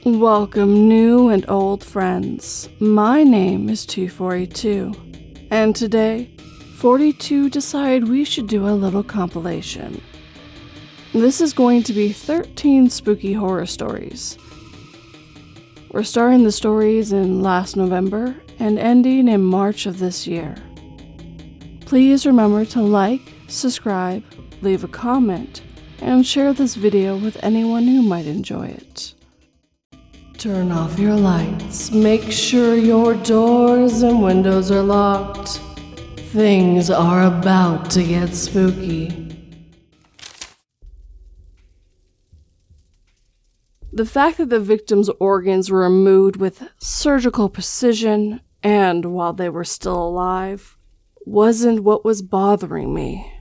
Welcome new and old friends. My name is 2482, and today, 42 decided we should do a little compilation. This is going to be 13 spooky horror stories. We're starting the stories in last November and ending in March of this year. Please remember to like, subscribe, leave a comment, and share this video with anyone who might enjoy it. Turn off your lights, make sure your doors and windows are locked. Things are about to get spooky. The fact that the victims' organs were removed with surgical precision and while they were still alive wasn't what was bothering me.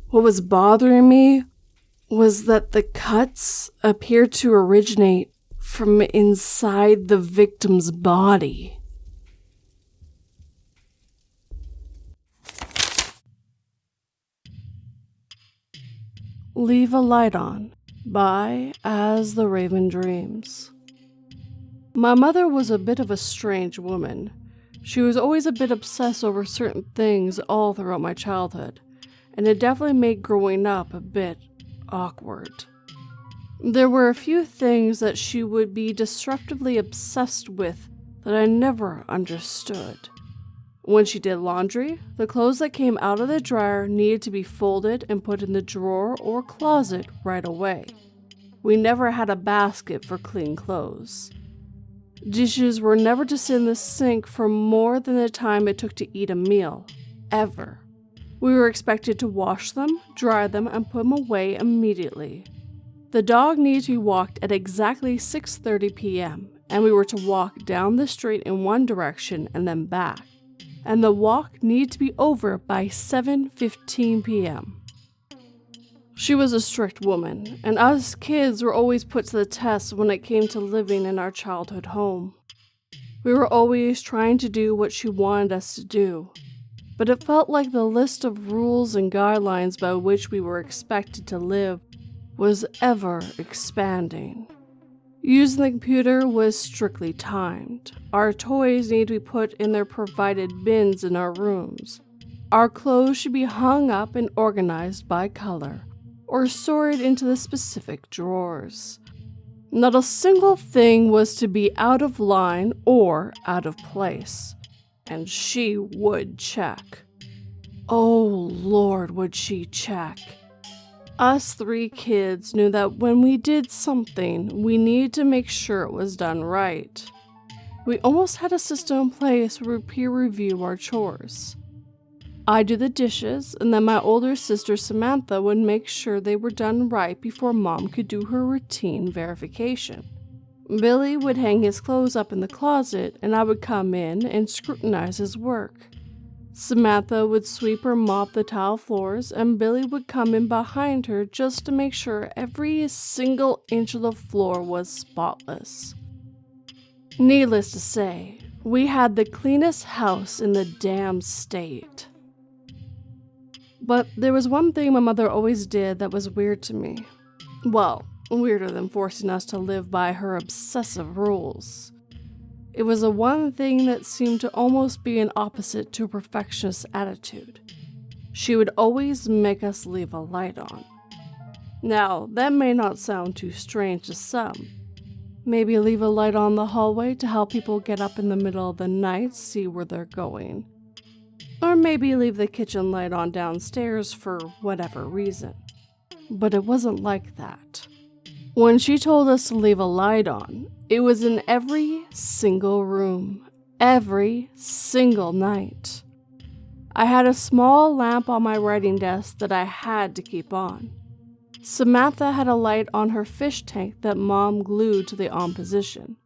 What was bothering me was that the cuts appeared to originate from inside the victim's body. Leave a Light On by As the Raven Dreams. My mother was a bit of a strange woman. She was always a bit obsessed over certain things all throughout my childhood, and it definitely made growing up a bit awkward. There were a few things that she would be disruptively obsessed with that I never understood. When she did laundry, the clothes that came out of the dryer needed to be folded and put in the drawer or closet right away. We never had a basket for clean clothes. Dishes were never to sit in the sink for more than the time it took to eat a meal, ever. We were expected to wash them, dry them, and put them away immediately. The dog needed to be walked at exactly 6:30 p.m., and we were to walk down the street in one direction and then back. And the walk needed to be over by 7:15 p.m. She was a strict woman, and us kids were always put to the test when it came to living in our childhood home. We were always trying to do what she wanted us to do. But it felt like the list of rules and guidelines by which we were expected to live was ever expanding. Using the computer was strictly timed. Our toys needed to be put in their provided bins in our rooms. Our clothes should be hung up and organized by color, or sorted into the specific drawers. Not a single thing was to be out of line or out of place. And she would check. Oh Lord, would she check. Us three kids knew that when we did something, we needed to make sure it was done right. We almost had a system in place where we peer review our chores. I'd do the dishes, and then my older sister Samantha would make sure they were done right before Mom could do her routine verification. Billy would hang his clothes up in the closet, and I would come in and scrutinize his work. Samantha would sweep or mop the tile floors, and Billy would come in behind her just to make sure every single inch of the floor was spotless. Needless to say, we had the cleanest house in the damn state. But there was one thing my mother always did that was weird to me. Well, weirder than forcing us to live by her obsessive rules. It was the one thing that seemed to almost be an opposite to a perfectionist attitude. She would always make us leave a light on. Now, that may not sound too strange to some. Maybe leave a light on the hallway to help people get up in the middle of the night, see where they're going. Or maybe leave the kitchen light on downstairs for whatever reason. But it wasn't like that. When she told us to leave a light on, it was in every single room, every single night. I had a small lamp on my writing desk that I had to keep on. Samantha had a light on her fish tank that Mom glued to the on position,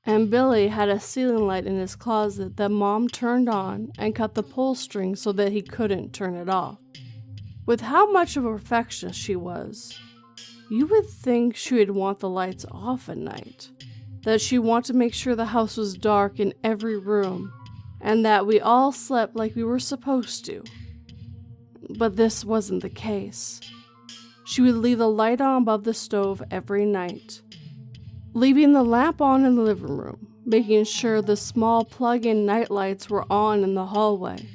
and Billy had a ceiling light in his closet that Mom turned on and cut the pull string so that he couldn't turn it off. With how much of a perfectionist she was, you would think she would want the lights off at night, that she wanted to make sure the house was dark in every room, and that we all slept like we were supposed to. But this wasn't the case. she would leave the light on above the stove every night, leaving the lamp on in the living room, making sure the small plug-in nightlights were on in the hallway,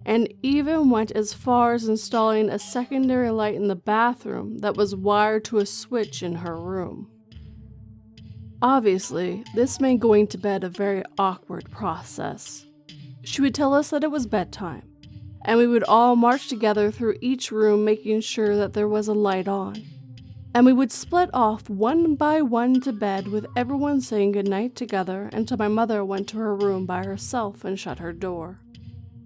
and even went as far as installing a secondary light in the bathroom that was wired to a switch in her room. Obviously, this made going to bed a very awkward process. She would tell us that it was bedtime, and we would all march together through each room making sure that there was a light on. And we would split off one by one to bed with everyone saying goodnight together until my mother went to her room by herself and shut her door.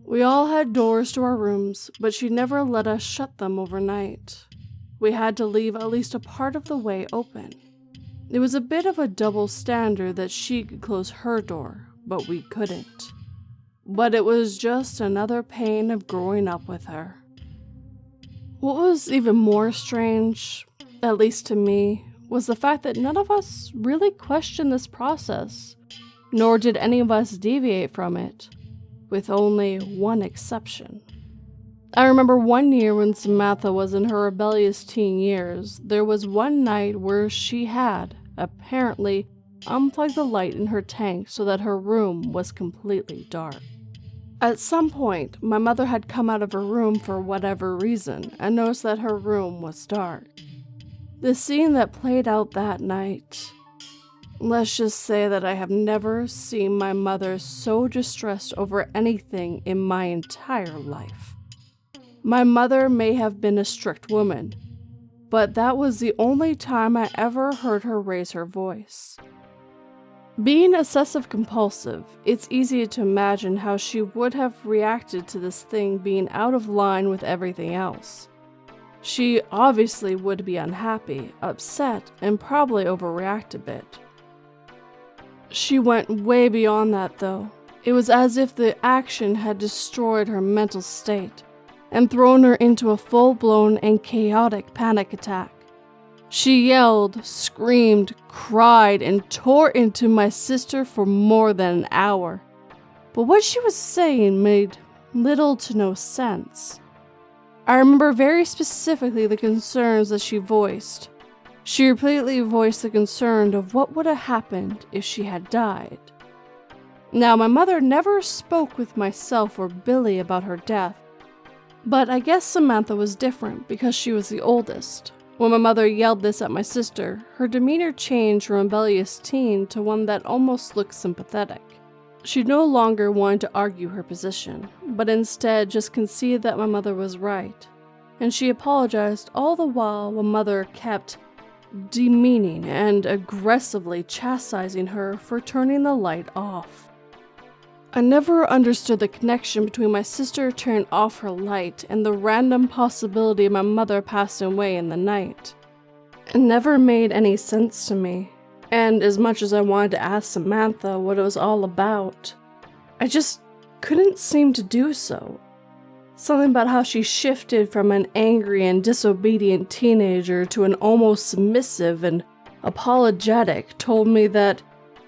We all had doors to our rooms, but she never let us shut them overnight. We had to leave at least a part of the way open. It was a bit of a double standard that she could close her door, but we couldn't. But it was just another pain of growing up with her. What was even more strange, at least to me, was the fact that none of us really questioned this process, nor did any of us deviate from it, with only one exception. I remember one year when Samantha was in her rebellious teen years, there was one night where she had, apparently, unplugged the light in her tank so that her room was completely dark. At some point, my mother had come out of her room for whatever reason and noticed that her room was dark. The scene that played out that night, let's just say that I have never seen my mother so distressed over anything in my entire life. My mother may have been a strict woman, but that was the only time I ever heard her raise her voice. Being obsessive-compulsive, it's easy to imagine how she would have reacted to this thing being out of line with everything else. She obviously would be unhappy, upset, and probably overreact a bit. She went way beyond that, though. It was as if the action had destroyed her mental state and thrown her into a full-blown and chaotic panic attack. She yelled, screamed, cried, and tore into my sister for more than an hour. But what she was saying made little to no sense. I remember very specifically the concerns that she voiced. She repeatedly voiced the concern of what would have happened if she had died. Now, my mother never spoke with myself or Billy about her death, but I guess Samantha was different because she was the oldest. When my mother yelled this at my sister, her demeanor changed from rebellious teen to one that almost looked sympathetic. She no longer wanted to argue her position, but instead just conceded that my mother was right, and she apologized all the while my mother kept demeaning and aggressively chastising her for turning the light off. I never understood the connection between my sister turning off her light and the random possibility of my mother passing away in the night. It never made any sense to me, and as much as I wanted to ask Samantha what it was all about, I just couldn't seem to do so. Something about how she shifted from an angry and disobedient teenager to an almost submissive and apologetic told me that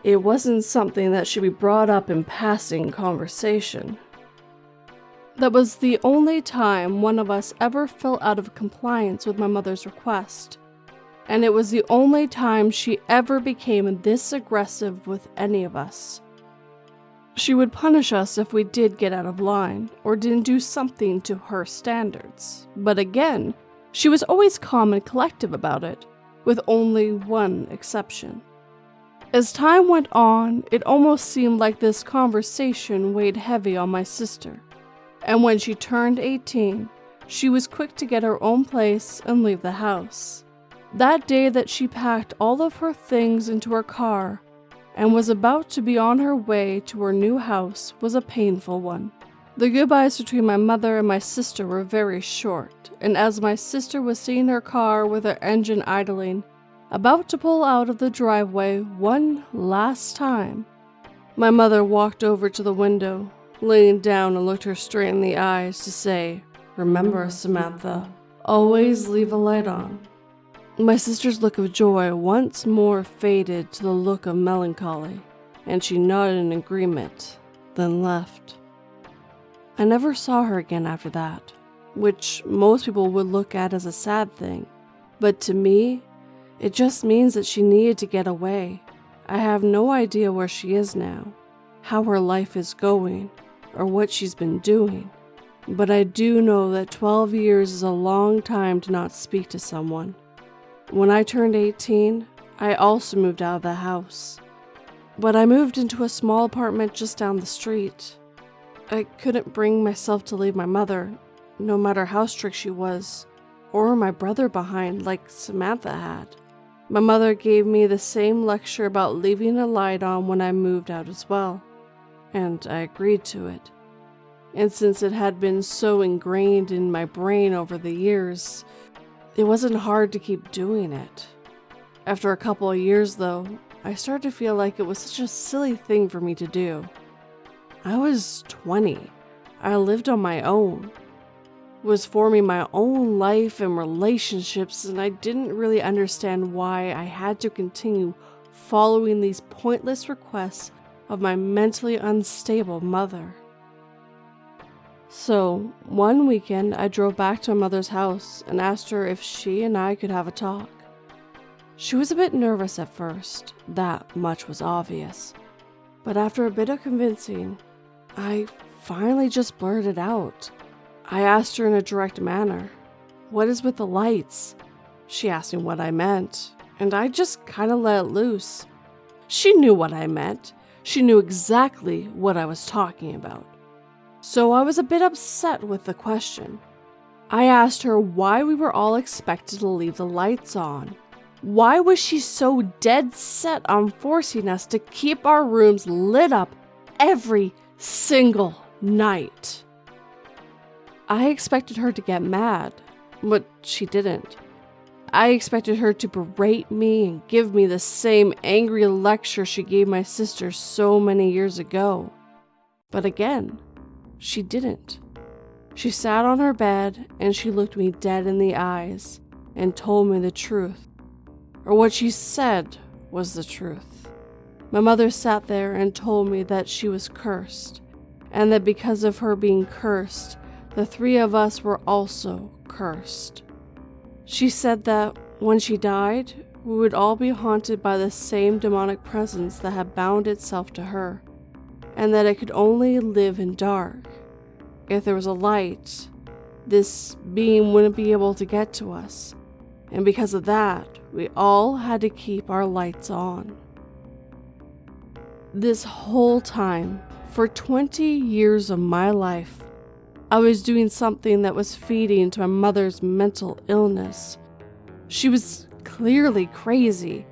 it wasn't something that should be brought up in passing conversation. That was the only time one of us ever fell out of compliance with my mother's request, and it was the only time she ever became this aggressive with any of us. She would punish us if we did get out of line or didn't do something to her standards, but again, she was always calm and collective about it, with only one exception. As time went on, it almost seemed like this conversation weighed heavy on my sister, and when she turned 18, she was quick to get her own place and leave the house. That day that she packed all of her things into her car and was about to be on her way to her new house was a painful one. The goodbyes between my mother and my sister were very short, and as my sister was seeing her car with her engine idling, about to pull out of the driveway one last time, my mother walked over to the window, leaned down and looked her straight in the eyes to say, "Remember, Samantha, always leave a light on." My sister's look of joy once more faded to the look of melancholy, and she nodded in agreement, then left. I never saw her again after that, which most people would look at as a sad thing. But to me, it just means that she needed to get away. I have no idea where she is now, how her life is going, or what she's been doing. But I do know that 12 years is a long time to not speak to someone. When I turned 18, I also moved out of the house. But I moved into a small apartment just down the street. I couldn't bring myself to leave my mother, no matter how strict she was, or my brother behind like Samantha had. My mother gave me the same lecture about leaving a light on when I moved out as well, and I agreed to it. And since it had been so ingrained in my brain over the years, it wasn't hard to keep doing it. After a couple of years, though, I started to feel like it was such a silly thing for me to do. I was 20. I lived on my own, was forming my own life and relationships, and I didn't really understand why I had to continue following these pointless requests of my mentally unstable mother. So, one weekend, I drove back to my mother's house and asked her if she and I could have a talk. She was a bit nervous at first, that much was obvious. But after a bit of convincing, I finally just blurted out. I asked her in a direct manner, "What is with the lights?" She asked me what I meant, and I just kind of let it loose. She knew what I meant. She knew exactly what I was talking about. So I was a bit upset with the question. I asked her why we were all expected to leave the lights on. Why was she so dead set on forcing us to keep our rooms lit up every single night? I expected her to get mad, but she didn't. I expected her to berate me and give me the same angry lecture she gave my sister so many years ago. But again, she didn't. She sat on her bed and she looked me dead in the eyes and told me the truth. Or what she said was the truth. My mother sat there and told me that she was cursed, and that because of her being cursed, the three of us were also cursed. She said that when she died, we would all be haunted by the same demonic presence that had bound itself to her, and that it could only live in dark. If there was a light, this being wouldn't be able to get to us, and because of that, we all had to keep our lights on. This whole time, for 20 years of my life, I was doing something that was feeding to my mother's mental illness. She was clearly crazy,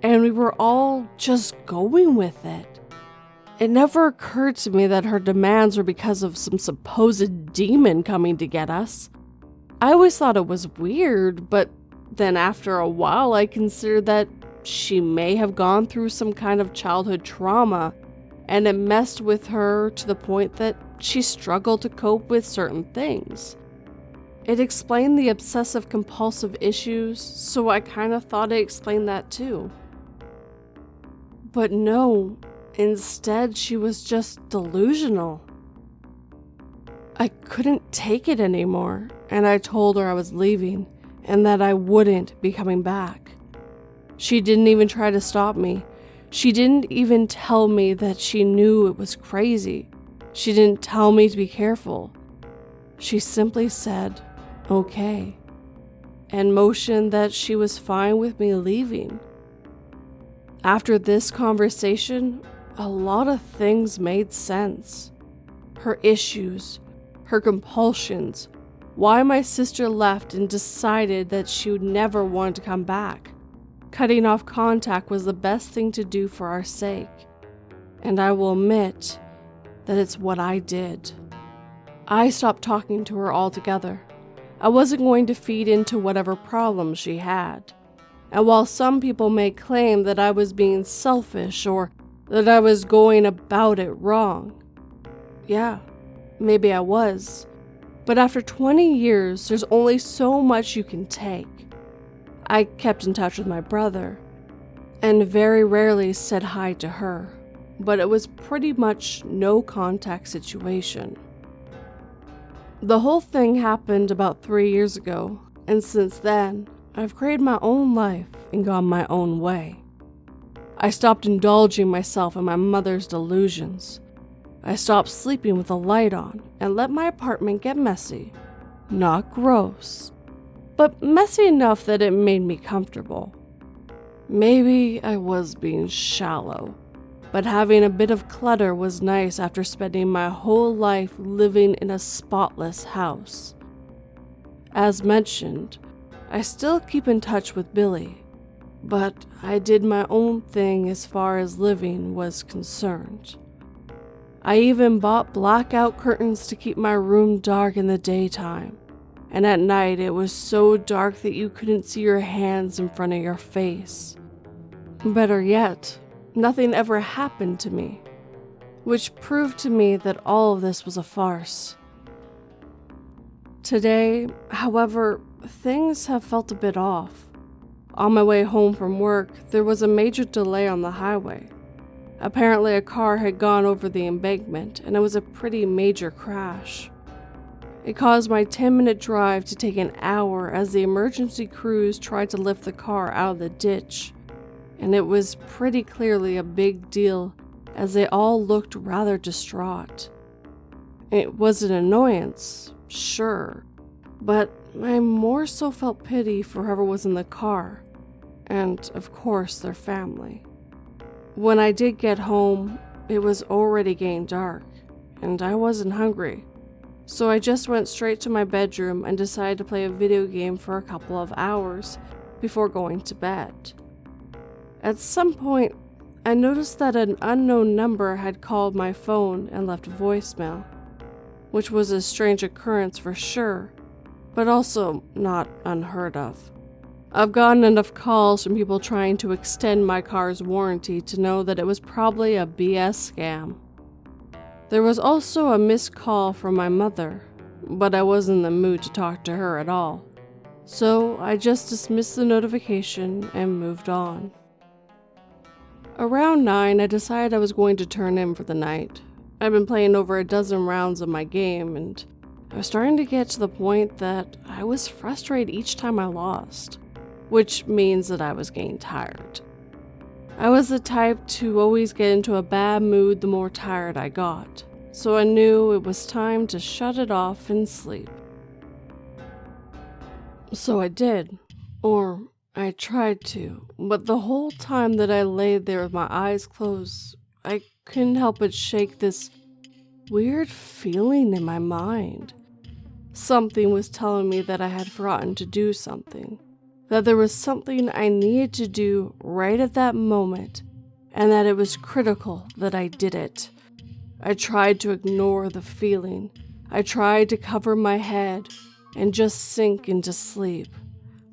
and we were all just going with it. It never occurred to me that her demands were because of some supposed demon coming to get us. I always thought it was weird, but then after a while I considered that she may have gone through some kind of childhood trauma, and it messed with her to the point that she struggled to cope with certain things. It explained the obsessive compulsive issues, so I kind of thought it explained that too. But no, instead she was just delusional. I couldn't take it anymore, and I told her I was leaving and that I wouldn't be coming back. She didn't even try to stop me. She didn't even tell me that she knew it was crazy. She didn't tell me to be careful. She simply said, "Okay," and motioned that she was fine with me leaving. After this conversation, a lot of things made sense. Her issues, her compulsions, why my sister left and decided that she would never want to come back. Cutting off contact was the best thing to do for our sake, and I will admit that it's what I did. I stopped talking to her altogether. I wasn't going to feed into whatever problems she had. And while some people may claim that I was being selfish or that I was going about it wrong, yeah, maybe I was. But after 20 years, there's only so much you can take. I kept in touch with my brother, and very rarely said hi to her, but it was pretty much no contact situation. The whole thing happened about 3 years ago, and since then, I've created my own life and gone my own way. I stopped indulging myself in my mother's delusions. I stopped sleeping with the light on and let my apartment get messy. Not gross, but messy enough that it made me comfortable. Maybe I was being shallow, but having a bit of clutter was nice after spending my whole life living in a spotless house. As mentioned, I still keep in touch with Billy, but I did my own thing as far as living was concerned. I even bought blackout curtains to keep my room dark in the daytime, and at night it was so dark that you couldn't see your hands in front of your face. Better yet, nothing ever happened to me, which proved to me that all of this was a farce. Today, however, things have felt a bit off. On my way home from work, there was a major delay on the highway. Apparently, a car had gone over the embankment, and it was a pretty major crash. It caused my 10-minute drive to take an hour as the emergency crews tried to lift the car out of the ditch, and it was pretty clearly a big deal as they all looked rather distraught. It was an annoyance, sure, but I more so felt pity for whoever was in the car, and of course their family. When I did get home, it was already getting dark, and I wasn't hungry, so I just went straight to my bedroom and decided to play a video game for a couple of hours before going to bed. At some point, I noticed that an unknown number had called my phone and left a voicemail, which was a strange occurrence for sure, but also not unheard of. I've gotten enough calls from people trying to extend my car's warranty to know that it was probably a BS scam. There was also a missed call from my mother, but I wasn't in the mood to talk to her at all, so I just dismissed the notification and moved on. Around 9, I decided I was going to turn in for the night. I'd been playing over a dozen rounds of my game, and I was starting to get to the point that I was frustrated each time I lost, which means that I was getting tired. I was the type to always get into a bad mood the more tired I got, so I knew it was time to shut it off and sleep. So I did, or I tried to, but the whole time that I lay there with my eyes closed, I couldn't help but shake this weird feeling in my mind. Something was telling me that I had forgotten to do something, that there was something I needed to do right at that moment, and that it was critical that I did it. I tried to ignore the feeling. I tried to cover my head and just sink into sleep,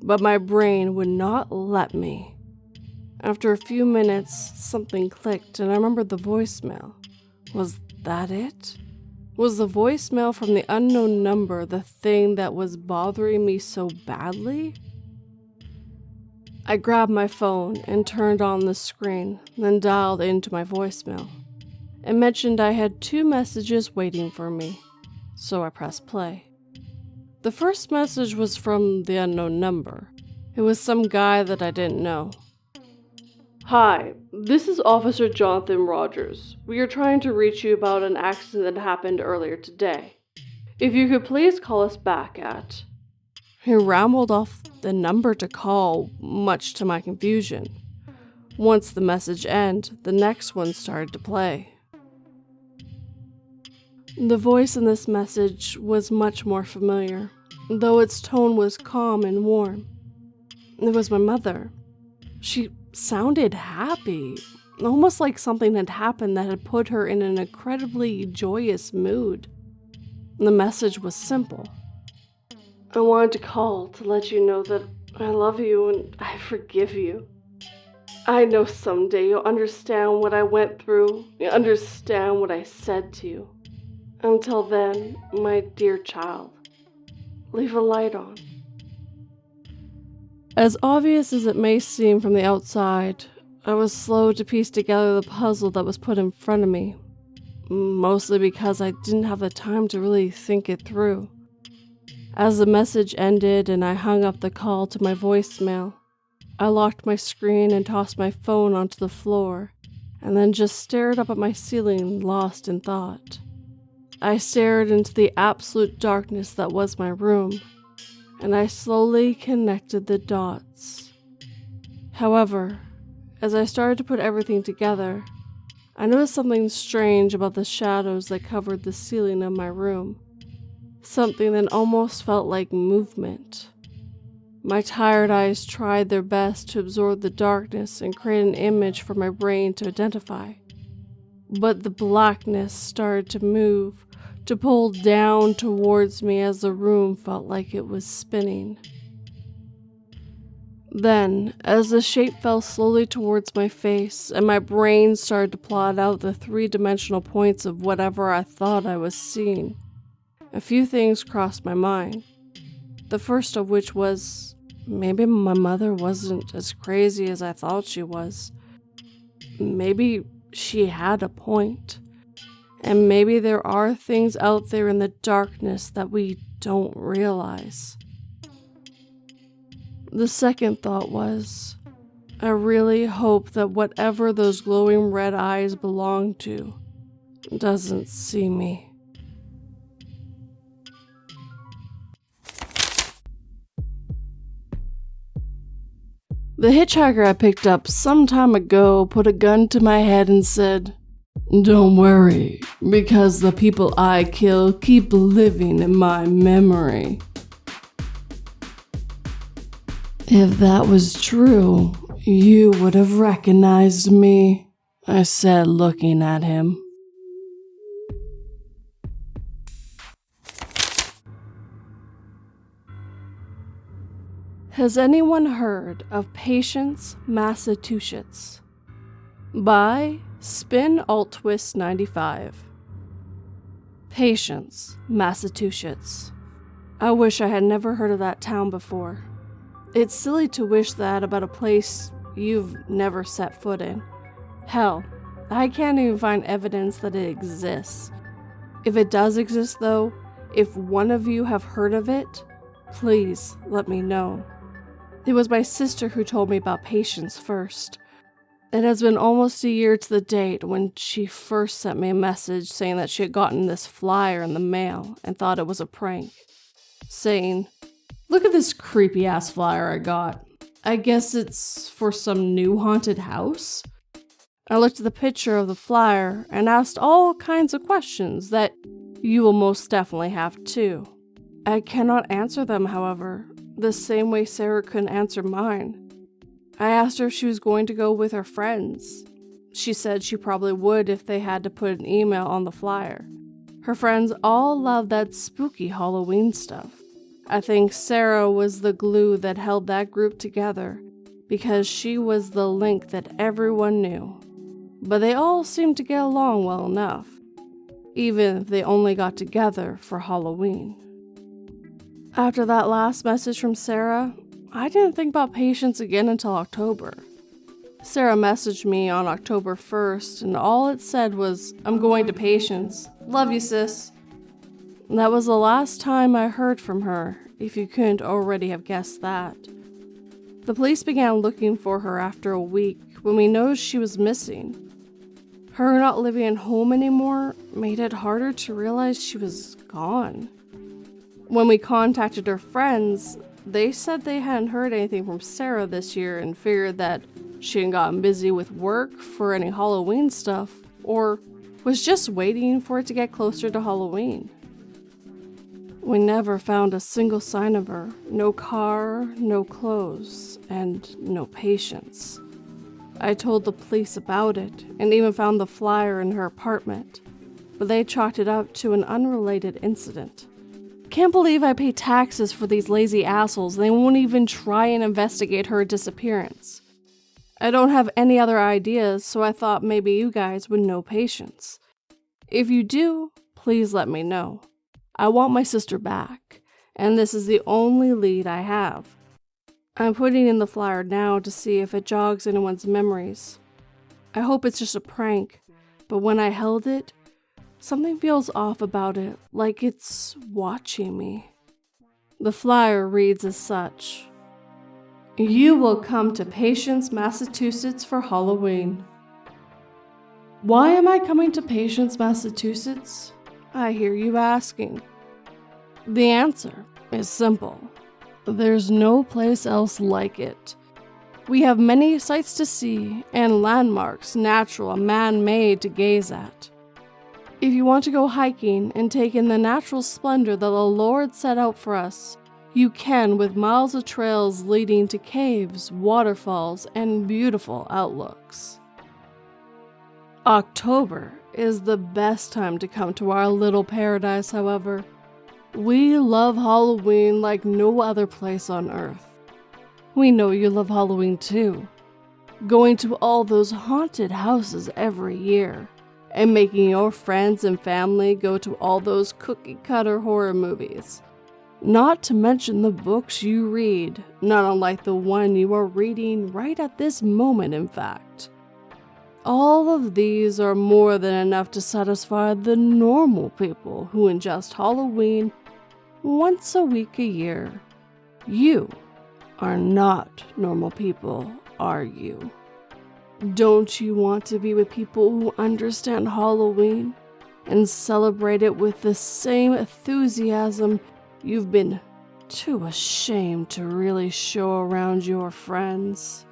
but my brain would not let me. After a few minutes, something clicked, and I remembered the voicemail. Was that it? Was the voicemail from the unknown number the thing that was bothering me so badly? I grabbed my phone and turned on the screen, then dialed into my voicemail. It mentioned I had 2 messages waiting for me, so I pressed play. The first message was from the unknown number. It was some guy that I didn't know. Hi, this is Officer Jonathan Rogers. We are trying to reach you about an accident that happened earlier today. If you could please call us back at... He rambled off the number to call, much to my confusion. Once the message ended, the next one started to play. The voice in this message was much more familiar, though its tone was calm and warm. It was my mother. She sounded happy, almost like something had happened that had put her in an incredibly joyous mood. The message was simple. I wanted to call to let you know that I love you and I forgive you. I know someday you'll understand what I went through, you'll understand what I said to you. Until then, my dear child, leave a light on. As obvious as it may seem from the outside, I was slow to piece together the puzzle that was put in front of me, mostly because I didn't have the time to really think it through. As the message ended and I hung up the call to my voicemail, I locked my screen and tossed my phone onto the floor, and then just stared up at my ceiling, lost in thought. I stared into the absolute darkness that was my room, and I slowly connected the dots. However, as I started to put everything together, I noticed something strange about the shadows that covered the ceiling of my room. Something that almost felt like movement. My tired eyes tried their best to absorb the darkness and create an image for my brain to identify. But the blackness started to move, to pull down towards me as the room felt like it was spinning. Then, as the shape fell slowly towards my face and my brain started to plot out the three-dimensional points of whatever I thought I was seeing, a few things crossed my mind. The first of which was, maybe my mother wasn't as crazy as I thought she was. Maybe she had a point. And maybe there are things out there in the darkness that we don't realize. The second thought was, I really hope that whatever those glowing red eyes belong to doesn't see me. The hitchhiker I picked up some time ago put a gun to my head and said, "Don't worry, because the people I kill keep living in my memory." If that was true, you would have recognized me, I said, looking at him. Has anyone heard of Patience, Massachusetts? By Spin Alt Twist 95. Patience, Massachusetts. I wish I had never heard of that town before. It's silly to wish that about a place you've never set foot in. Hell, I can't even find evidence that it exists. If it does exist though, if one of you have heard of it, please let me know. It was my sister who told me about Patience first. It has been almost a year to the date when she first sent me a message saying that she had gotten this flyer in the mail and thought it was a prank. Saying, "Look at this creepy-ass flyer I got. I guess it's for some new haunted house?" I looked at the picture of the flyer and asked all kinds of questions that you will most definitely have too. I cannot answer them, however, the same way Sarah couldn't answer mine. I asked her if she was going to go with her friends. She said she probably would if they had to put an email on the flyer. Her friends all love that spooky Halloween stuff. I think Sarah was the glue that held that group together because she was the link that everyone knew. But they all seemed to get along well enough, even if they only got together for Halloween. After that last message from Sarah, I didn't think about Patience again until October. Sarah messaged me on October 1st, and all it said was, "I'm going to Patience. Love you, sis." And that was the last time I heard from her, if you couldn't already have guessed that. The police began looking for her after a week when we noticed she was missing. Her not living at home anymore made it harder to realize she was gone. When we contacted her friends, they said they hadn't heard anything from Sarah this year and figured that she hadn't gotten busy with work for any Halloween stuff or was just waiting for it to get closer to Halloween. We never found a single sign of her. No car, no clothes, and no Patience. I told the police about it and even found the flyer in her apartment, but they chalked it up to an unrelated incident. Can't believe I pay taxes for these lazy assholes and they won't even try and investigate her disappearance. I don't have any other ideas, so I thought maybe you guys would know Patience. If you do, please let me know. I want my sister back, and this is the only lead I have. I'm putting in the flyer now to see if it jogs anyone's memories. I hope it's just a prank, but when I held it, something feels off about it, like it's watching me. The flyer reads as such: "You will come to Patience, Massachusetts for Halloween." Why am I coming to Patience, Massachusetts? I hear you asking. The answer is simple. There's no place else like it. We have many sights to see and landmarks, natural and man-made, to gaze at. If you want to go hiking and take in the natural splendor that the Lord set out for us, you can, with miles of trails leading to caves, waterfalls, and beautiful outlooks. October is the best time to come to our little paradise, however. We love Halloween like no other place on earth. We know you love Halloween too. Going to all those haunted houses every year, and making your friends and family go to all those cookie-cutter horror movies. Not to mention the books you read, not unlike the one you are reading right at this moment, in fact. All of these are more than enough to satisfy the normal people who ingest Halloween once a week a year. You are not normal people, are you? Don't you want to be with people who understand Halloween and celebrate it with the same enthusiasm you've been too ashamed to really show around your friends?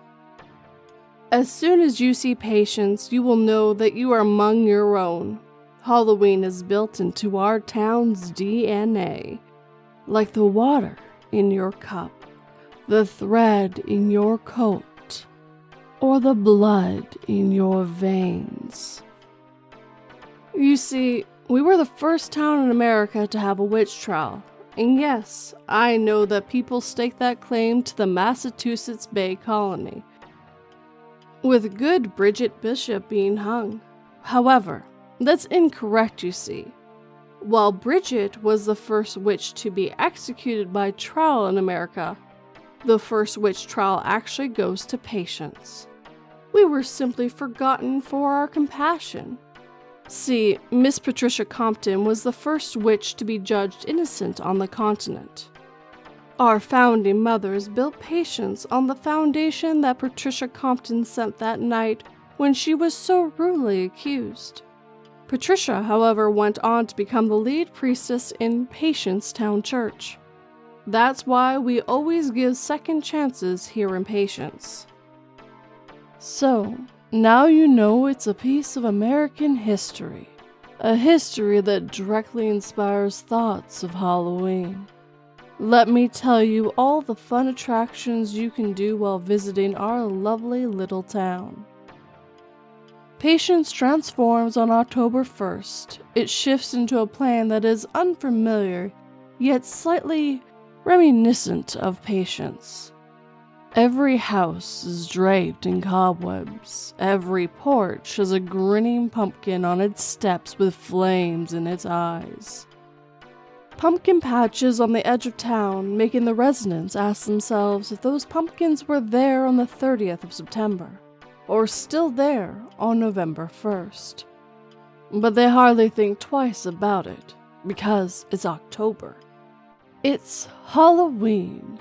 As soon as you see Patience, you will know that you are among your own. Halloween is built into our town's DNA, like the water in your cup, the thread in your coat, or the blood in your veins. You see, we were the first town in America to have a witch trial, and yes, I know that people stake that claim to the Massachusetts Bay Colony, with good Bridget Bishop being hung. However, that's incorrect, you see. While Bridget was the first witch to be executed by trial in America, the first witch trial actually goes to Patience. We were simply forgotten for our compassion. See, Miss Patricia Compton was the first witch to be judged innocent on the continent. Our founding mothers built Patience on the foundation that Patricia Compton sent that night when she was so rudely accused. Patricia, however, went on to become the lead priestess in Patience Town Church. That's why we always give second chances here in Patience. So, now you know it's a piece of American history. A history that directly inspires thoughts of Halloween. Let me tell you all the fun attractions you can do while visiting our lovely little town. Patience transforms on October 1st. It shifts into a plan that is unfamiliar, yet slightly reminiscent of Patience. Every house is draped in cobwebs. Every porch has a grinning pumpkin on its steps with flames in its eyes. Pumpkin patches on the edge of town, making the residents ask themselves if those pumpkins were there on the 30th of September, or still there on November 1st. But they hardly think twice about it, because it's October. It's Halloween,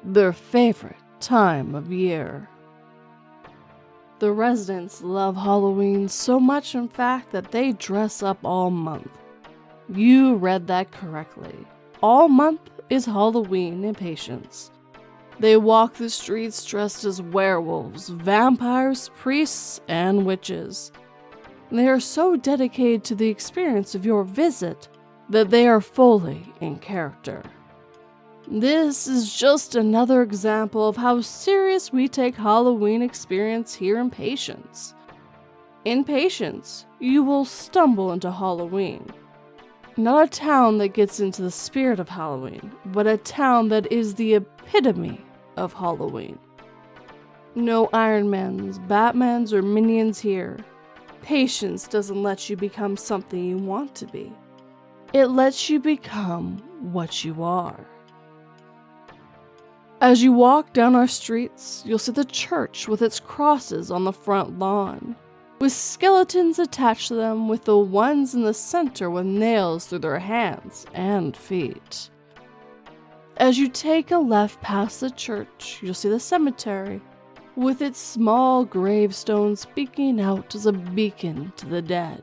their favorite time of year. The residents love Halloween so much, in fact, that they dress up all month. You read that correctly. All month is Halloween in Patience. They walk the streets dressed as werewolves, vampires, priests, and witches. They are so dedicated to the experience of your visit that they are fully in character. This is just another example of how serious we take Halloween experience here in Patience. In Patience, you will stumble into Halloween. Not a town that gets into the spirit of Halloween, but a town that is the epitome of Halloween. No Ironmans, Batmans, or Minions here. Patience doesn't let you become something you want to be. It lets you become what you are. As you walk down our streets, you'll see the church with its crosses on the front lawn, with skeletons attached to them, with the ones in the center with nails through their hands and feet. As you take a left past the church, you'll see the cemetery, with its small gravestone speaking out as a beacon to the dead.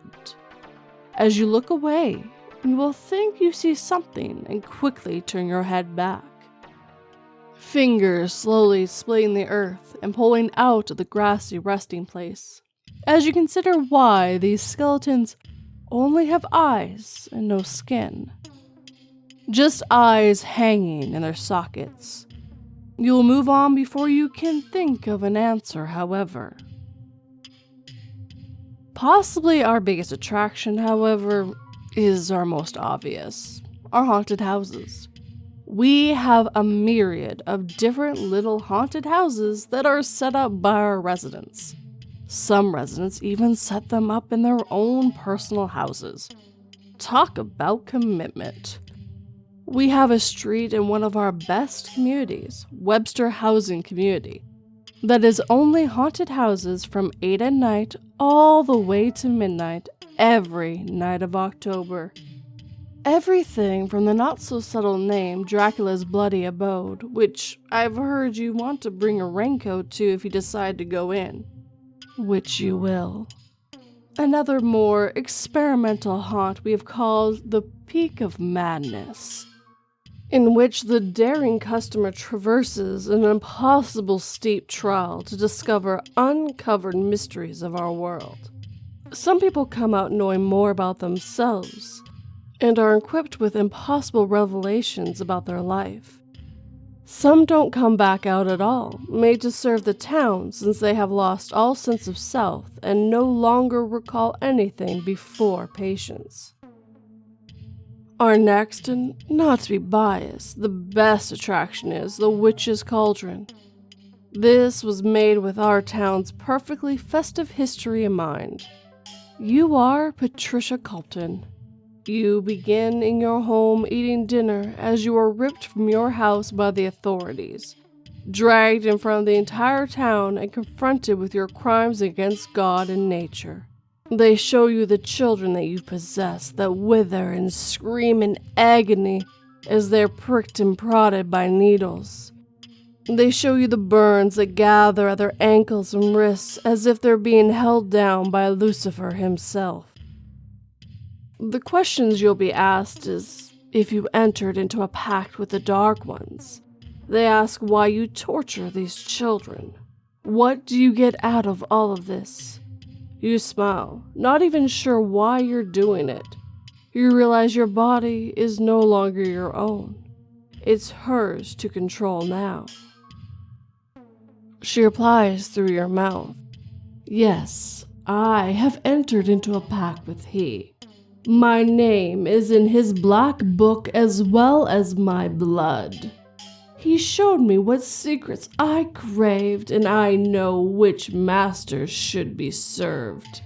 As you look away, you will think you see something and quickly turn your head back. Fingers slowly splitting the earth and pulling out of the grassy resting place, as you consider why these skeletons only have eyes and no skin. Just eyes hanging in their sockets. You'll move on before you can think of an answer, however. Possibly our biggest attraction, however, is our most obvious, our haunted houses. We have a myriad of different little haunted houses that are set up by our residents. Some residents even set them up in their own personal houses. Talk about commitment. We have a street in one of our best communities, Webster Housing Community, that is only haunted houses from 8 at night all the way to midnight every night of October. Everything from the not-so-subtle name Dracula's Bloody Abode, which I've heard you want to bring a raincoat to if you decide to go in, which you will. Another more experimental haunt we have called the Peak of Madness, in which the daring customer traverses an impossible steep trail to discover uncovered mysteries of our world. Some people come out knowing more about themselves, and are equipped with impossible revelations about their life. Some don't come back out at all, made to serve the town since they have lost all sense of self and no longer recall anything before patience. Our next, and not to be biased, the best attraction is the Witch's Cauldron. This was made with our town's perfectly festive history in mind. You are Patricia Colton. You begin in your home eating dinner as you are ripped from your house by the authorities, dragged in front of the entire town and confronted with your crimes against God and nature. They show you the children that you possess that wither and scream in agony as they're pricked and prodded by needles. They show you the burns that gather at their ankles and wrists as if they're being held down by Lucifer himself. The questions you'll be asked is if you entered into a pact with the Dark Ones. They ask why you torture these children. What do you get out of all of this? You smile, not even sure why you're doing it. You realize your body is no longer your own. It's hers to control now. She replies through your mouth, "Yes, I have entered into a pact with he. My name is in his black book as well as my blood. He showed me what secrets I craved, and I know which masters should be served.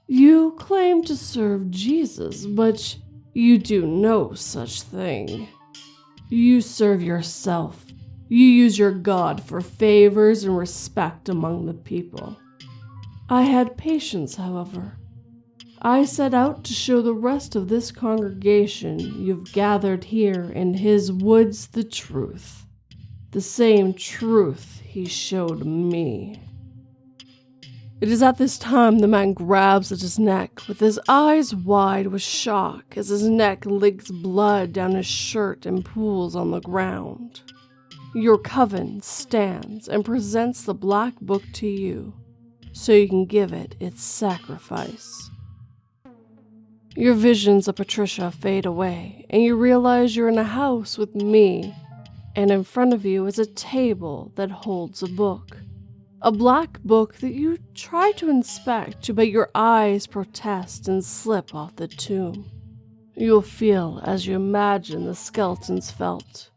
You claim to serve Jesus, but you do no such thing. You serve yourself. You use your God for favors and respect among the people. I had patience, however. I set out to show the rest of this congregation you've gathered here in his woods the truth. The same truth he showed me." It is at this time the man grabs at his neck, with his eyes wide with shock as his neck licks blood down his shirt and pools on the ground. Your coven stands and presents the black book to you, so you can give it its sacrifice. Your visions of Patricia fade away, and you realize you're in a house with me, and in front of you is a table that holds a book. A black book that you try to inspect, but your eyes protest and slip off the tomb. You'll feel as you imagine the skeletons felt.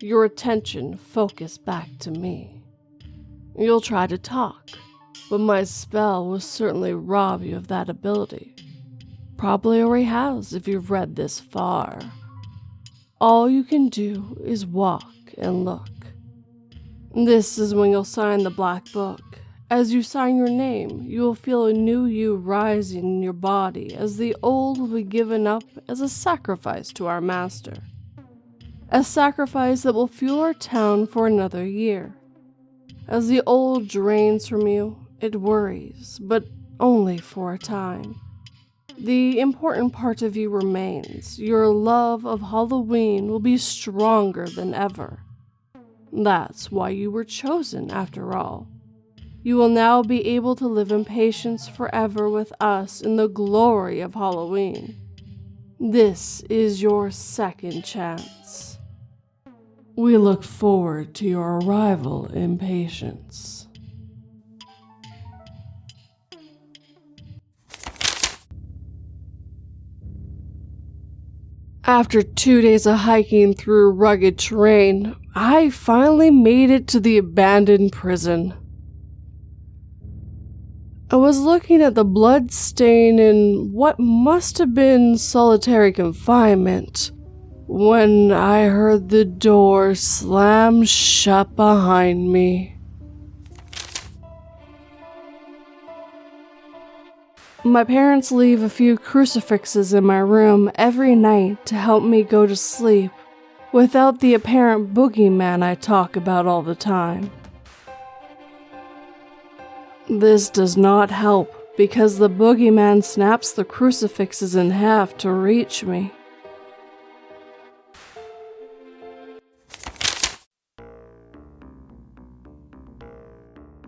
Your attention focused back to me. You'll try to talk, but my spell will certainly rob you of that ability. Probably already has if you've read this far. All you can do is walk and look. This is when you'll sign the black book. As you sign your name, you will feel a new you rising in your body as the old will be given up as a sacrifice to our master. a sacrifice that will fuel our town for another year. As the old drains from you, it worries, but only for a time. The important part of you remains. Your love of Halloween will be stronger than ever. That's why you were chosen, after all. You will now be able to live in patience forever with us in the glory of Halloween. This is your second chance. We look forward to your arrival in patience. After 2 days of hiking through rugged terrain, I finally made it to the abandoned prison. I was looking at the blood stain in what must have been solitary confinement when I heard the door slam shut behind me. My parents leave a few crucifixes in my room every night to help me go to sleep without the apparent boogeyman I talk about all the time. This does not help because the boogeyman snaps the crucifixes in half to reach me.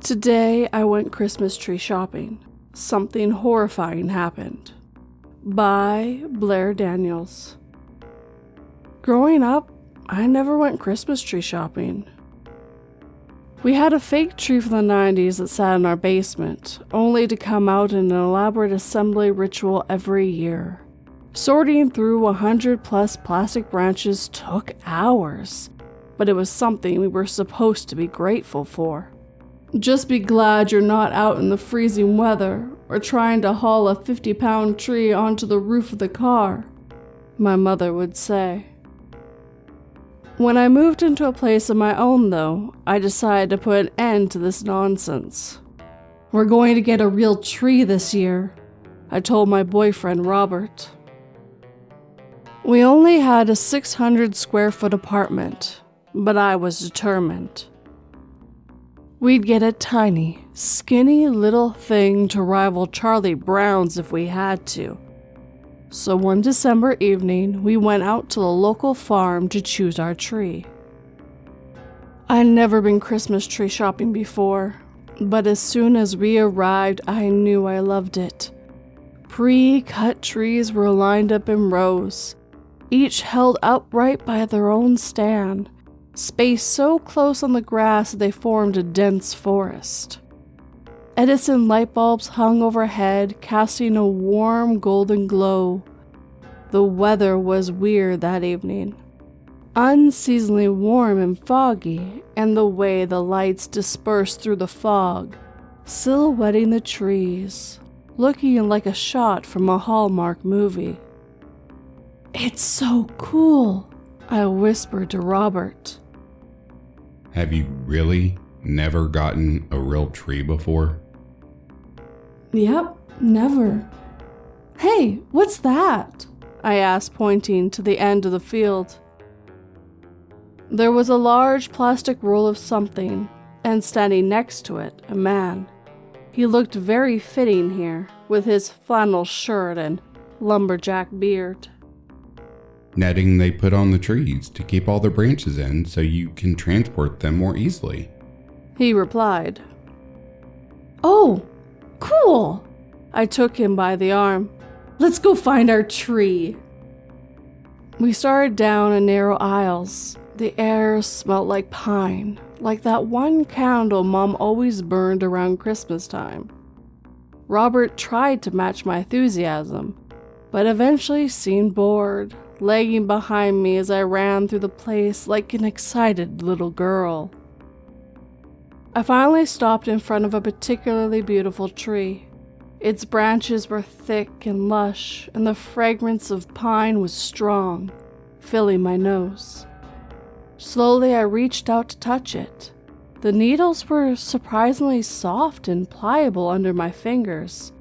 Today I went Christmas tree shopping. Something horrifying happened. By Blair Daniels. Growing up, I never went Christmas tree shopping. We had a fake tree from the 90s that sat in our basement, only to come out in an elaborate assembly ritual every year. Sorting through 100 plus plastic branches took hours, but it was something we were supposed to be grateful for. Just be glad you're not out in the freezing weather or trying to haul a 50-pound tree onto the roof of the car, my mother would say. When I moved into a place of my own, though, I decided to put an end to this nonsense. We're going to get a real tree this year, I told my boyfriend Robert. We only had a 600 square foot apartment, but I was determined. We'd get a tiny, skinny little thing to rival Charlie Brown's if we had to. So one December evening, we went out to the local farm to choose our tree. I'd never been Christmas tree shopping before, but as soon as we arrived, I knew I loved it. Pre-cut trees were lined up in rows, each held upright by their own stand, spaced so close on the grass that they formed a dense forest. Edison light bulbs hung overhead, casting a warm golden glow. The weather was weird that evening, unseasonably warm and foggy, and the way the lights dispersed through the fog, silhouetting the trees, looking like a shot from a Hallmark movie. "It's so cool," I whispered to Robert. Have you really never gotten a real tree before? Yep, never. "Hey, what's that?" I asked, pointing to the end of the field. There was a large plastic roll of something, and standing next to it, a man. He looked very fitting here, with his flannel shirt and lumberjack beard. Netting they put on the trees to keep all the branches in so you can transport them more easily, he replied. "Oh, cool!" I took him by the arm. "Let's go find our tree." We started down a narrow aisles. The air smelled like pine, like that one candle Mom always burned around Christmas time. Robert tried to match my enthusiasm, but eventually seemed bored, lagging behind me as I ran through the place like an excited little girl. I finally stopped in front of a particularly beautiful tree. Its branches were thick and lush, and the fragrance of pine was strong, filling my nose. Slowly I reached out to touch it. The needles were surprisingly soft and pliable under my fingers,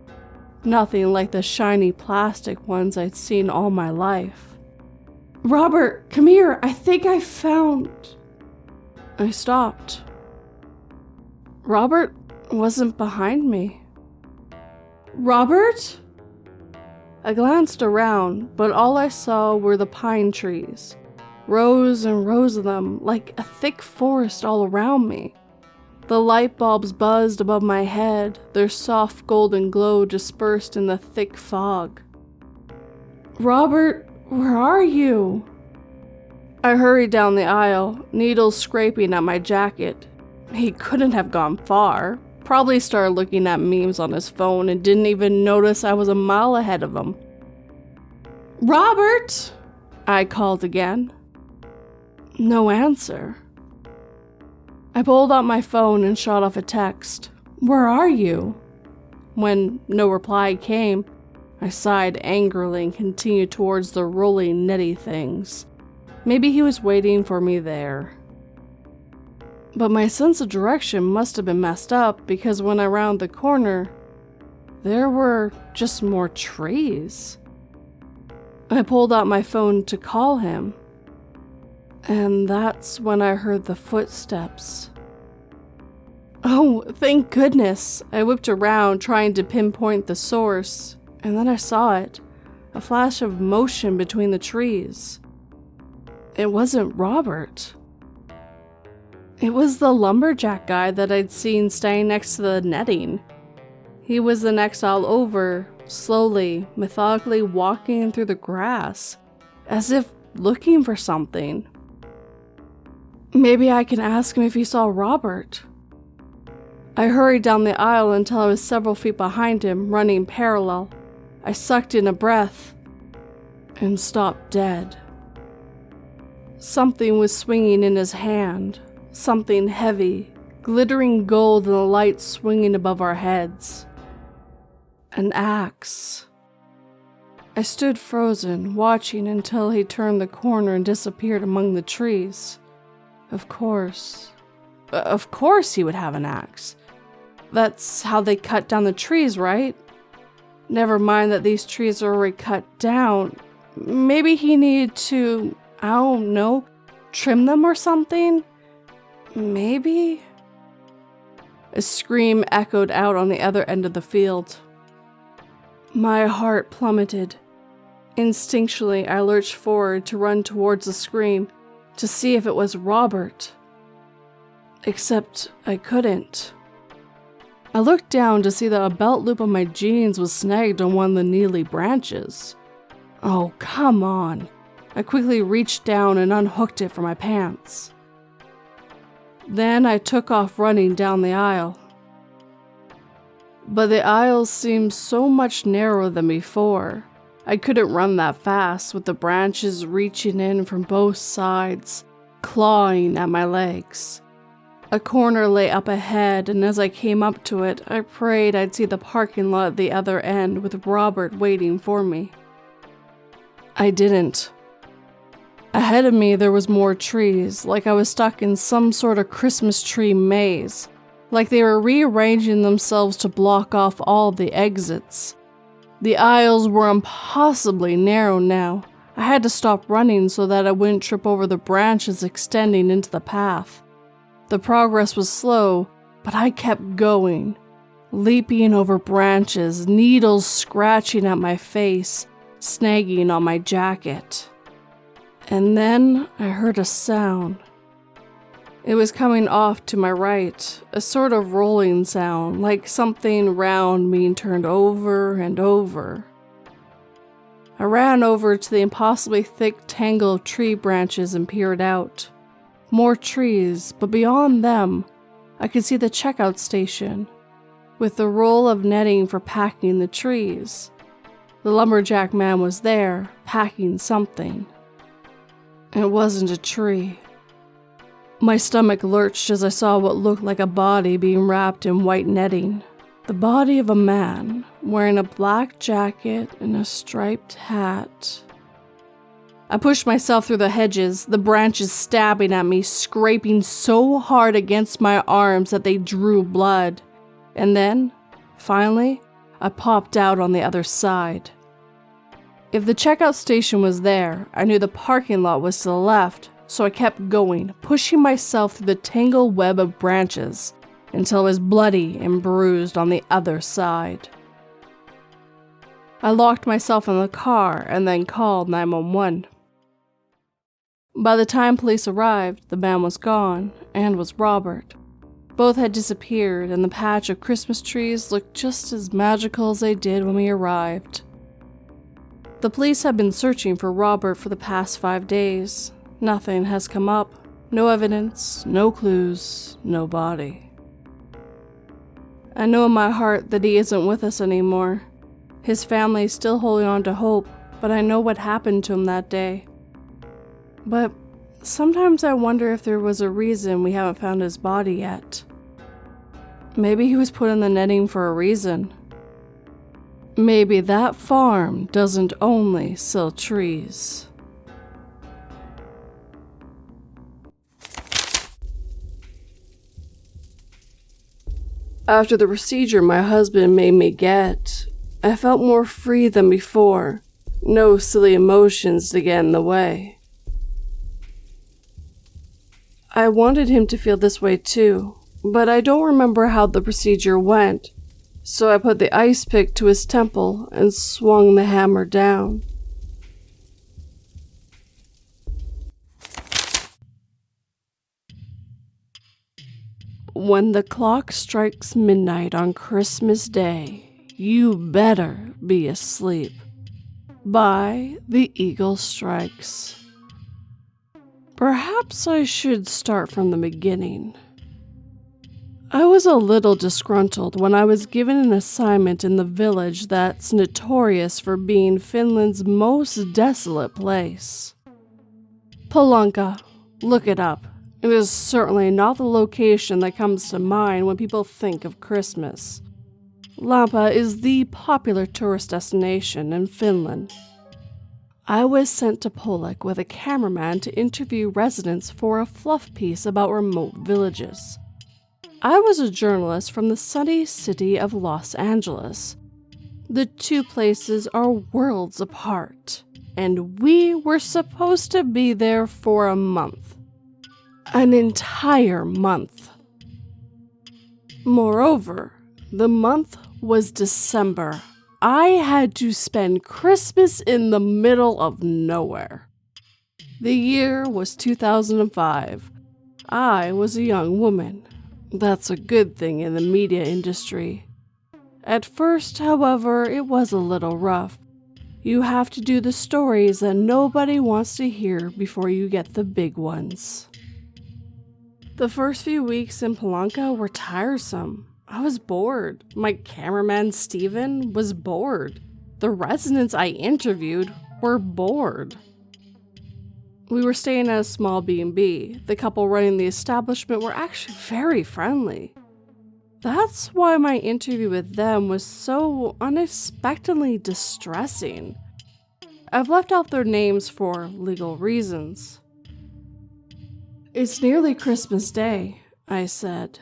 nothing like the shiny plastic ones I'd seen all my life. Robert, come here. I think I found... I stopped. Robert wasn't behind me. Robert? I glanced around, but all I saw were the pine trees. Rows and rows of them, like a thick forest all around me. The light bulbs buzzed above my head, their soft golden glow dispersed in the thick fog. Robert, where are you? I hurried down the aisle, needles scraping at my jacket. He couldn't have gone far. Probably started looking at memes on his phone and didn't even notice I was a mile ahead of him. Robert! I called again. No answer. I pulled out my phone and shot off a text. Where are you? When no reply came, I sighed angrily and continued towards the rolling netty things. Maybe he was waiting for me there. But my sense of direction must have been messed up because when I rounded the corner, there were just more trees. I pulled out my phone to call him, and that's when I heard the footsteps. Oh, thank goodness! I whipped around trying to pinpoint the source, and then I saw it, a flash of motion between the trees. It wasn't Robert. It was the lumberjack guy that I'd seen standing next to the netting. He was the next all over, slowly, methodically walking through the grass, as if looking for something. Maybe I can ask him if he saw Robert. I hurried down the aisle until I was several feet behind him, running parallel. I sucked in a breath and stopped dead. Something was swinging in his hand, something heavy, glittering gold in the light swinging above our heads. An axe. I stood frozen, watching until he turned the corner and disappeared among the trees. Of course he would have an axe. That's how they cut down the trees, right? Never mind that these trees are already cut down. Maybe he needed to, I don't know, trim them or something? Maybe? A scream echoed out on the other end of the field. My heart plummeted. Instinctually, I lurched forward to run towards the scream, to see if it was Robert. Except I couldn't. I looked down to see that a belt loop of my jeans was snagged on one of the needly branches. Oh, come on. I quickly reached down and unhooked it from my pants. Then I took off running down the aisle. But the aisle seemed so much narrower than before. I couldn't run that fast with the branches reaching in from both sides, clawing at my legs. A corner lay up ahead, and as I came up to it, I prayed I'd see the parking lot at the other end with Robert waiting for me. I didn't. Ahead of me there was more trees, like I was stuck in some sort of Christmas tree maze, like they were rearranging themselves to block off all the exits. The aisles were impossibly narrow now. I had to stop running so that I wouldn't trip over the branches extending into the path. The progress was slow, but I kept going, leaping over branches, needles scratching at my face, snagging on my jacket. And then I heard a sound. It was coming off to my right, a sort of rolling sound, like something round being turned over and over. I ran over to the impossibly thick tangle of tree branches and peered out. More trees, but beyond them, I could see the checkout station, with the roll of netting for packing the trees. The lumberjack man was there, packing something. It wasn't a tree. My stomach lurched as I saw what looked like a body being wrapped in white netting. The body of a man, wearing a black jacket and a striped hat. I pushed myself through the hedges, the branches stabbing at me, scraping so hard against my arms that they drew blood. And then, finally, I popped out on the other side. If the checkout station was there, I knew the parking lot was to the left, so I kept going, pushing myself through the tangled web of branches until I was bloody and bruised on the other side. I locked myself in the car and then called 911. By the time police arrived, the man was gone, and was Robert. Both had disappeared, and the patch of Christmas trees looked just as magical as they did when we arrived. The police have been searching for Robert for the past 5 days. Nothing has come up. No evidence, no clues, no body. I know in my heart that he isn't with us anymore. His family is still holding on to hope, but I know what happened to him that day. But sometimes I wonder if there was a reason we haven't found his body yet. Maybe he was put in the netting for a reason. Maybe that farm doesn't only sell trees. After the procedure my husband made me get, I felt more free than before. No silly emotions to get in the way. I wanted him to feel this way too, but I don't remember how the procedure went, so I put the ice pick to his temple and swung the hammer down. When the clock strikes midnight on Christmas Day, you better be asleep. By The Eagle Strikes. Perhaps I should start from the beginning. I was a little disgruntled when I was given an assignment in the village that's notorious for being Finland's most desolate place. Palanka, look it up. It is certainly not the location that comes to mind when people think of Christmas. Lampa is the popular tourist destination in Finland. I was sent to Polak with a cameraman to interview residents for a fluff piece about remote villages. I was a journalist from the sunny city of Los Angeles. The two places are worlds apart, and we were supposed to be there for a month. An entire month. Moreover, the month was December. I had to spend Christmas in the middle of nowhere. The year was 2005. I was a young woman. That's a good thing in the media industry. At first, however, it was a little rough. You have to do the stories that nobody wants to hear before you get the big ones. The first few weeks in Palanka were tiresome. I was bored. My cameraman, Steven, was bored. The residents I interviewed were bored. We were staying at a small B&B. The couple running the establishment were actually very friendly. That's why my interview with them was so unexpectedly distressing. I've left out their names for legal reasons. It's nearly Christmas Day, I said.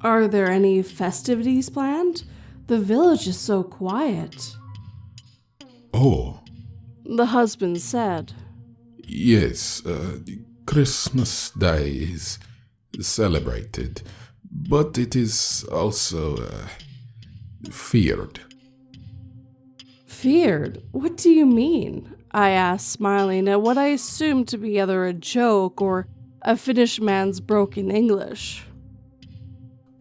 Are there any festivities planned? The village is so quiet. Oh, The husband said. yes, Christmas Day is celebrated, but it is also feared. Feared? What do you mean? I asked, smiling at what I assumed to be either a joke or a Finnish man's broken English.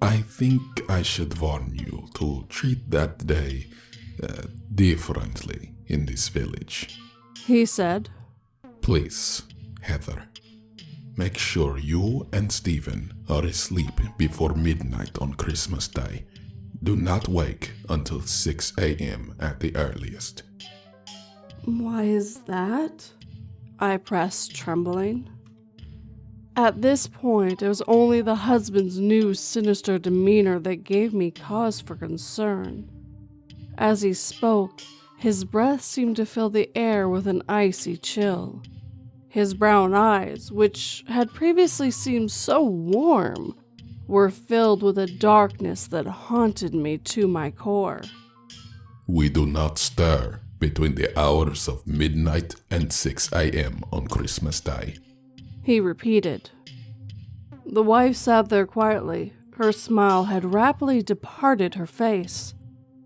I think I should warn you to treat that day differently in this village. He said. Please, Heather, make sure you and Stephen are asleep before midnight on Christmas Day. Do not wake until 6 a.m. at the earliest. Why is that? I pressed, trembling. At this point, it was only the husband's new sinister demeanor that gave me cause for concern. As he spoke, his breath seemed to fill the air with an icy chill. His brown eyes, which had previously seemed so warm, were filled with a darkness that haunted me to my core. We do not stir between the hours of midnight and 6 a.m. on Christmas Day. He repeated. The wife sat there quietly. Her smile had rapidly departed her face.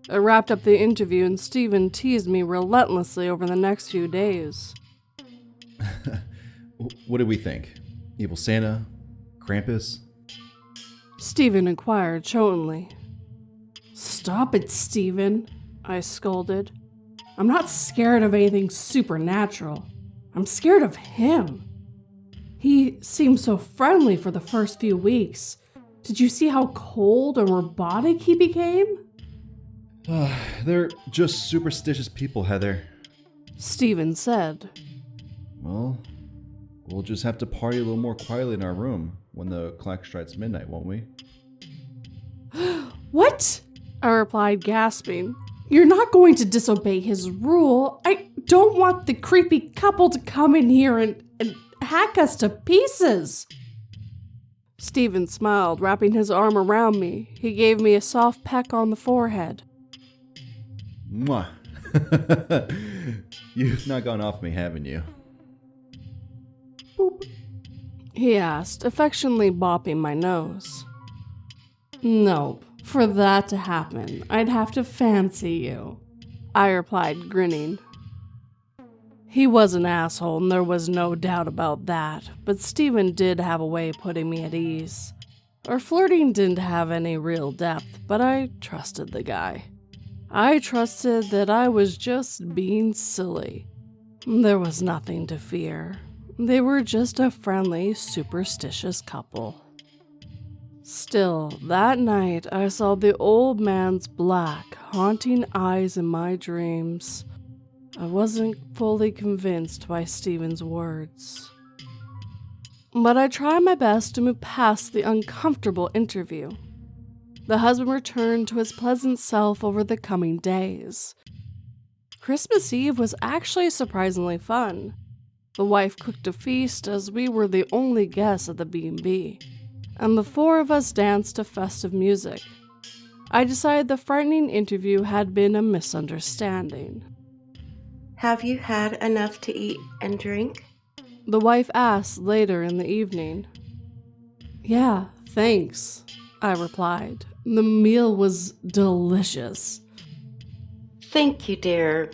I wrapped up the interview and Stephen teased me relentlessly over the next few days. What did we think? Evil Santa? Krampus? Stephen inquired chokingly. Stop it, Stephen, I scolded. I'm not scared of anything supernatural. I'm scared of him. He seemed so friendly for the first few weeks. Did you see how cold and robotic he became? They're just superstitious people, Heather. Stephen said. Well, we'll just have to party a little more quietly in our room when the clock strikes midnight, won't we? What? I replied, gasping. You're not going to disobey his rule. I don't want the creepy couple to come in here and hack us to pieces. Stephen smiled, wrapping his arm around me. He gave me a soft peck on the forehead. Mwah. You've not gone off me, haven't you? Boop. He asked, affectionately bopping my nose. Nope. For that to happen, I'd have to fancy you, I replied, grinning. He was an asshole, and there was no doubt about that, but Stephen did have a way of putting me at ease. Our flirting didn't have any real depth, but I trusted the guy. I trusted that I was just being silly. There was nothing to fear. They were just a friendly, superstitious couple. Still, that night I saw the old man's black, haunting eyes in my dreams. I wasn't fully convinced by Stephen's words. But I tried my best to move past the uncomfortable interview. The husband returned to his pleasant self over the coming days. Christmas Eve was actually surprisingly fun. The wife cooked a feast as we were the only guests at the B&B, and the four of us danced to festive music. I decided the frightening interview had been a misunderstanding. Have you had enough to eat and drink? The wife asked later in the evening. Yeah, thanks, I replied. The meal was delicious. Thank you, dear.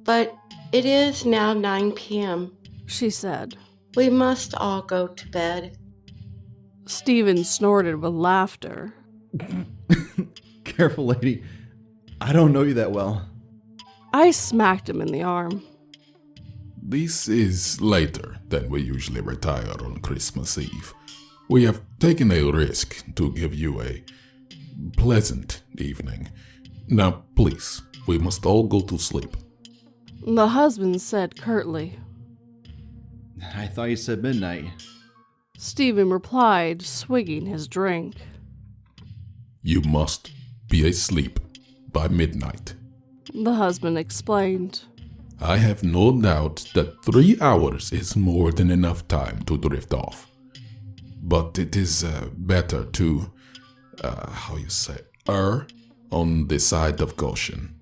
But it is now 9 p.m., she said. We must all go to bed. Stephen snorted with laughter. Careful, lady. I don't know you that well. I smacked him in the arm. This is later than we usually retire on Christmas Eve. We have taken a risk to give you a pleasant evening. Now, please, we must all go to sleep. The husband said curtly. I thought you said midnight. Stephen replied, swigging his drink. You must be asleep by midnight. The husband explained. I have no doubt that 3 hours is more than enough time to drift off. But it is better to, err on the side of caution.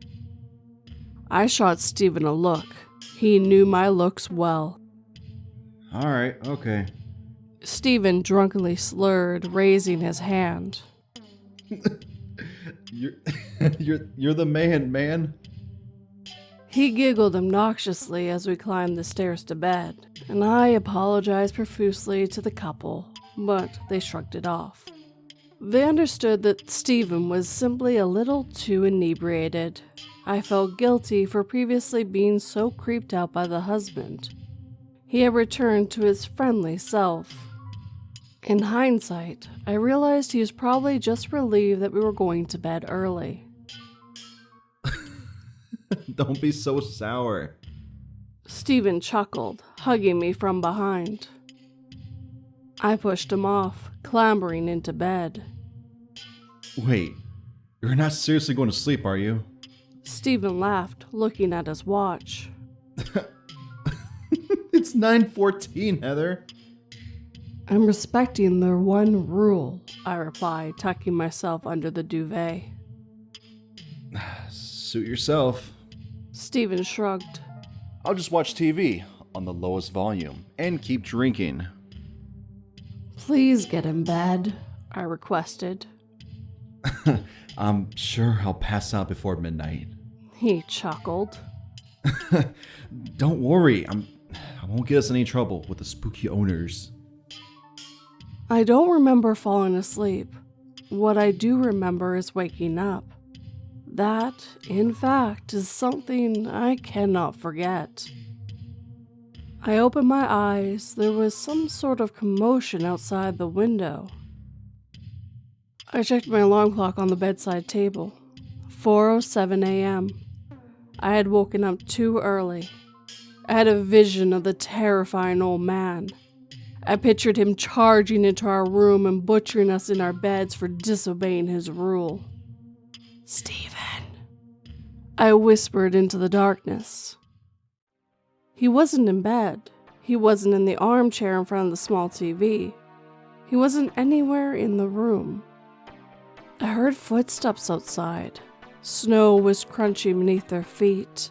I shot Stephen a look. He knew my looks well. All right, okay. Stephen drunkenly slurred, raising his hand. You're the man. He giggled obnoxiously as we climbed the stairs to bed, and I apologized profusely to the couple, but they shrugged it off. They understood that Stephen was simply a little too inebriated. I felt guilty for previously being so creeped out by the husband. He had returned to his friendly self. In hindsight, I realized he was probably just relieved that we were going to bed early. Don't be so sour. Stephen chuckled, hugging me from behind. I pushed him off, clambering into bed. Wait, you're not seriously going to sleep, are you? Stephen laughed, looking at his watch. It's 9:14, Heather. I'm respecting their one rule, I replied, tucking myself under the duvet. Suit yourself. Stephen shrugged. I'll just watch TV on the lowest volume and keep drinking. Please get in bed, I requested. I'm sure I'll pass out before midnight. He chuckled. Don't worry, I won't get us in any trouble with the spooky owners. I don't remember falling asleep. What I do remember is waking up. That, in fact, is something I cannot forget. I opened my eyes. There was some sort of commotion outside the window. I checked my alarm clock on the bedside table. 4:07 a.m. I had woken up too early. I had a vision of the terrifying old man. I pictured him charging into our room and butchering us in our beds for disobeying his rule. "Stephen," I whispered into the darkness. He wasn't in bed. He wasn't in the armchair in front of the small TV. He wasn't anywhere in the room. I heard footsteps outside. Snow was crunching beneath their feet.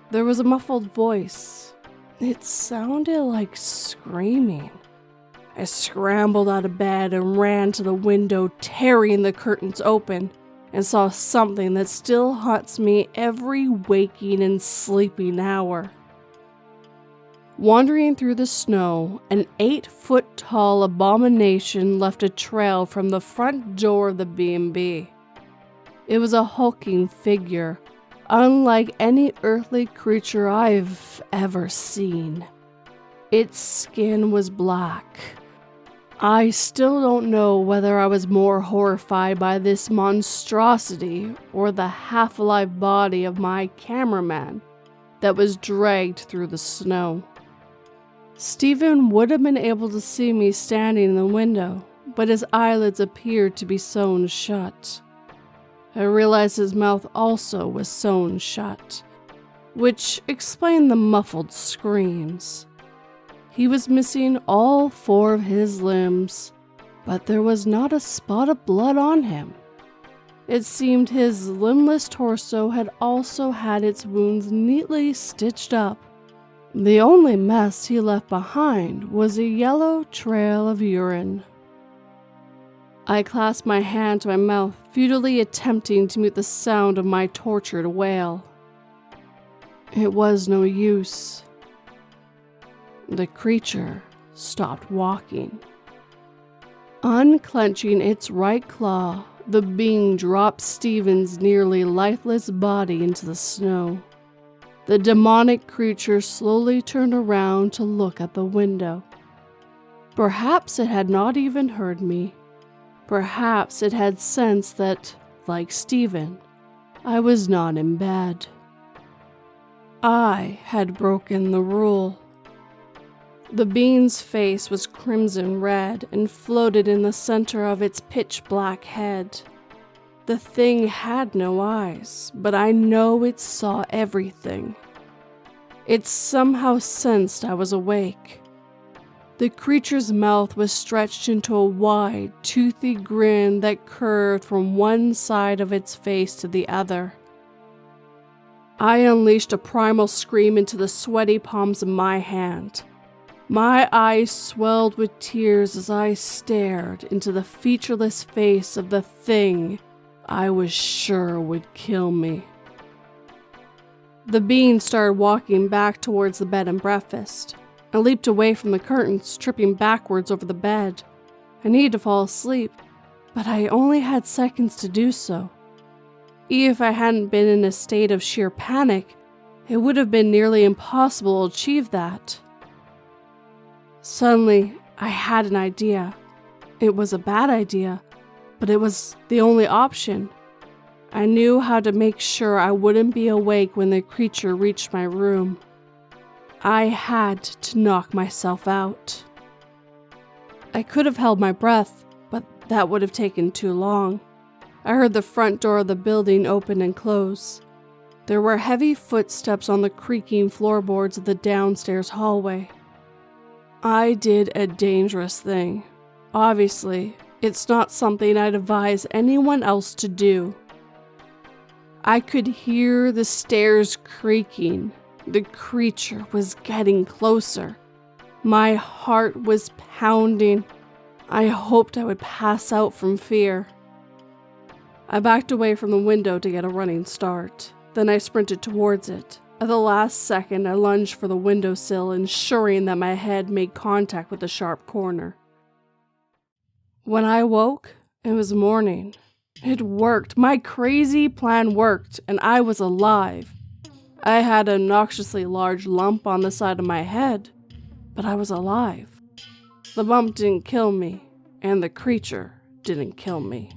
There was a muffled voice. It sounded like screaming. I scrambled out of bed and ran to the window, tearing the curtains open, and saw something that still haunts me every waking and sleeping hour. Wandering through the snow, an 8-foot-tall abomination left a trail from the front door of the B&B. It was a hulking figure, unlike any earthly creature I've ever seen. Its skin was black. I still don't know whether I was more horrified by this monstrosity or the half-alive body of my cameraman that was dragged through the snow. Stephen would have been able to see me standing in the window, but his eyelids appeared to be sewn shut. I realized his mouth also was sewn shut, which explained the muffled screams. He was missing all 4 of his limbs, but there was not a spot of blood on him. It seemed his limbless torso had also had its wounds neatly stitched up. The only mess he left behind was a yellow trail of urine. I clasped my hand to my mouth, futilely attempting to mute the sound of my tortured wail. It was no use. The creature stopped walking. Unclenching its right claw, the being dropped Stephen's nearly lifeless body into the snow. The demonic creature slowly turned around to look at the window. Perhaps it had not even heard me. Perhaps it had sensed that, like Stephen, I was not in bed. I had broken the rule. The being's face was crimson red and floated in the center of its pitch-black head. The thing had no eyes, but I know it saw everything. It somehow sensed I was awake. The creature's mouth was stretched into a wide, toothy grin that curved from one side of its face to the other. I unleashed a primal scream into the sweaty palms of my hand. My eyes swelled with tears as I stared into the featureless face of the thing I was sure would kill me. The being started walking back towards the bed and breakfast. I leaped away from the curtains, tripping backwards over the bed. I needed to fall asleep, but I only had seconds to do so. Even if I hadn't been in a state of sheer panic, it would have been nearly impossible to achieve that. Suddenly, I had an idea. It was a bad idea, but it was the only option. I knew how to make sure I wouldn't be awake when the creature reached my room. I had to knock myself out. I could have held my breath, but that would have taken too long. I heard the front door of the building open and close. There were heavy footsteps on the creaking floorboards of the downstairs hallway. I did a dangerous thing. Obviously, it's not something I'd advise anyone else to do. I could hear the stairs creaking. The creature was getting closer. My heart was pounding. I hoped I would pass out from fear. I backed away from the window to get a running start. Then I sprinted towards it. At the last second, I lunged for the windowsill, ensuring that my head made contact with the sharp corner. When I woke, it was morning. It worked. My crazy plan worked, and I was alive. I had an obnoxiously large lump on the side of my head, but I was alive. The bump didn't kill me, and the creature didn't kill me.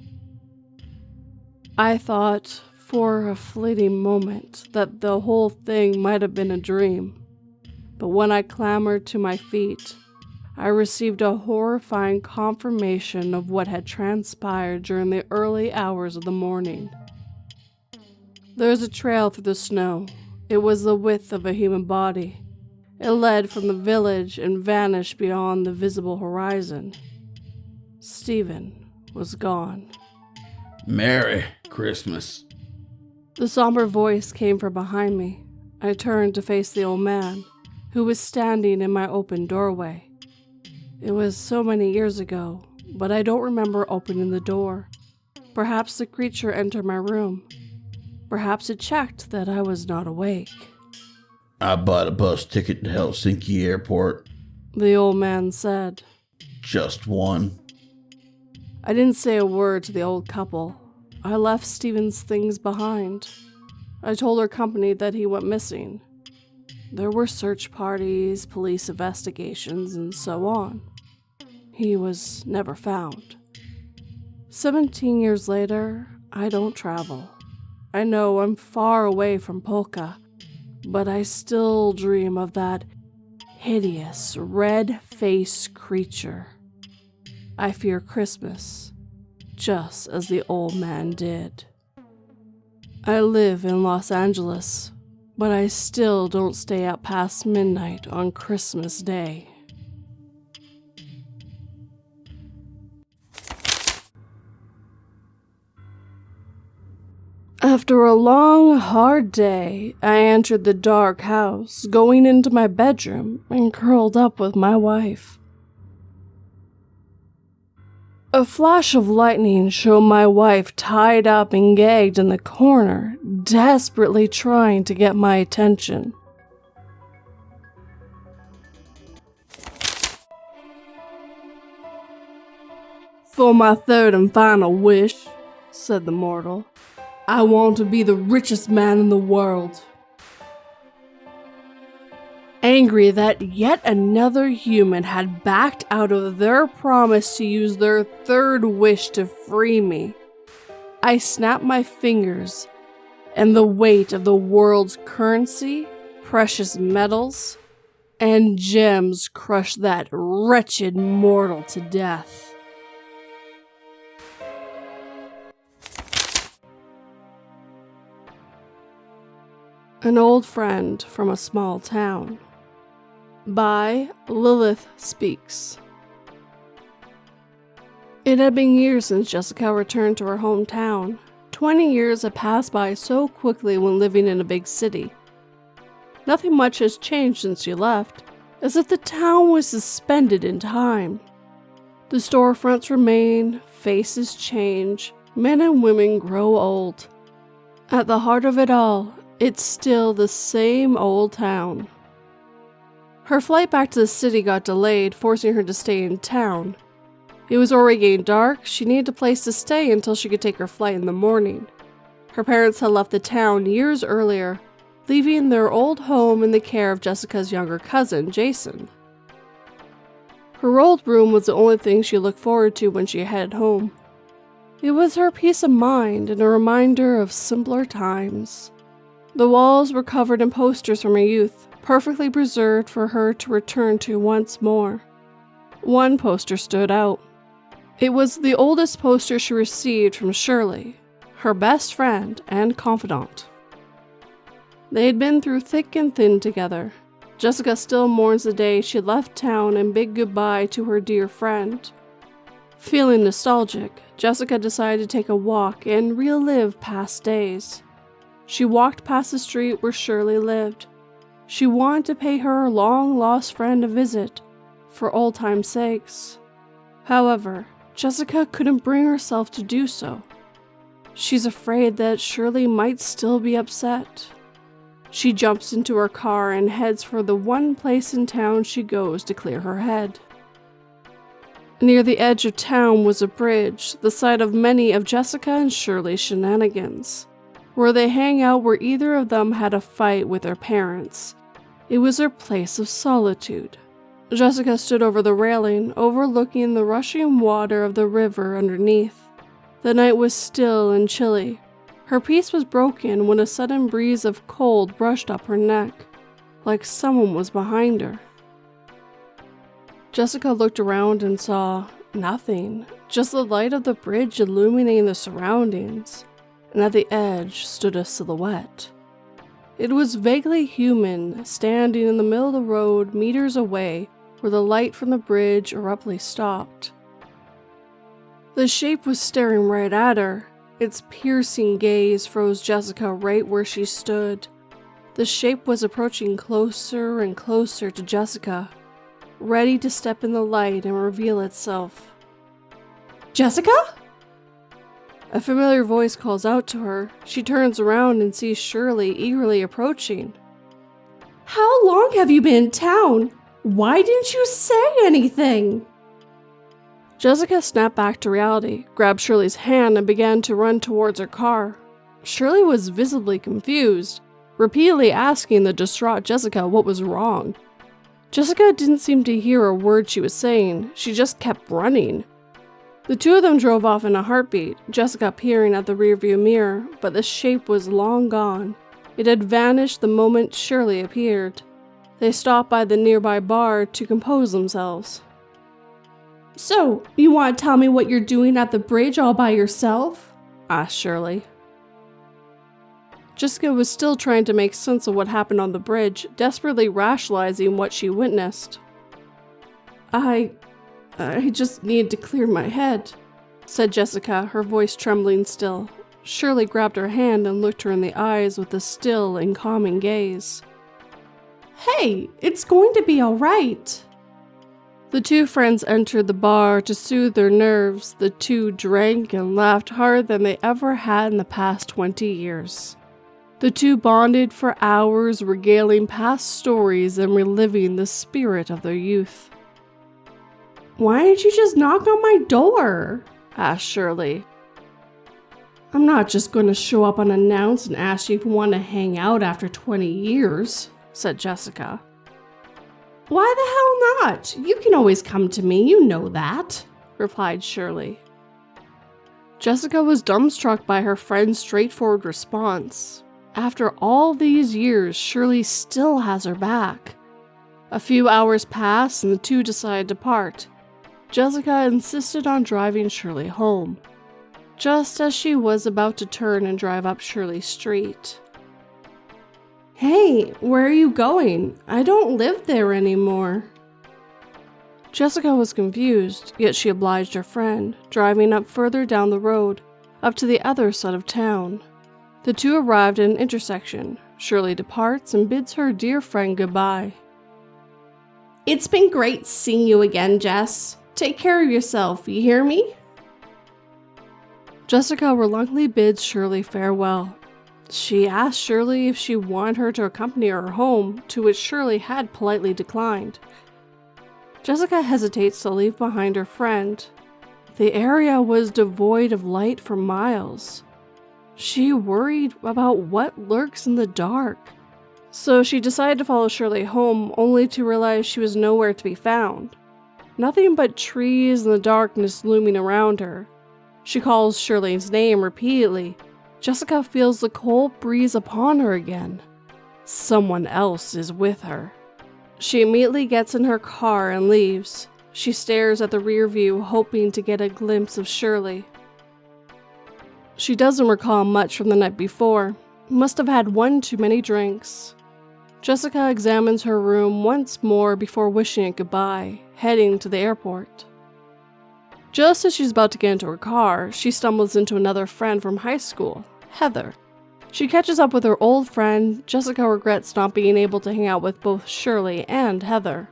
I thought for a fleeting moment that the whole thing might have been a dream, but when I clambered to my feet, I received a horrifying confirmation of what had transpired during the early hours of the morning. There was a trail through the snow. It was the width of a human body. It led from the village and vanished beyond the visible horizon. Stephen was gone. Merry Christmas. The somber voice came from behind me. I turned to face the old man, who was standing in my open doorway. It was so many years ago, but I don't remember opening the door. Perhaps the creature entered my room. Perhaps it checked that I was not awake. I bought a bus ticket to Helsinki Airport. The old man said. Just one. I didn't say a word to the old couple. I left Stephen's things behind. I told our company that he went missing. There were search parties, police investigations, and so on. He was never found. 17 years later, I don't travel. I know I'm far away from Polka, but I still dream of that hideous, red-faced creature. I fear Christmas, just as the old man did. I live in Los Angeles, but I still don't stay up past midnight on Christmas Day. After a long, hard day, I entered the dark house, going into my bedroom and curled up with my wife. A flash of lightning showed my wife tied up and gagged in the corner, desperately trying to get my attention. "For my third and final wish," said the mortal, "I want to be the richest man in the world." Angry that yet another human had backed out of their promise to use their third wish to free me, I snapped my fingers, and the weight of the world's currency, precious metals, and gems crushed that wretched mortal to death. An old friend from a small town. By Lilith Speaks. It had been years since Jessica returned to her hometown. 20 years had passed by so quickly when living in a big city. Nothing much has changed since she left, as if the town was suspended in time. The storefronts remain, faces change, men and women grow old. At the heart of it all, it's still the same old town. Her flight back to the city got delayed, forcing her to stay in town. It was already getting dark. She needed a place to stay until she could take her flight in the morning. Her parents had left the town years earlier, leaving their old home in the care of Jessica's younger cousin, Jason. Her old room was the only thing she looked forward to when she headed home. It was her peace of mind and a reminder of simpler times. The walls were covered in posters from her youth, perfectly preserved for her to return to once more. One poster stood out. It was the oldest poster she received from Shirley, her best friend and confidant. They had been through thick and thin together. Jessica still mourns the day she left town and bid goodbye to her dear friend. Feeling nostalgic, Jessica decided to take a walk and relive past days. She walked past the street where Shirley lived. She wanted to pay her long-lost friend a visit, for old time's sakes. However, Jessica couldn't bring herself to do so. She's afraid that Shirley might still be upset. She jumps into her car and heads for the one place in town she goes to clear her head. Near the edge of town was a bridge, the site of many of Jessica and Shirley's shenanigans, where they hang out where either of them had a fight with their parents. It was their place of solitude. Jessica stood over the railing, overlooking the rushing water of the river underneath. The night was still and chilly. Her peace was broken when a sudden breeze of cold brushed up her neck, like someone was behind her. Jessica looked around and saw nothing, just the light of the bridge illuminating the surroundings, and at the edge stood a silhouette. It was vaguely human, standing in the middle of the road meters away where the light from the bridge abruptly stopped. The shape was staring right at her. Its piercing gaze froze Jessica right where she stood. The shape was approaching closer and closer to Jessica, ready to step in the light and reveal itself. "Jessica?" A familiar voice calls out to her. She turns around and sees Shirley eagerly approaching. "How long have you been in town? Why didn't you say anything?" Jessica snapped back to reality, grabbed Shirley's hand, and began to run towards her car. Shirley was visibly confused, repeatedly asking the distraught Jessica what was wrong. Jessica didn't seem to hear a word she was saying. She just kept running. The two of them drove off in a heartbeat, Jessica peering at the rearview mirror, but the shape was long gone. It had vanished the moment Shirley appeared. They stopped by the nearby bar to compose themselves. "So, you want to tell me what you're doing at the bridge all by yourself?" asked Shirley. Jessica was still trying to make sense of what happened on the bridge, desperately rationalizing what she witnessed. I just needed to clear my head," said Jessica, her voice trembling still. Shirley grabbed her hand and looked her in the eyes with a still and calming gaze. "Hey, it's going to be all right." The two friends entered the bar to soothe their nerves. The two drank and laughed harder than they ever had in the past 20 years. The two bonded for hours, regaling past stories and reliving the spirit of their youth. "Why didn't you just knock on my door?" asked Shirley. "I'm not just going to show up unannounced and ask you if you want to hang out after 20 years, said Jessica. "Why the hell not? You can always come to me, you know that," replied Shirley. Jessica was dumbstruck by her friend's straightforward response. After all these years, Shirley still has her back. A few hours passed and the two decided to part. Jessica insisted on driving Shirley home, just as she was about to turn and drive up Shirley Street. "Hey, where are you going? I don't live there anymore." Jessica was confused, yet she obliged her friend, driving up further down the road, up to the other side of town. The two arrived at an intersection. Shirley departs and bids her dear friend goodbye. "It's been great seeing you again, Jess. Take care of yourself, you hear me?" Jessica reluctantly bids Shirley farewell. She asked Shirley if she wanted her to accompany her home, to which Shirley had politely declined. Jessica hesitates to leave behind her friend. The area was devoid of light for miles. She worried about what lurks in the dark. So she decided to follow Shirley home, only to realize she was nowhere to be found. Nothing but trees and the darkness looming around her. She calls Shirley's name repeatedly. Jessica feels the cold breeze upon her again. Someone else is with her. She immediately gets in her car and leaves. She stares at the rear view, hoping to get a glimpse of Shirley. She doesn't recall much from the night before. Must have had one too many drinks. Jessica examines her room once more before wishing it goodbye, heading to the airport. Just as she's about to get into her car, she stumbles into another friend from high school, Heather. She catches up with her old friend. Jessica regrets not being able to hang out with both Shirley and Heather.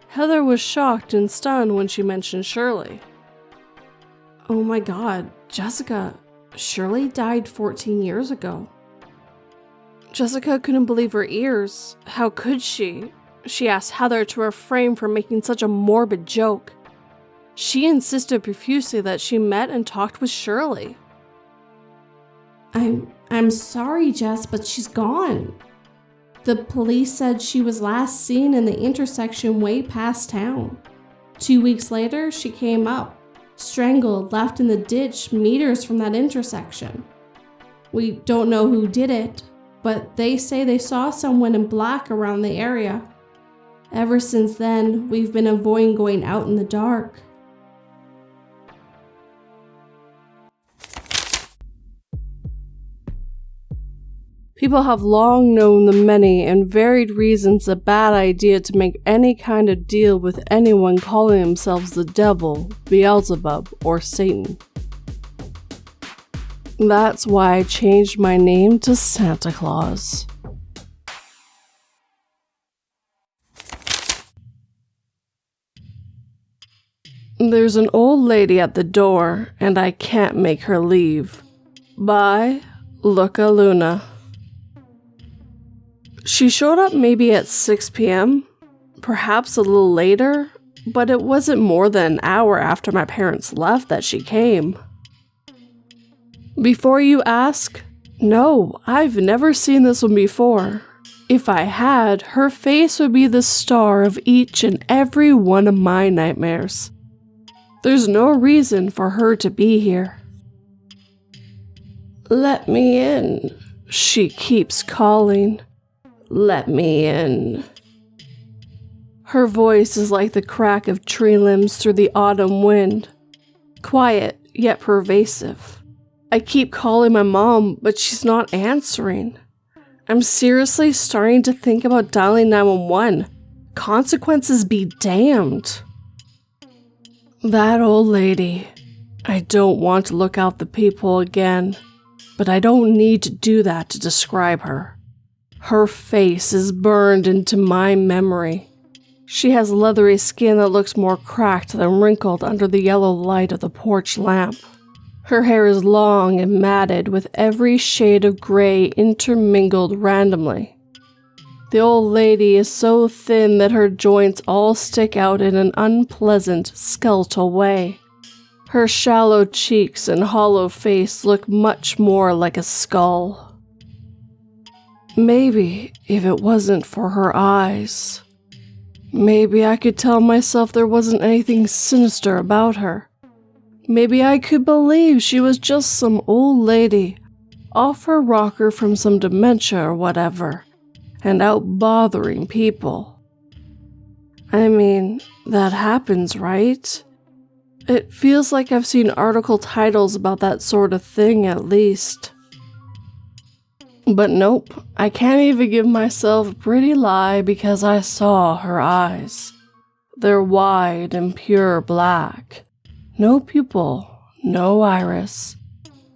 Heather was shocked and stunned when she mentioned Shirley. Oh my god, Jessica, Shirley died 14 years ago. Jessica couldn't believe her ears. How could she? She asked Heather to refrain from making such a morbid joke. She insisted profusely that she met and talked with Shirley. I'm sorry, Jess, but she's gone. The police said she was last seen in the intersection way past town. 2 weeks later, she came up, strangled, left in the ditch meters from that intersection. We don't know who did it, but they say they saw someone in black around the area. Ever since then, we've been avoiding going out in the dark. People have long known the many and varied reasons a bad idea to make any kind of deal with anyone calling themselves the devil, Beelzebub, or Satan. That's why I changed my name to Santa Claus. There's an old lady at the door, and I can't make her leave. Bye, Luca Luna. She showed up maybe at 6 p.m., perhaps a little later, but it wasn't more than an hour after my parents left that she came. Before you ask, no, I've never seen this one before. If I had, her face would be the star of each and every one of my nightmares. There's no reason for her to be here. Let me in, she keeps calling. Let me in. Her voice is like the crack of tree limbs through the autumn wind. Quiet, yet pervasive. I keep calling my mom, but she's not answering. I'm seriously starting to think about dialing 911. Consequences be damned. That old lady. I don't want to look out the peephole again, but I don't need to do that to describe her. Her face is burned into my memory. She has leathery skin that looks more cracked than wrinkled under the yellow light of the porch lamp. Her hair is long and matted with every shade of gray intermingled randomly. The old lady is so thin that her joints all stick out in an unpleasant, skeletal way. Her shallow cheeks and hollow face look much more like a skull. Maybe if it wasn't for her eyes, maybe I could tell myself there wasn't anything sinister about her. Maybe I could believe she was just some old lady, off her rocker from some dementia or whatever, and out bothering people. I mean, that happens, right? It feels like I've seen article titles about that sort of thing at least. But nope, I can't even give myself a pretty lie because I saw her eyes. They're wide and pure black. No pupil, no iris.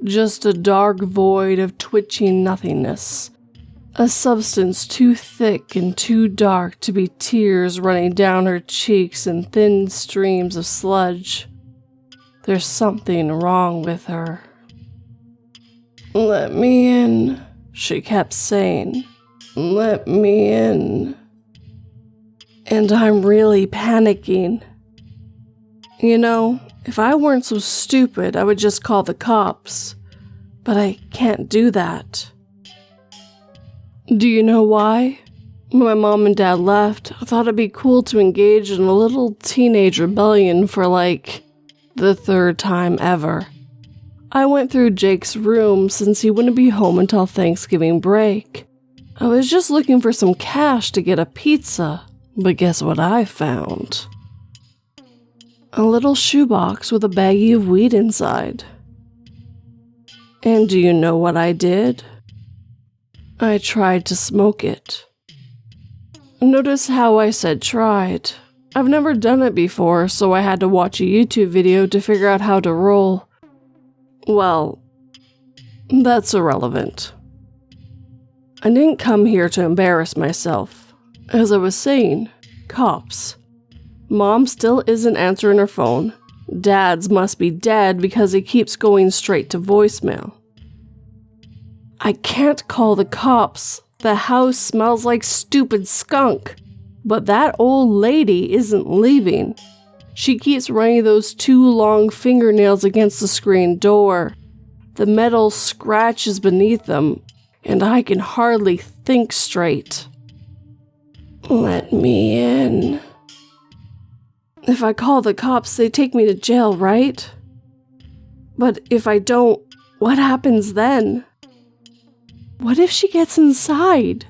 Just a dark void of twitching nothingness. A substance too thick and too dark to be tears running down her cheeks in thin streams of sludge. There's something wrong with her. Let me in. She kept saying, let me in. And I'm really panicking. You know, if I weren't so stupid, I would just call the cops. But I can't do that. Do you know why? When my mom and dad left, I thought it'd be cool to engage in a little teenage rebellion for the third time ever. I went through Jake's room since he wouldn't be home until Thanksgiving break. I was just looking for some cash to get a pizza, but guess what I found? A little shoebox with a baggie of weed inside. And do you know what I did? I tried to smoke it. Notice how I said tried. I've never done it before, so I had to watch a YouTube video to figure out how to roll. Well, That's irrelevant. I didn't come here to embarrass myself. As I was saying, cops. Mom still isn't answering her phone. Dad's must be dead because he keeps going straight to voicemail. I can't call the cops. The house smells like stupid skunk. But that old lady isn't leaving. She keeps running those 2 long fingernails against the screen door. The metal scratches beneath them, and I can hardly think straight. Let me in. If I call the cops, they take me to jail, right? But if I don't, what happens then? What if she gets inside?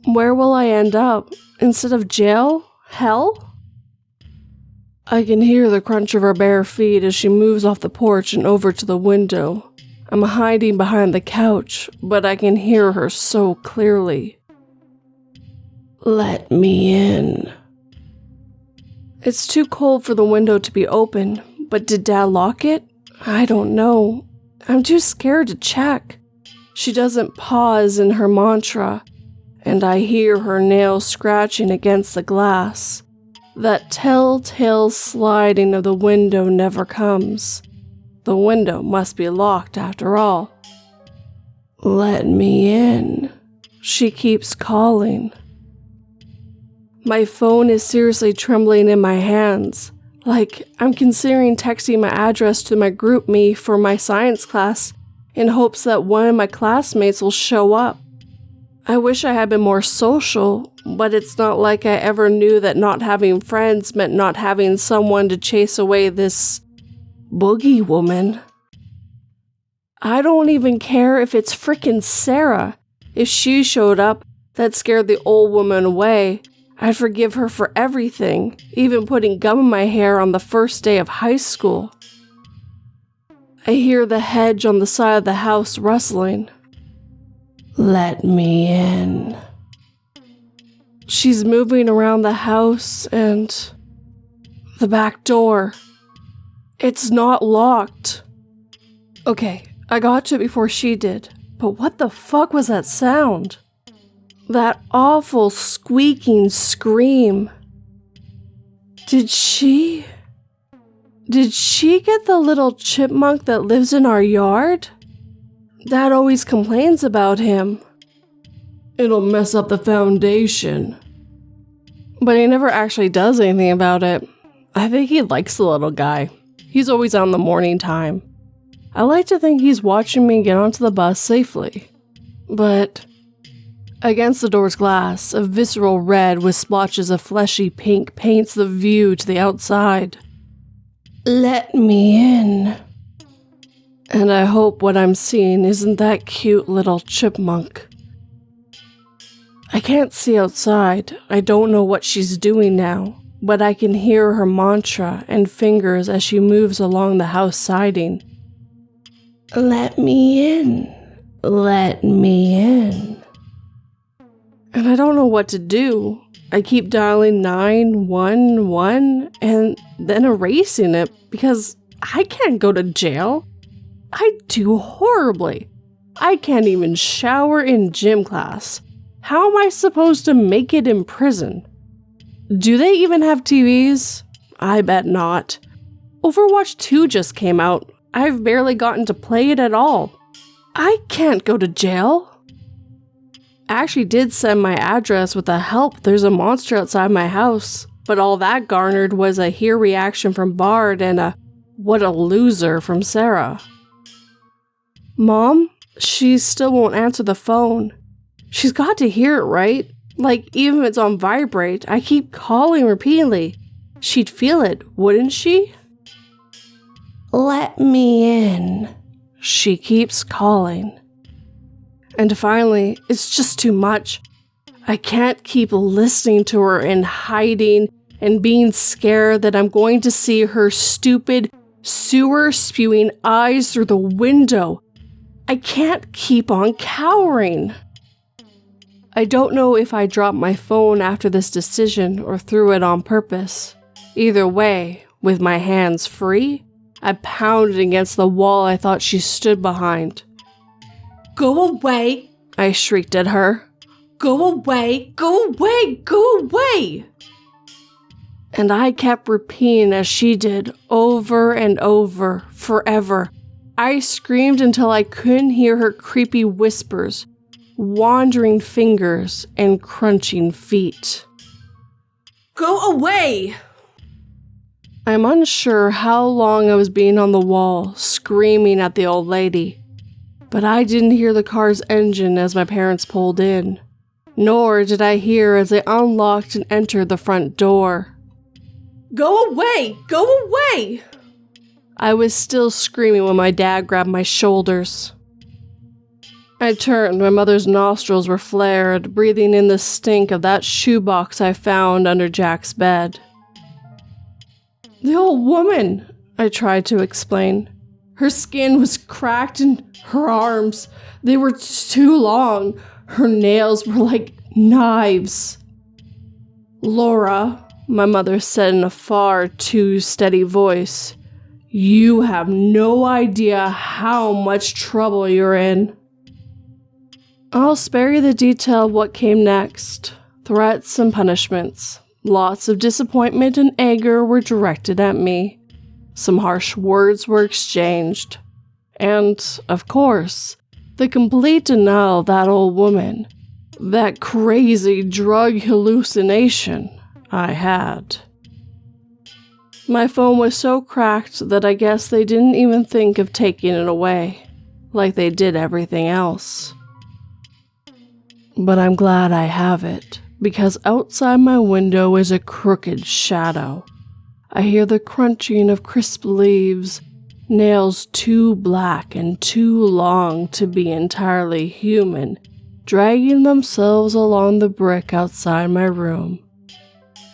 Where will I end up? Instead of jail? Hell? I can hear the crunch of her bare feet as she moves off the porch and over to the window. I'm hiding behind the couch, but I can hear her so clearly. Let me in. It's too cold for the window to be open, but did Dad lock it? I don't know. I'm too scared to check. She doesn't pause in her mantra, and I hear her nails scratching against the glass. That telltale sliding of the window never comes. The window must be locked after all. Let me in. She keeps calling. My phone is seriously trembling in my hands, like I'm considering texting my address to my group me for my science class in hopes that one of my classmates will show up. I wish I had been more social, but it's not like I ever knew that not having friends meant not having someone to chase away this boogie woman. I don't even care if it's frickin' Sarah. If she showed up, that scared the old woman away. I'd forgive her for everything, even putting gum in my hair on the first day of high school. I hear the hedge on the side of the house rustling. Let me in. She's moving around the house and the back door. It's not locked. Okay, I got to it before she did, but what the fuck was that sound? That awful squeaking scream. Did she get the little chipmunk that lives in our yard? Dad always complains about him. It'll mess up the foundation. But he never actually does anything about it. I think he likes the little guy. He's always on the morning time. I like to think he's watching me get onto the bus safely. But against the door's glass, a visceral red with splotches of fleshy pink paints the view to the outside. Let me in. And I hope what I'm seeing isn't that cute little chipmunk. I can't see outside. I don't know what she's doing now, but I can hear her mantra and fingers as she moves along the house siding. Let me in. Let me in. And I don't know what to do. I keep dialing 911 and then erasing it because I can't go to jail. I do horribly. I can't even shower in gym class. How am I supposed to make it in prison? Do they even have TVs? I bet not. Overwatch 2 just came out. I've barely gotten to play it at all. I can't go to jail. I actually did send my address with a help. There's a monster outside my house. But all that garnered was a hear reaction from Bard and a what a loser from Sarah. Mom? She still won't answer the phone. She's got to hear it, right? Like, even if it's on vibrate, I keep calling repeatedly. She'd feel it, wouldn't she? Let me in. She keeps calling. And finally, it's just too much. I can't keep listening to her and hiding and being scared that I'm going to see her stupid, sewer-spewing eyes through the window. I can't keep on cowering. I don't know if I dropped my phone after this decision or threw it on purpose. Either way, with my hands free, I pounded against the wall I thought she stood behind. "Go away!" I shrieked at her. "Go away! Go away! Go away!" And I kept repeating as she did, over and over, forever. I screamed until I couldn't hear her creepy whispers, wandering fingers, and crunching feet. "Go away!" I'm unsure how long I was being on the wall, screaming at the old lady, but I didn't hear the car's engine as my parents pulled in, nor did I hear as they unlocked and entered the front door. "Go away! Go away!" I was still screaming when my dad grabbed my shoulders. I turned. My mother's nostrils were flared, breathing in the stink of that shoebox I found under Jack's bed. "The old woman," I tried to explain. "Her skin was cracked and her arms, they were too long. Her nails were like knives." "Laura," my mother said in a far too steady voice, "you have no idea how much trouble you're in." I'll spare you the detail of what came next. Threats and punishments. Lots of disappointment and anger were directed at me. Some harsh words were exchanged. And, of course, the complete denial of that old woman. That crazy drug hallucination I had. My phone was so cracked that I guess they didn't even think of taking it away, like they did everything else. But I'm glad I have it, because outside my window is a crooked shadow. I hear the crunching of crisp leaves, nails too black and too long to be entirely human, dragging themselves along the brick outside my room.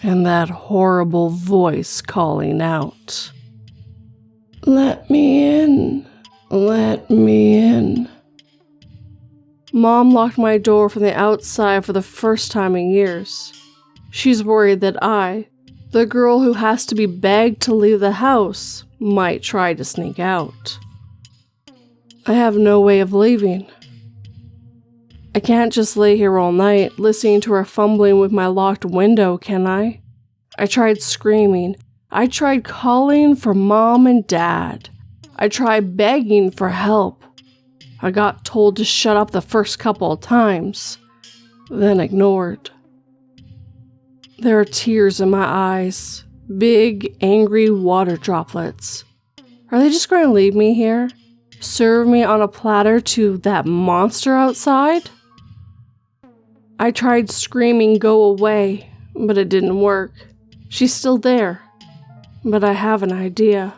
And that horrible voice calling out, "Let me in, let me in." Mom locked my door from the outside for the first time in years. She's worried that I, the girl who has to be begged to leave the house, might try to sneak out. I have no way of leaving. I can't just lay here all night listening to her fumbling with my locked window, can I? I tried screaming. I tried calling for Mom and Dad. I tried begging for help. I got told to shut up the first couple of times, then ignored. There are tears in my eyes, big, angry water droplets. Are they just going to leave me here? Serve me on a platter to that monster outside? I tried screaming, "Go away," but it didn't work. She's still there, but I have an idea.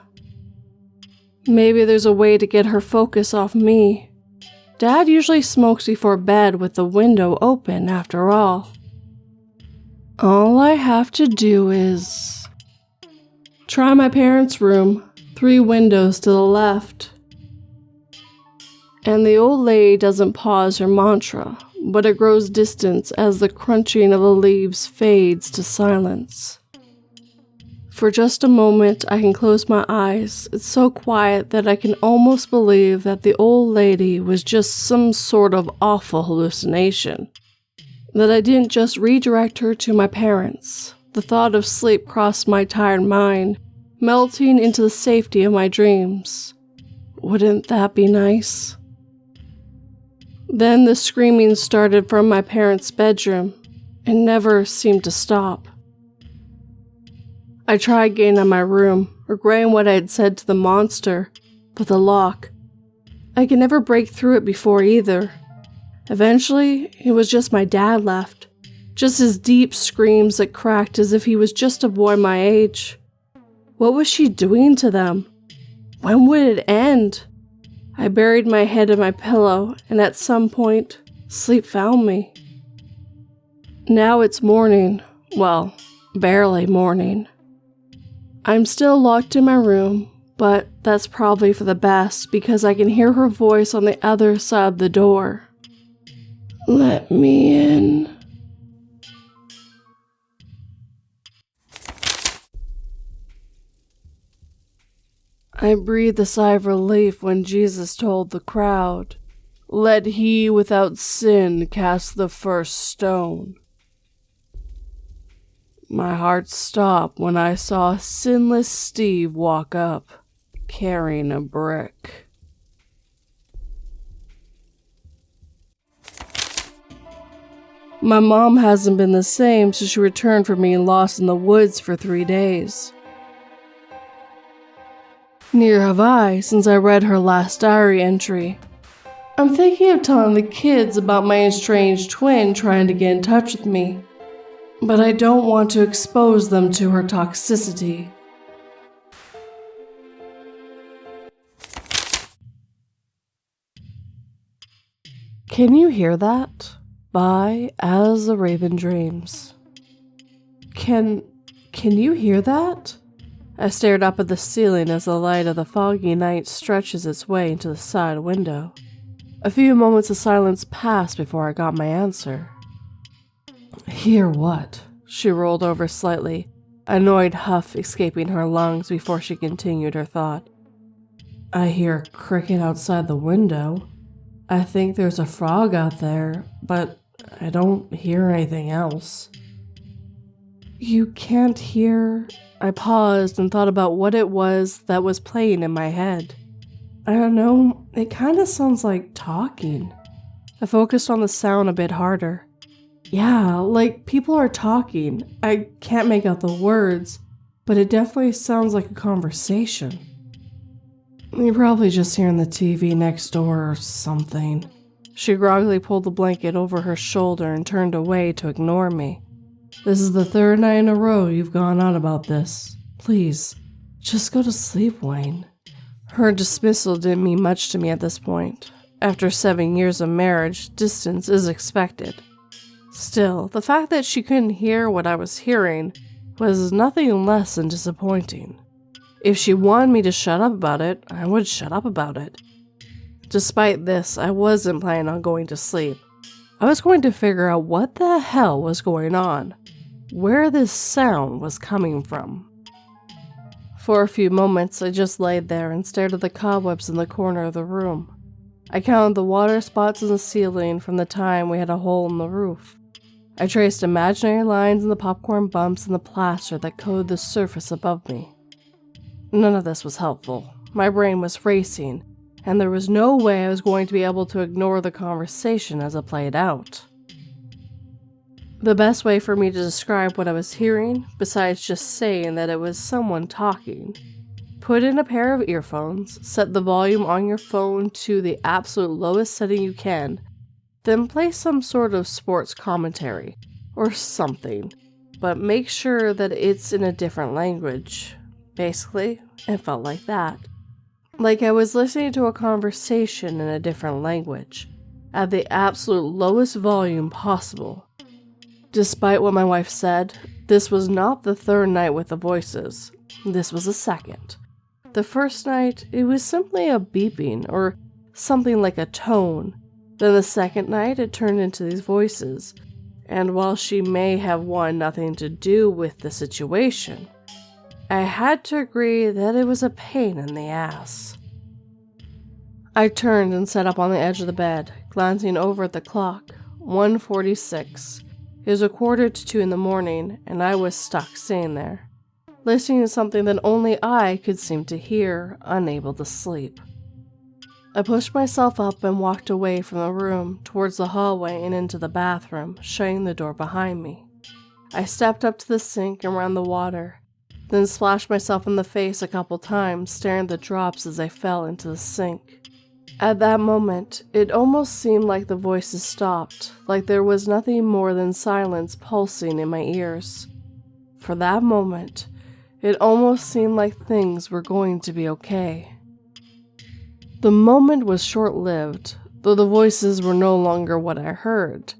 Maybe there's a way to get her focus off me. Dad usually smokes before bed with the window open, after all. All I have to do is try my parents' room, 3 windows to the left. And the old lady doesn't pause her mantra, but it grows distant as the crunching of the leaves fades to silence. For just a moment, I can close my eyes. It's so quiet that I can almost believe that the old lady was just some sort of awful hallucination. That I didn't just redirect her to my parents. The thought of sleep crossed my tired mind, melting into the safety of my dreams. Wouldn't that be nice? Then the screaming started from my parents' bedroom. It never seemed to stop. I tried getting in my room, regretting what I had said to the monster, but the lock, I could never break through it before either. Eventually, it was just my dad left, just his deep screams that cracked as if he was just a boy my age. What was she doing to them? When would it end? I buried my head in my pillow, and at some point, sleep found me. Now it's morning. Well, barely morning. I'm still locked in my room, but that's probably for the best because I can hear her voice on the other side of the door. "Let me in." I breathed a sigh of relief when Jesus told the crowd, "Let he without sin cast the first stone." My heart stopped when I saw sinless Steve walk up, carrying a brick. My mom hasn't been the same since she returned from being lost in the woods for 3 days. Neither have I since I read her last diary entry. I'm thinking of telling the kids about my estranged twin trying to get in touch with me, but I don't want to expose them to her toxicity. Can you hear that? By As the Raven Dreams. Can you hear that? I stared up at the ceiling as the light of the foggy night stretches its way into the side window. A few moments of silence passed before I got my answer. Hear what? She rolled over slightly, an annoyed huff escaping her lungs before she continued her thought. I hear a cricket outside the window. I think there's a frog out there, but I don't hear anything else. You can't hear? I paused and thought about what it was that was playing in my head. I don't know, it kind of sounds like talking. I focused on the sound a bit harder. Yeah, like people are talking. I can't make out the words, but it definitely sounds like a conversation. You're probably just hearing the TV next door or something. She groggily pulled the blanket over her shoulder and turned away to ignore me. This is the 3rd night in a row you've gone on about this. Please, just go to sleep, Wayne. Her dismissal didn't mean much to me at this point. After 7 years of marriage, distance is expected. Still, the fact that she couldn't hear what I was hearing was nothing less than disappointing. If she wanted me to shut up about it, I would shut up about it. Despite this, I wasn't planning on going to sleep. I was going to figure out what the hell was going on, where this sound was coming from. For a few moments, I just laid there and stared at the cobwebs in the corner of the room. I counted the water spots in the ceiling from the time we had a hole in the roof. I traced imaginary lines in the popcorn bumps in the plaster that coated the surface above me. None of this was helpful. My brain was racing, and there was no way I was going to be able to ignore the conversation as it played out. The best way for me to describe what I was hearing, besides just saying that it was someone talking: put in a pair of earphones, set the volume on your phone to the absolute lowest setting you can, then play some sort of sports commentary, or something, but make sure that it's in a different language. Basically, it felt like that. Like I was listening to a conversation in a different language, at the absolute lowest volume possible. Despite what my wife said, this was not the 3rd night with the voices. This was the 2nd. The first night, it was simply a beeping, or something like a tone. Then the 2nd night, it turned into these voices. And while she may have wanted nothing to do with the situation, I had to agree that it was a pain in the ass. I turned and sat up on the edge of the bed, glancing over at the clock. 1:46. It was 1:45 in the morning, and I was stuck sitting there, listening to something that only I could seem to hear, unable to sleep. I pushed myself up and walked away from the room, towards the hallway and into the bathroom, shutting the door behind me. I stepped up to the sink and ran the water, then splashed myself in the face a couple times, staring at the drops as they fell into the sink. At that moment, it almost seemed like the voices stopped, like there was nothing more than silence pulsing in my ears. For that moment, it almost seemed like things were going to be okay. The moment was short-lived, though the voices were no longer what I heard.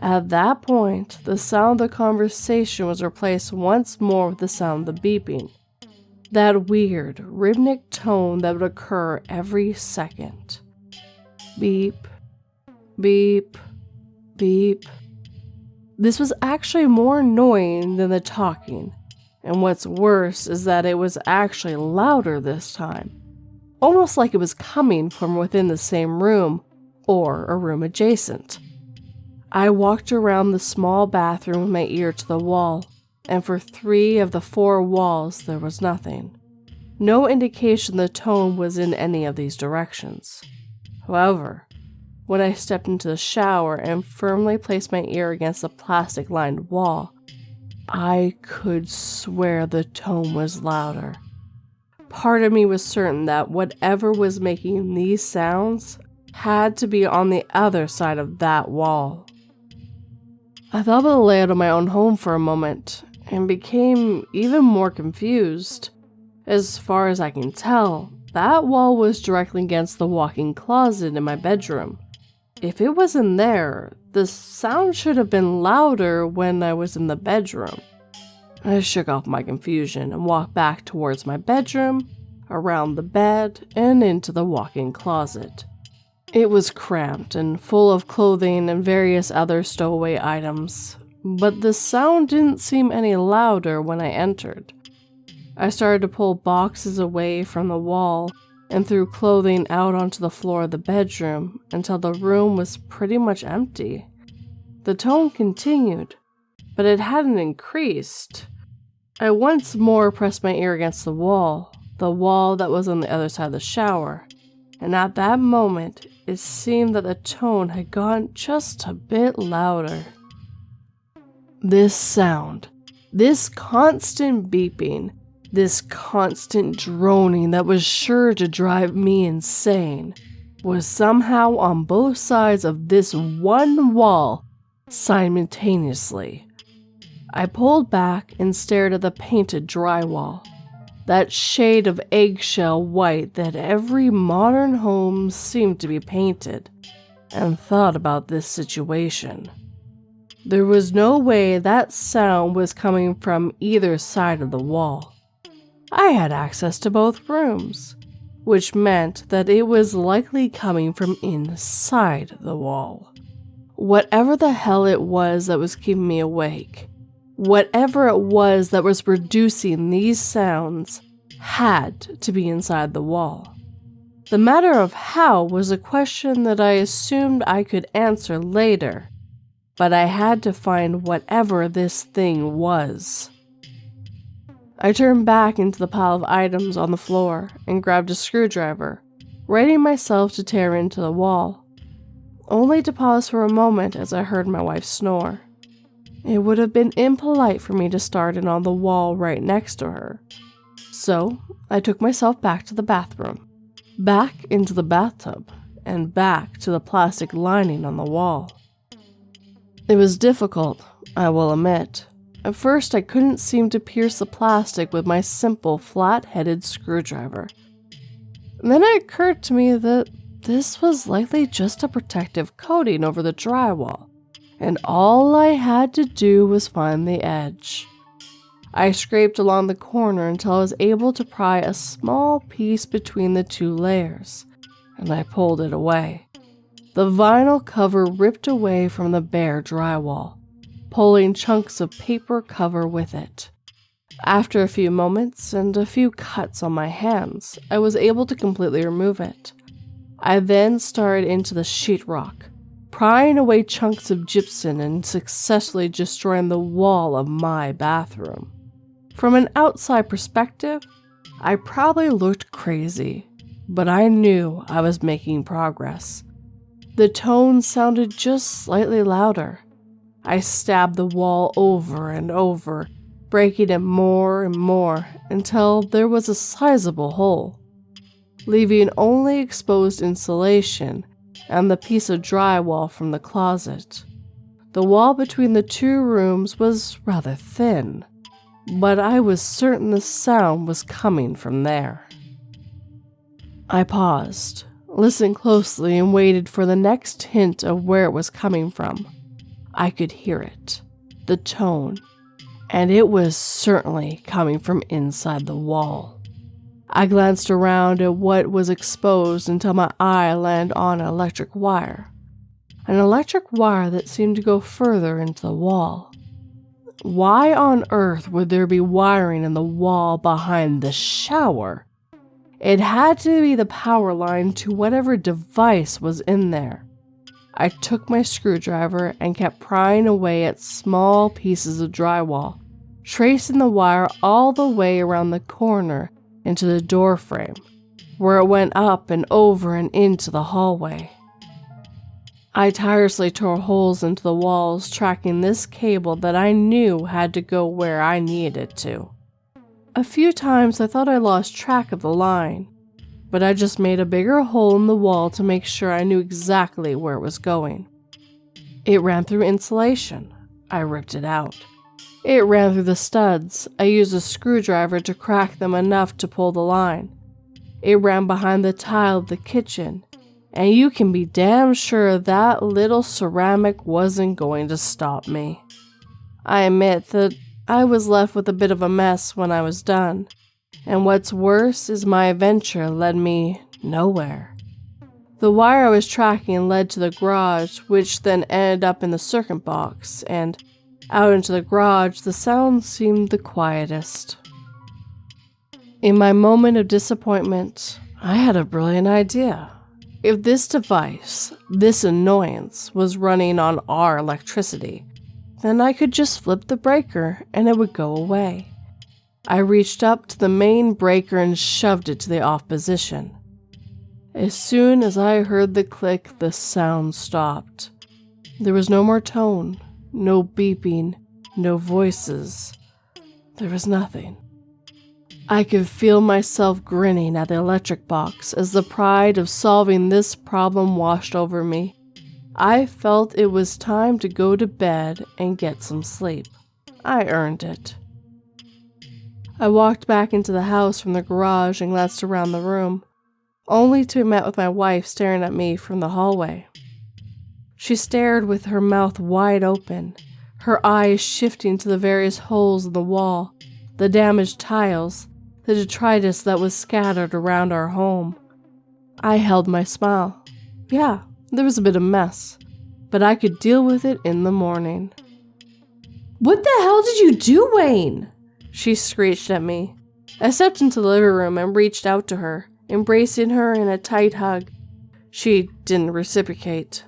At that point, the sound of the conversation was replaced once more with the sound of the beeping. That weird, rhythmic tone that would occur every second. Beep, beep, beep. This was actually more annoying than the talking, And what's worse is that it was actually louder this time, almost like it was coming from within the same room or a room adjacent. I walked around the small bathroom with my ear to the wall, and for 3 of the 4 walls there was nothing. No indication the tone was in any of these directions. However, when I stepped into the shower and firmly placed my ear against the plastic-lined wall, I could swear the tone was louder. Part of me was certain that whatever was making these sounds had to be on the other side of that wall. I thought about the layout of my own home for a moment and became even more confused. As far as I can tell, that wall was directly against the walk-in closet in my bedroom. If it wasn't there, the sound should have been louder when I was in the bedroom. I shook off my confusion and walked back towards my bedroom, around the bed, and into the walk-in closet. It was cramped and full of clothing and various other stowaway items, but the sound didn't seem any louder when I entered. I started to pull boxes away from the wall and threw clothing out onto the floor of the bedroom until the room was pretty much empty. The tone continued, but it hadn't increased. I once more pressed my ear against the wall that was on the other side of the shower, and at that moment, it seemed that the tone had gone just a bit louder. This sound, this constant beeping, this constant droning that was sure to drive me insane, was somehow on both sides of this one wall simultaneously. I pulled back and stared at the painted drywall, that shade of eggshell white that every modern home seemed to be painted, and thought about this situation. There was no way that sound was coming from either side of the wall. I had access to both rooms, which meant that it was likely coming from inside the wall. Whatever the hell it was that was keeping me awake, whatever it was that was producing these sounds, had to be inside the wall. The matter of how was a question that I assumed I could answer later, but I had to find whatever this thing was. I turned back into the pile of items on the floor and grabbed a screwdriver, readying myself to tear into the wall, only to pause for a moment as I heard my wife snore. It would have been impolite for me to start in on the wall right next to her, so I took myself back to the bathroom, back into the bathtub, and back to the plastic lining on the wall. It was difficult, I will admit. At first, I couldn't seem to pierce the plastic with my simple flat-headed screwdriver. Then it occurred to me that this was likely just a protective coating over the drywall, and all I had to do was find the edge. I scraped along the corner until I was able to pry a small piece between the 2 layers, and I pulled it away. The vinyl cover ripped away from the bare drywall, pulling chunks of paper cover with it. After a few moments and a few cuts on my hands, I was able to completely remove it. I then started into the sheetrock, prying away chunks of gypsum and successfully destroying the wall of my bathroom. From an outside perspective, I probably looked crazy, but I knew I was making progress. The tone sounded just slightly louder. I stabbed the wall over and over, breaking it more and more until there was a sizable hole, leaving only exposed insulation and the piece of drywall from the closet. The wall between the 2 rooms was rather thin, but I was certain the sound was coming from there. I paused, listened closely, and waited for the next hint of where it was coming from. I could hear it, the tone, and it was certainly coming from inside the wall. I glanced around at what was exposed until my eye landed on an electric wire that seemed to go further into the wall. Why on earth would there be wiring in the wall behind the shower? It had to be the power line to whatever device was in there. I took my screwdriver and kept prying away at small pieces of drywall, tracing the wire all the way around the corner into the door frame, where it went up and over and into the hallway. I tirelessly tore holes into the walls, tracking this cable that I knew had to go where I needed it to. A few times I thought I lost track of the line, but I just made a bigger hole in the wall to make sure I knew exactly where it was going. It ran through insulation. I ripped it out. It ran through the studs. I used a screwdriver to crack them enough to pull the line. It ran behind the tile of the kitchen, and you can be damn sure that little ceramic wasn't going to stop me. I admit that I was left with a bit of a mess when I was done, and what's worse is my adventure led me nowhere. The wire I was tracking led to the garage, which then ended up in the circuit box, and out into the garage the sound seemed the quietest. In my moment of disappointment, I had a brilliant idea. If this device, this annoyance, was running on our electricity, then I could just flip the breaker and it would go away. I reached up to the main breaker and shoved it to the off position. As soon as I heard the click, the sound stopped. There was no more tone, no beeping, no voices. There was nothing. I could feel myself grinning at the electric box as the pride of solving this problem washed over me. I felt it was time to go to bed and get some sleep. I earned it. I walked back into the house from the garage and glanced around the room, only to be met with my wife staring at me from the hallway. She stared with her mouth wide open, her eyes shifting to the various holes in the wall, the damaged tiles, the detritus that was scattered around our home. I held my smile. Yeah, there was a bit of mess, but I could deal with it in the morning. "What the hell did you do, Wayne?" she screeched at me. I stepped into the living room and reached out to her, embracing her in a tight hug. She didn't reciprocate.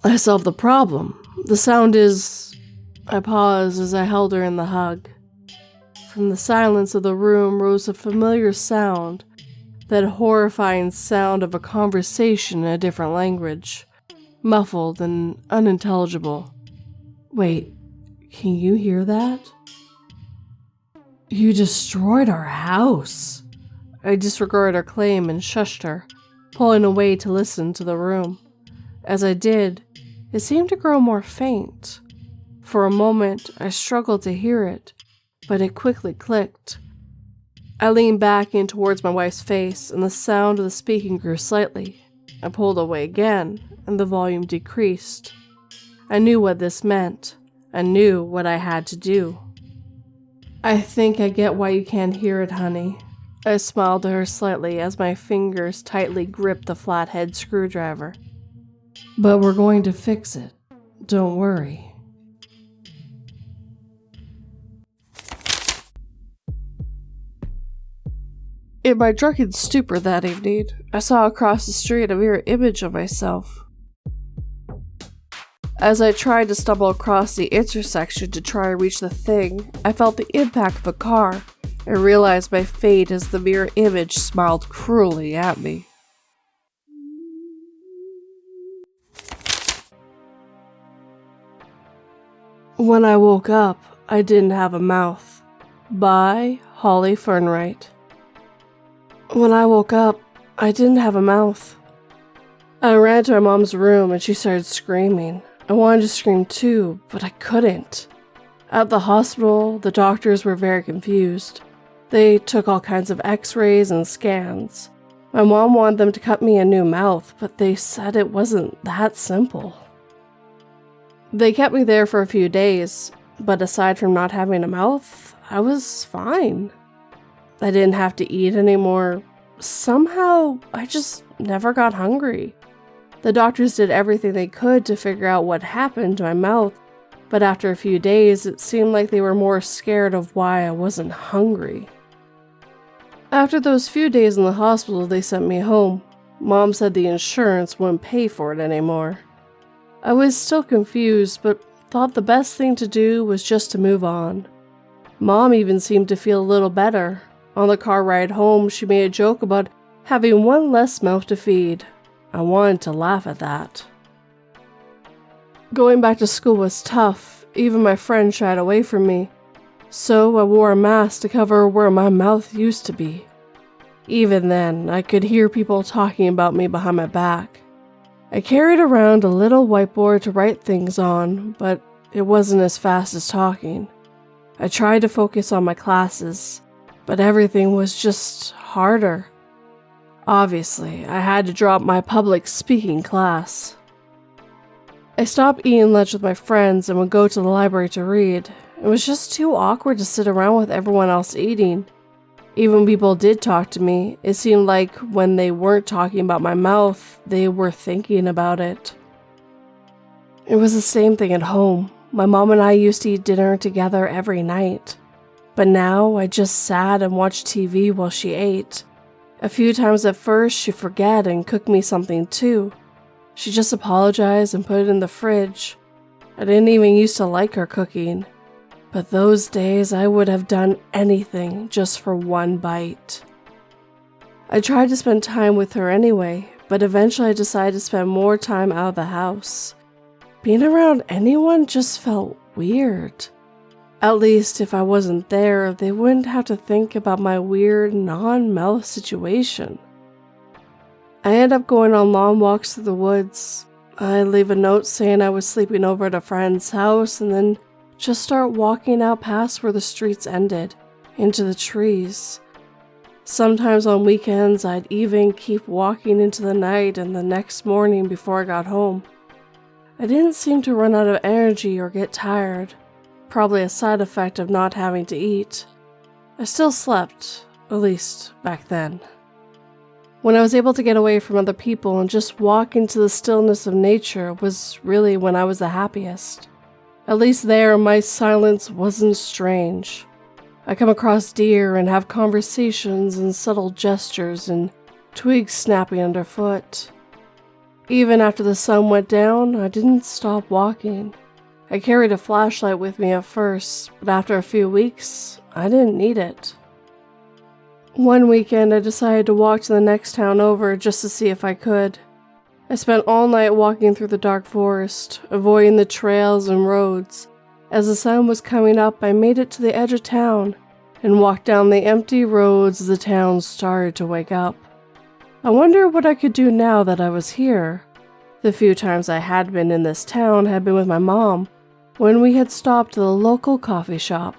"I solved the problem. The sound is..." I paused as I held her in the hug. From the silence of the room rose a familiar sound, that horrifying sound of a conversation in a different language, muffled and unintelligible. "Wait, can you hear that?" "You destroyed our house." I disregarded her claim and shushed her, pulling away to listen to the room. As I did, it seemed to grow more faint. For a moment, I struggled to hear it, but it quickly clicked. I leaned back in towards my wife's face, and the sound of the speaking grew slightly. I pulled away again, and the volume decreased. I knew what this meant. I knew what I had to do. "I think I get why you can't hear it, honey." I smiled at her slightly as my fingers tightly gripped the flathead screwdriver. "But we're going to fix it. Don't worry." In my drunken stupor that evening, I saw across the street a mirror image of myself. As I tried to stumble across the intersection to try and reach the thing, I felt the impact of a car and realized my fate as the mirror image smiled cruelly at me. When I woke up, I didn't have a mouth. By Holly Fernwright. When I woke up, I didn't have a mouth. I ran to my mom's room and she started screaming. I wanted to scream too, but I couldn't. At the hospital, the doctors were very confused. They took all kinds of x-rays and scans. My mom wanted them to cut me a new mouth, but they said it wasn't that simple. They kept me there for a few days, but aside from not having a mouth, I was fine. I didn't have to eat anymore. Somehow, I just never got hungry. The doctors did everything they could to figure out what happened to my mouth, but after a few days, it seemed like they were more scared of why I wasn't hungry. After those few days in the hospital, they sent me home. Mom said the insurance wouldn't pay for it anymore. I was still confused, but thought the best thing to do was just to move on. Mom even seemed to feel a little better. On the car ride home, she made a joke about having one less mouth to feed. I wanted to laugh at that. Going back to school was tough. Even my friends shied away from me. So I wore a mask to cover where my mouth used to be. Even then, I could hear people talking about me behind my back. I carried around a little whiteboard to write things on, but it wasn't as fast as talking. I tried to focus on my classes, but everything was just harder. Obviously, I had to drop my public speaking class. I stopped eating lunch with my friends and would go to the library to read. It was just too awkward to sit around with everyone else eating. Even when people did talk to me, it seemed like when they weren't talking about my mouth, they were thinking about it. It was the same thing at home. My mom and I used to eat dinner together every night. But now I just sat and watched TV while she ate. A few times at first, she'd forget and cook me something too. She just apologized and put it in the fridge. I didn't even used to like her cooking. But those days I would have done anything just for one bite. I tried to spend time with her anyway, but eventually I decided to spend more time out of the house. Being around anyone just felt weird. At least if I wasn't there, they wouldn't have to think about my weird non-mouth situation. I ended up going on long walks through the woods. I'd leave a note saying I was sleeping over at a friend's house and then just start walking out past where the streets ended, into the trees. Sometimes on weekends, I'd even keep walking into the night and the next morning before I got home. I didn't seem to run out of energy or get tired, probably a side effect of not having to eat. I still slept, at least back then. When I was able to get away from other people and just walk into the stillness of nature was really when I was the happiest. At least there, my silence wasn't strange. I come across deer and have conversations and subtle gestures and twigs snapping underfoot. Even after the sun went down, I didn't stop walking. I carried a flashlight with me at first, but after a few weeks, I didn't need it. One weekend, I decided to walk to the next town over just to see if I could. I spent all night walking through the dark forest, avoiding the trails and roads. As the sun was coming up, I made it to the edge of town and walked down the empty roads as the town started to wake up. I wonder what I could do now that I was here. The few times I had been in this town had been with my mom, when we had stopped at the local coffee shop.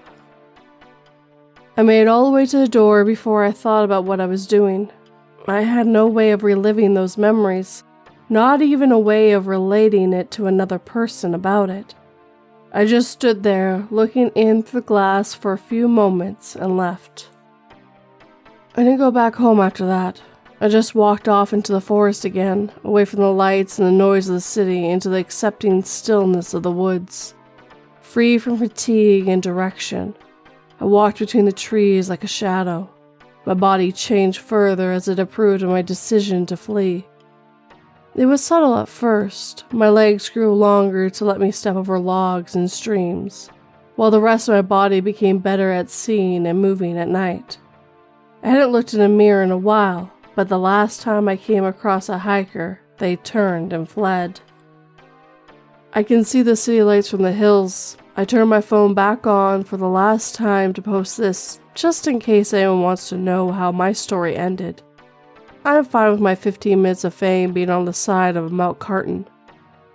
I made it all the way to the door before I thought about what I was doing. I had no way of reliving those memories, not even a way of relating it to another person about it. I just stood there, looking in through the glass for a few moments and left. I didn't go back home after that. I just walked off into the forest again, away from the lights and the noise of the city, into the accepting stillness of the woods. Free from fatigue and direction, I walked between the trees like a shadow. My body changed further as it approved of my decision to flee. It was subtle at first. My legs grew longer to let me step over logs and streams, while the rest of my body became better at seeing and moving at night. I hadn't looked in a mirror in a while, but the last time I came across a hiker, they turned and fled. I can see the city lights from the hills. I turned my phone back on for the last time to post this, just in case anyone wants to know how my story ended. I'm fine with my 15 minutes of fame being on the side of a milk carton.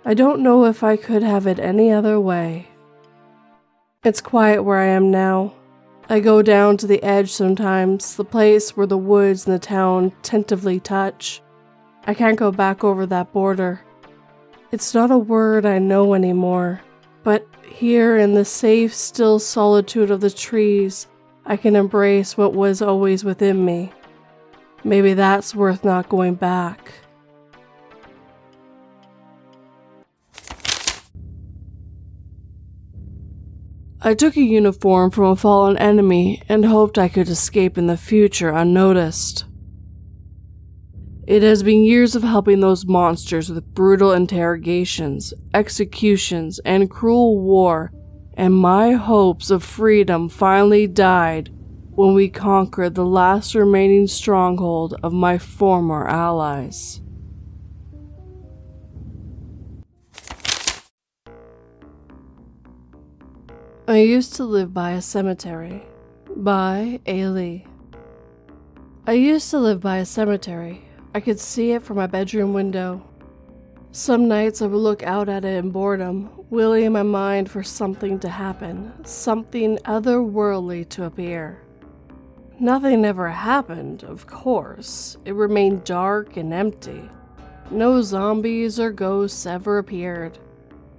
I don't know if I could have it any other way. It's quiet where I am now. I go down to the edge sometimes, the place where the woods and the town tentatively touch. I can't go back over that border. It's not a word I know anymore, but here in the safe, still solitude of the trees, I can embrace what was always within me. Maybe that's worth not going back. I took a uniform from a fallen enemy and hoped I could escape in the future unnoticed. It has been years of helping those monsters with brutal interrogations, executions, and cruel war, and my hopes of freedom finally died when we conquered the last remaining stronghold of my former allies. I used to live by a cemetery. By Ailey. I used to live by a cemetery. I could see it from my bedroom window. Some nights I would look out at it in boredom, willing in my mind for something to happen, something otherworldly to appear. Nothing ever happened, of course. It remained dark and empty. No zombies or ghosts ever appeared.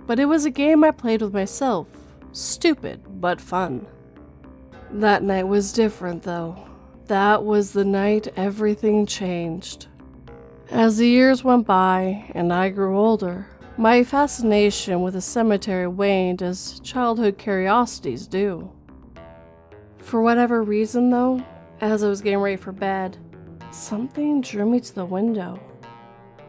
But it was a game I played with myself. Stupid, but fun. That night was different, though. That was the night everything changed. As the years went by and I grew older, my fascination with the cemetery waned as childhood curiosities do. For whatever reason, though, as I was getting ready for bed, something drew me to the window.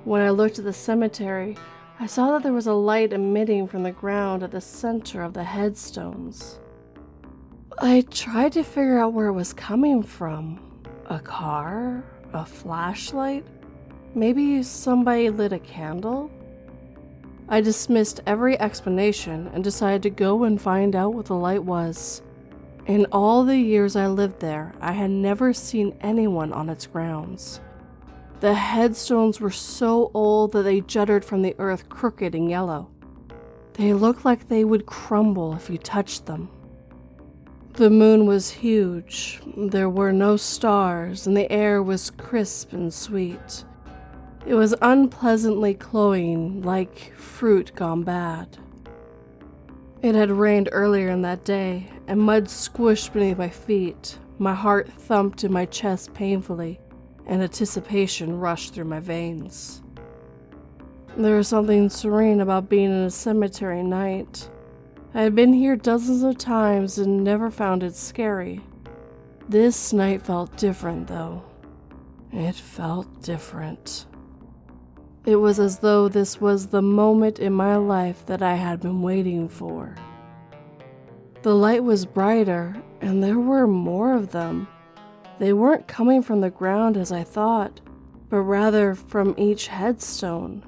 When I looked at the cemetery, I saw that there was a light emitting from the ground at the center of the headstones. I tried to figure out where it was coming from. A car? A flashlight? Maybe somebody lit a candle? I dismissed every explanation and decided to go and find out what the light was. In all the years I lived there, I had never seen anyone on its grounds. The headstones were so old that they jutted from the earth crooked and yellow. They looked like they would crumble if you touched them. The moon was huge, there were no stars, and the air was crisp and sweet. It was unpleasantly cloying, like fruit gone bad. It had rained earlier in that day, and mud squished beneath my feet. My heart thumped in my chest painfully, and anticipation rushed through my veins. There was something serene about being in a cemetery night. I had been here dozens of times and never found it scary. This night felt different, though. It felt different. It was as though this was the moment in my life that I had been waiting for. The light was brighter, and there were more of them. They weren't coming from the ground as I thought, but rather from each headstone.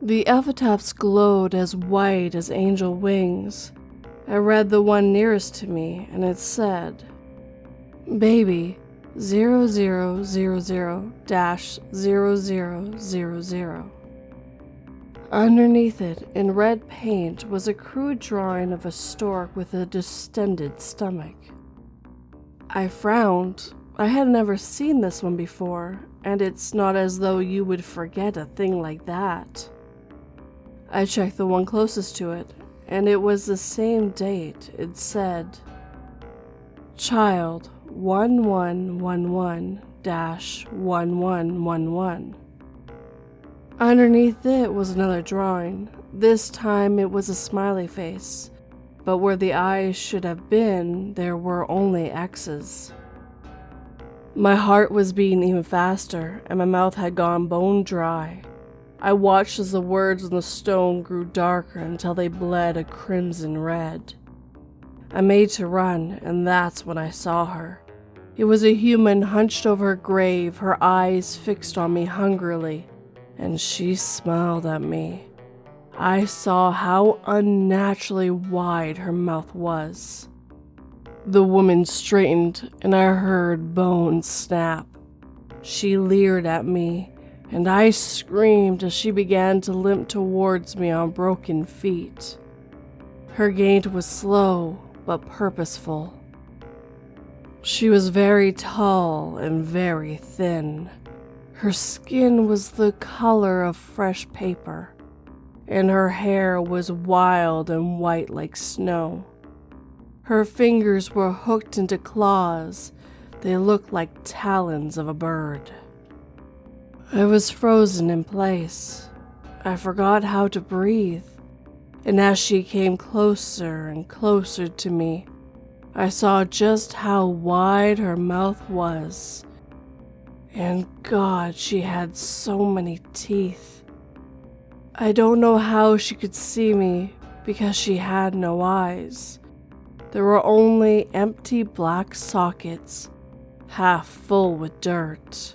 The epitaphs glowed as white as angel wings. I read the one nearest to me, and it said, Baby 0000-0000. Underneath it, in red paint, was a crude drawing of a stork with a distended stomach. I frowned. I had never seen this one before, and it's not as though you would forget a thing like that. I checked the one closest to it, and it was the same date. It said, Child 1111-1111. Underneath it was another drawing. This time it was a smiley face, but where the eyes should have been, there were only X's. My heart was beating even faster, and my mouth had gone bone dry. I watched as the words on the stone grew darker until they bled a crimson red. I made to run, and that's when I saw her. It was a human hunched over her grave, her eyes fixed on me hungrily, and she smiled at me. I saw how unnaturally wide her mouth was. The woman straightened, and I heard bones snap. She leered at me, and I screamed as she began to limp towards me on broken feet. Her gait was slow, but purposeful. She was very tall and very thin. Her skin was the color of fresh paper, and her hair was wild and white like snow. Her fingers were hooked into claws. They looked like talons of a bird. I was frozen in place. I forgot how to breathe. and as she came closer and closer to me, I saw just how wide her mouth was. And God, she had so many teeth. I don't know how she could see me because she had no eyes. There were only empty black sockets, half full with dirt.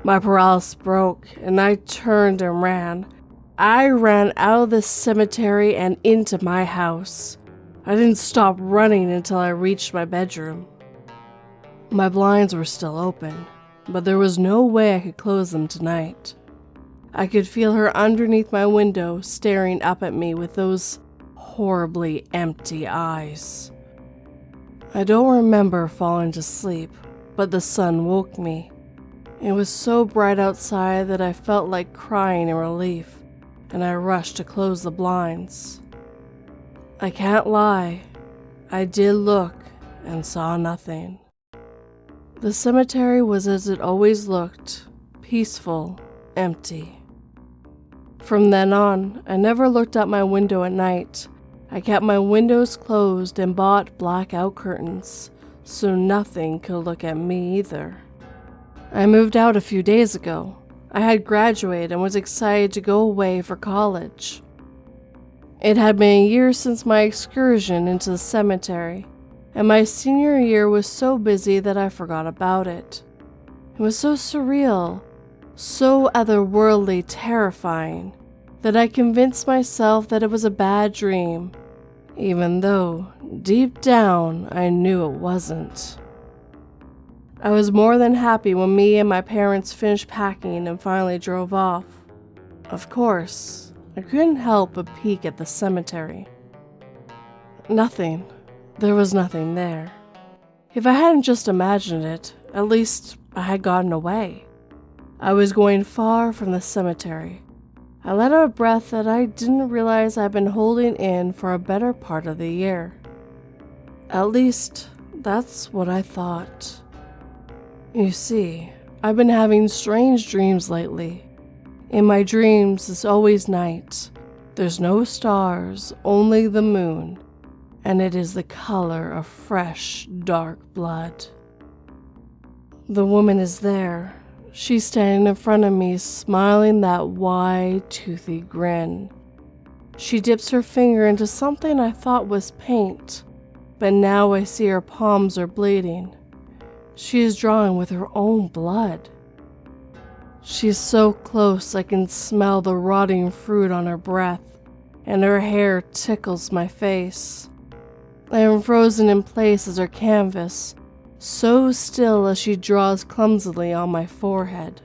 My paralysis broke and I turned and ran. I ran out of the cemetery and into my house. I didn't stop running until I reached my bedroom. My blinds were still open, but there was no way I could close them tonight. I could feel her underneath my window staring up at me with those horribly empty eyes. I don't remember falling to sleep, but the sun woke me. It was so bright outside that I felt like crying in relief, and I rushed to close the blinds. I can't lie, I did look and saw nothing. The cemetery was as it always looked, peaceful, empty. From then on, I never looked out my window at night. I kept my windows closed and bought blackout curtains, so nothing could look at me either. I moved out a few days ago. I had graduated and was excited to go away for college. It had been a year since my excursion into the cemetery, and my senior year was so busy that I forgot about it. It was so surreal, so otherworldly terrifying, that I convinced myself that it was a bad dream, even though, deep down, I knew it wasn't. I was more than happy when me and my parents finished packing and finally drove off. Of course, I couldn't help but peek at the cemetery. Nothing. There was nothing there. If I hadn't just imagined it, at least I had gotten away. I was going far from the cemetery. I let out a breath that I didn't realize I'd been holding in for a better part of the year. At least, that's what I thought. You see, I've been having strange dreams lately. In my dreams, it's always night. There's no stars, only the moon, and it is the color of fresh, dark blood. The woman is there. She's standing in front of me, smiling that wide, toothy grin. She dips her finger into something I thought was paint, but now I see her palms are bleeding. She is drawing with her own blood. She's so close I can smell the rotting fruit on her breath, and her hair tickles my face. I am frozen in place as her canvas, so still as she draws clumsily on my forehead.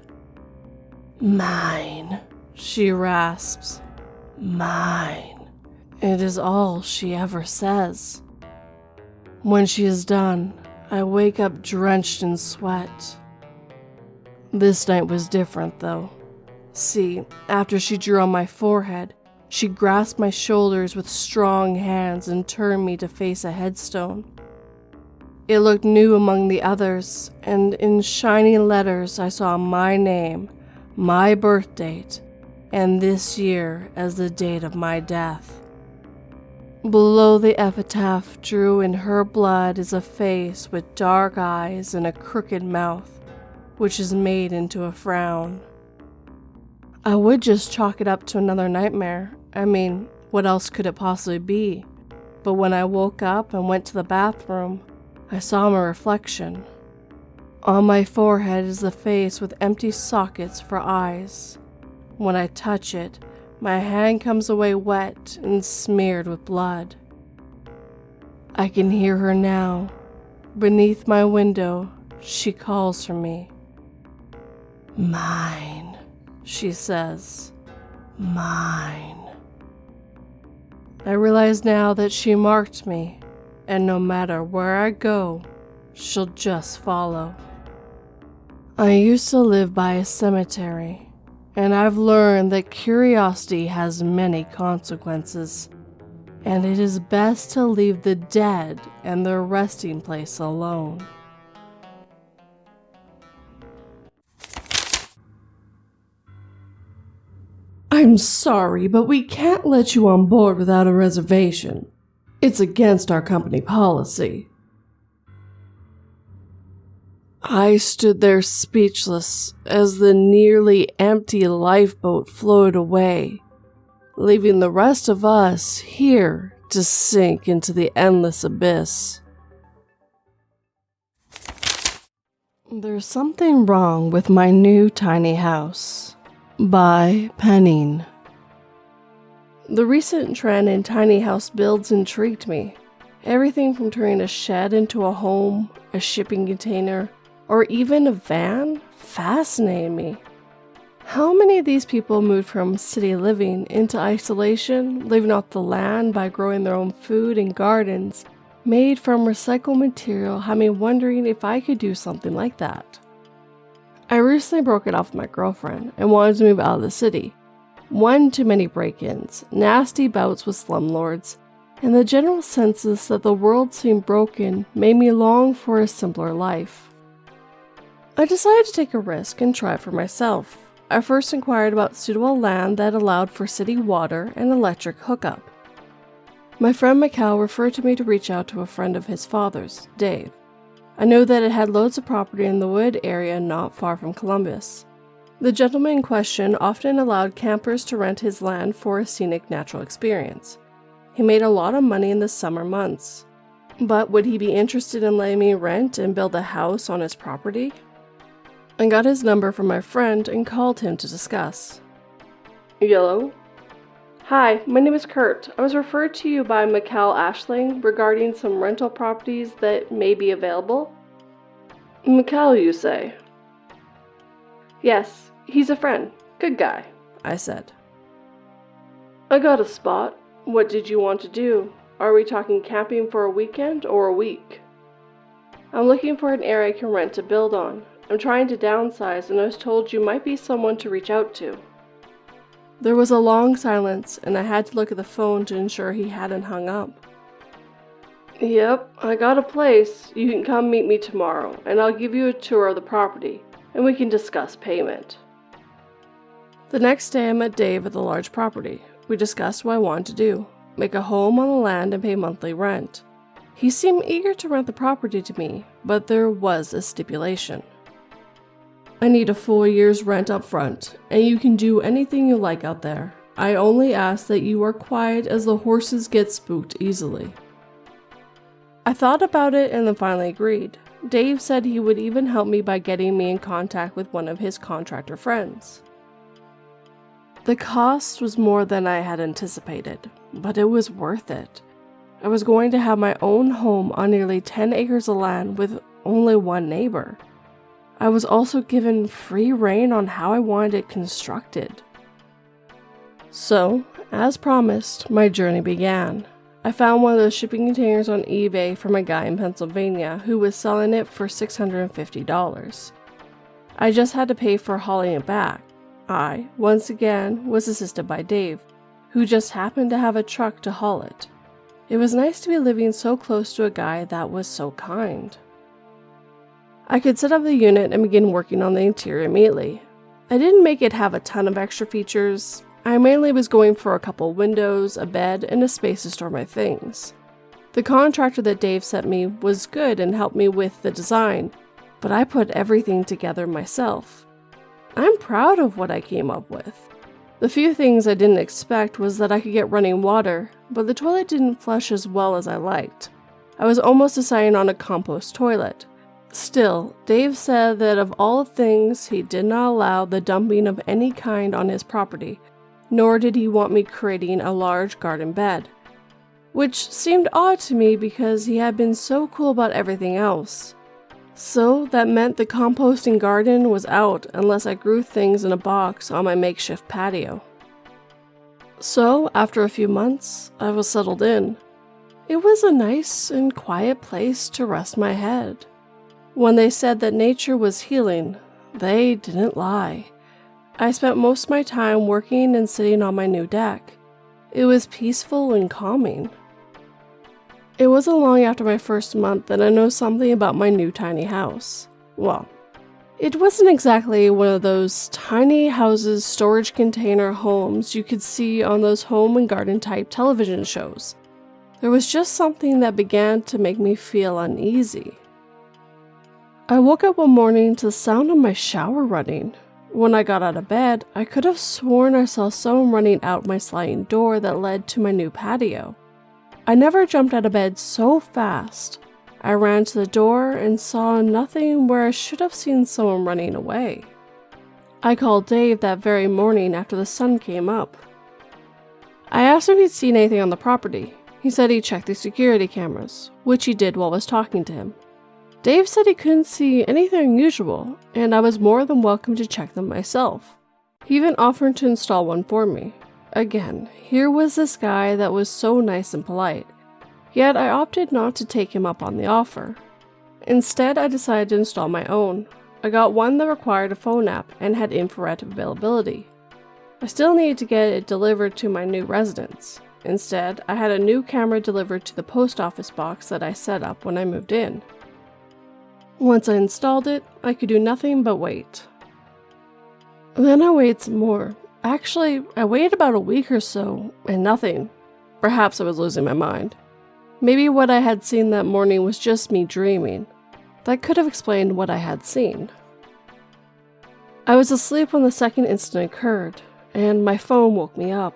"Mine," she rasps. "Mine." It is all she ever says. When she is done, I wake up drenched in sweat. This night was different, though. See, after she drew on my forehead, she grasped my shoulders with strong hands and turned me to face a headstone. It looked new among the others, and in shining letters I saw my name, my birth date, and this year as the date of my death. Below the epitaph, drew in her blood, is a face with dark eyes and a crooked mouth, which is made into a frown. I would just chalk it up to another nightmare. I mean, what else could it possibly be? But when I woke up and went to the bathroom, I saw my reflection. On my forehead is the face with empty sockets for eyes. When I touch it, my hand comes away wet and smeared with blood. I can hear her now. Beneath my window, she calls for me. "Mine," she says. "Mine." I realize now that she marked me, and no matter where I go, she'll just follow. I used to live by a cemetery, and I've learned that curiosity has many consequences, and it is best to leave the dead and their resting place alone. I'm sorry, but we can't let you on board without a reservation. It's against our company policy. I stood there speechless as the nearly empty lifeboat floated away, leaving the rest of us here to sink into the endless abyss. There's something wrong with my new tiny house. By Panine. The recent trend in tiny house builds intrigued me. Everything from turning a shed into a home, a shipping container, or even a van fascinated me. How many of these people moved from city living into isolation, living off the land by growing their own food in gardens made from recycled material, had me wondering if I could do something like that. I recently broke it off with my girlfriend and wanted to move out of the city. One too many break-ins, nasty bouts with slumlords, and the general sense that the world seemed broken made me long for a simpler life. I decided to take a risk and try it for myself. I first inquired about suitable land that allowed for city water and electric hookup. My friend Mikhail referred to me to reach out to a friend of his father's, Dave. I know that it had loads of property in the wood area not far from Columbus. The gentleman in question often allowed campers to rent his land for a scenic natural experience. He made a lot of money in the summer months. But would he be interested in letting me rent and build a house on his property? I got his number from my friend and called him to discuss. Hello? Hi, my name is Kurt. I was referred to you by Mikhail Ashling regarding some rental properties that may be available. Mikhail, you say? Yes, he's a friend. Good guy, I said. I got a spot. What did you want to do? Are we talking camping for a weekend or a week? I'm looking for an area I can rent to build on. I'm trying to downsize and I was told you might be someone to reach out to. There was a long silence, and I had to look at the phone to ensure he hadn't hung up. Yep, I got a place. You can come meet me tomorrow, and I'll give you a tour of the property, and we can discuss payment. The next day I met Dave at the large property. We discussed what I wanted to do, make a home on the land and pay monthly rent. He seemed eager to rent the property to me, but there was a stipulation. I need a full year's rent up front, and you can do anything you like out there. I only ask that you are quiet as the horses get spooked easily. I thought about it and then finally agreed. Dave said he would even help me by getting me in contact with one of his contractor friends. The cost was more than I had anticipated, but it was worth it. I was going to have my own home on nearly 10 acres of land with only one neighbor. I was also given free rein on how I wanted it constructed. So, as promised, my journey began. I found one of those shipping containers on eBay from a guy in Pennsylvania who was selling it for $650. I just had to pay for hauling it back. I, once again, was assisted by Dave, who just happened to have a truck to haul it. It was nice to be living so close to a guy that was so kind. I could set up the unit and begin working on the interior immediately. I didn't make it have a ton of extra features. I mainly was going for a couple windows, a bed, and a space to store my things. The contractor that Dave sent me was good and helped me with the design, but I put everything together myself. I'm proud of what I came up with. The few things I didn't expect was that I could get running water, but the toilet didn't flush as well as I liked. I was almost deciding on a compost toilet. Still, Dave said that of all things, he did not allow the dumping of any kind on his property, nor did he want me creating a large garden bed, which seemed odd to me because he had been so cool about everything else. So that meant the composting garden was out unless I grew things in a box on my makeshift patio. So, after a few months, I was settled in. It was a nice and quiet place to rest my head. When they said that nature was healing, they didn't lie. I spent most of my time working and sitting on my new deck. It was peaceful and calming. It wasn't long after my first month that I know something about my new tiny house. Well, It wasn't exactly one of those tiny houses, storage container homes you could see on those home and garden type television shows. There was just something that began to make me feel uneasy. I woke up one morning to the sound of my shower running. When I got out of bed, I could have sworn I saw someone running out my sliding door that led to my new patio. I never jumped out of bed so fast. I ran to the door and saw nothing where I should have seen someone running away. I called Dave that very morning after the sun came up. I asked him if he'd seen anything on the property. He said he checked the security cameras, which he did while I was talking to him. Dave said he couldn't see anything unusual, and I was more than welcome to check them myself. He even offered to install one for me. Again, here was this guy that was so nice and polite. Yet I opted not to take him up on the offer. Instead, I decided to install my own. I got one that required a phone app and had infrared availability. I still needed to get it delivered to my new residence. Instead, I had a new camera delivered to the post office box that I set up when I moved in. Once I installed it, I could do nothing but wait. Then I waited some more. Actually, I waited about a week or so, and nothing. Perhaps I was losing my mind. Maybe what I had seen that morning was just me dreaming. That could have explained what I had seen. I was asleep when the second incident occurred, and my phone woke me up.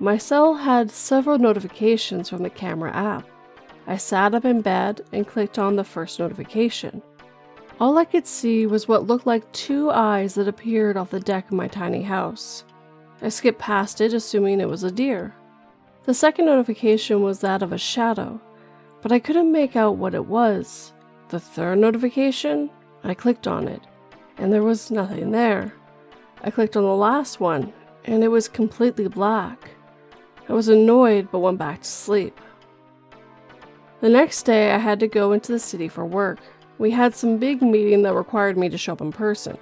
My cell had several notifications from the camera app. I sat up in bed and clicked on the first notification. All I could see was what looked like two eyes that appeared off the deck of my tiny house. I skipped past it, assuming it was a deer. The second notification was that of a shadow, but I couldn't make out what it was. The third notification? I clicked on it, and there was nothing there. I clicked on the last one, and it was completely black. I was annoyed, but went back to sleep. The next day, I had to go into the city for work. We had some big meeting that required me to show up in person.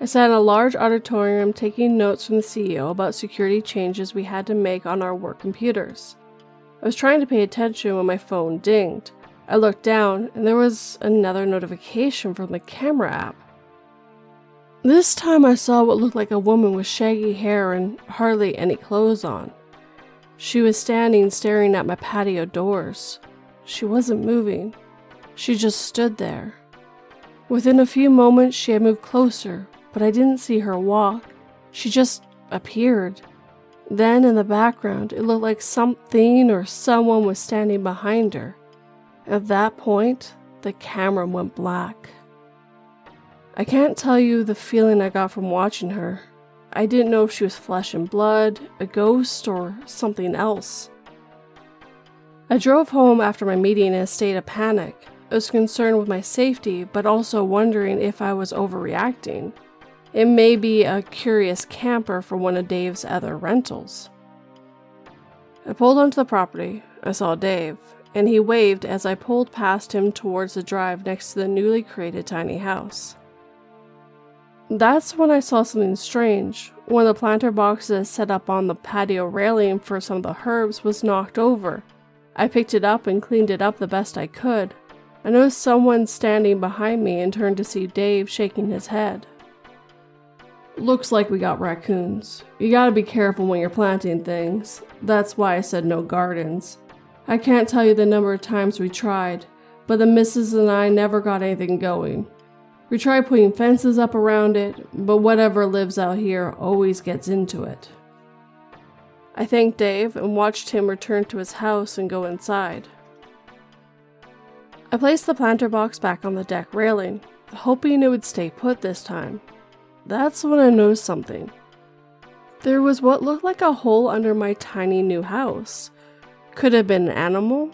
I sat in a large auditorium taking notes from the CEO about security changes we had to make on our work computers. I was trying to pay attention when my phone dinged. I looked down, and there was another notification from the camera app. This time I saw what looked like a woman with shaggy hair and hardly any clothes on. She was standing staring at my patio doors. She wasn't moving. She just stood there. Within a few moments she had moved closer, but I didn't see her walk. She just appeared. Then in the background, it looked like something or someone was standing behind her. At that point, the camera went black. I can't tell you the feeling I got from watching her. I didn't know if she was flesh and blood, a ghost, or something else. I drove home after my meeting in a state of panic. I was concerned with my safety, but also wondering if I was overreacting. It may be a curious camper from one of Dave's other rentals. I pulled onto the property. I saw Dave, and he waved as I pulled past him towards the drive next to the newly created tiny house. That's when I saw something strange. One of the planter boxes set up on the patio railing for some of the herbs was knocked over. I picked it up and cleaned it up the best I could. I noticed someone standing behind me and turned to see Dave shaking his head. Looks like we got raccoons. You gotta be careful when you're planting things. That's why I said no gardens. I can't tell you the number of times we tried, but the missus and I never got anything going. We tried putting fences up around it, but whatever lives out here always gets into it. I thanked Dave and watched him return to his house and go inside. I placed the planter box back on the deck railing, hoping it would stay put this time. That's when I noticed something. There was what looked like a hole under my tiny new house. Could it have been an animal?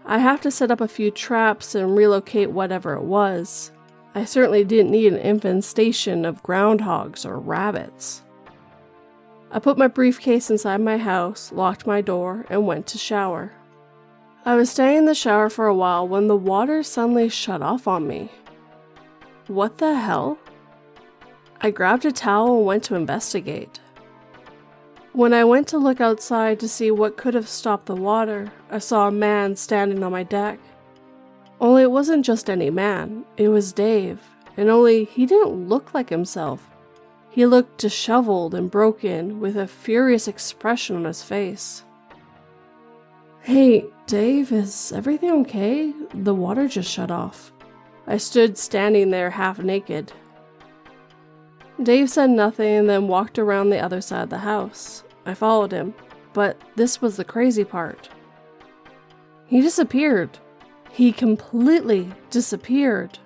I have to set up a few traps and relocate whatever it was. I certainly didn't need an infestation of groundhogs or rabbits. I put my briefcase inside my house, locked my door, and went to shower. I was staying in the shower for a while when the water suddenly shut off on me. What the hell? I grabbed a towel and went to investigate. When I went to look outside to see what could have stopped the water, I saw a man standing on my deck. Only it wasn't just any man, it was Dave, and only he didn't look like himself. He looked disheveled and broken, with a furious expression on his face. "Hey, Dave, is everything okay? The water just shut off." I stood standing there half naked. Dave said nothing and then walked around the other side of the house. I followed him, but this was the crazy part. He disappeared. He completely disappeared.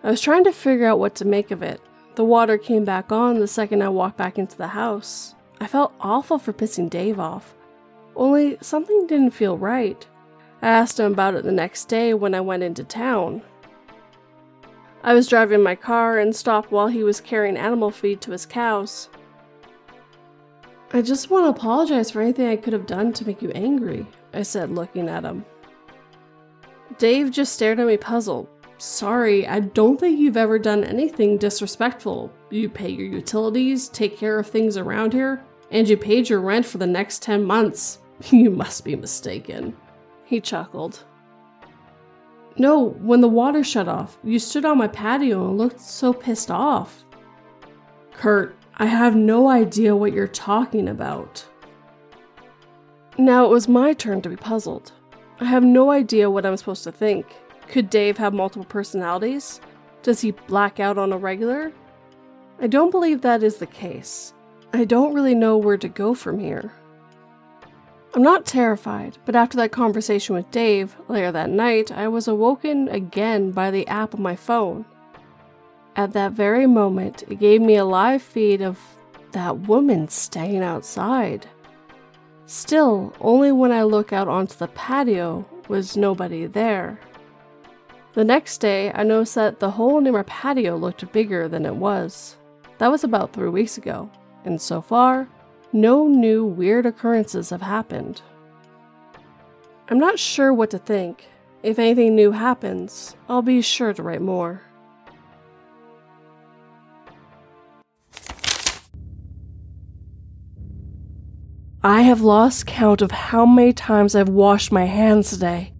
I was trying to figure out what to make of it. The water came back on the second I walked back into the house. I felt awful for pissing Dave off. Only something didn't feel right. I asked him about it the next day when I went into town. I was driving my car and stopped while he was carrying animal feed to his cows. "I just want to apologize for anything I could have done to make you angry," I said, looking at him. Dave just stared at me puzzled. "Sorry, I don't think you've ever done anything disrespectful. You pay your utilities, take care of things around here, and you paid your rent for the next 10 months. You must be mistaken." He chuckled. "No, when the water shut off, you stood on my patio and looked so pissed off." "Kurt, I have no idea what you're talking about." Now it was my turn to be puzzled. I have no idea what I'm supposed to think. Could Dave have multiple personalities? Does he black out on a regular? I don't believe that is the case. I don't really know where to go from here. I'm not terrified, but after that conversation with Dave later that night, I was awoken again by the app on my phone. At that very moment, it gave me a live feed of that woman staying outside. Still, only when I look out onto the patio was nobody there. The next day, I noticed that the hole near my patio looked bigger than it was. That was about 3 weeks ago, and so far, no new weird occurrences have happened. I'm not sure what to think. If anything new happens, I'll be sure to write more. I have lost count of how many times I've washed my hands today,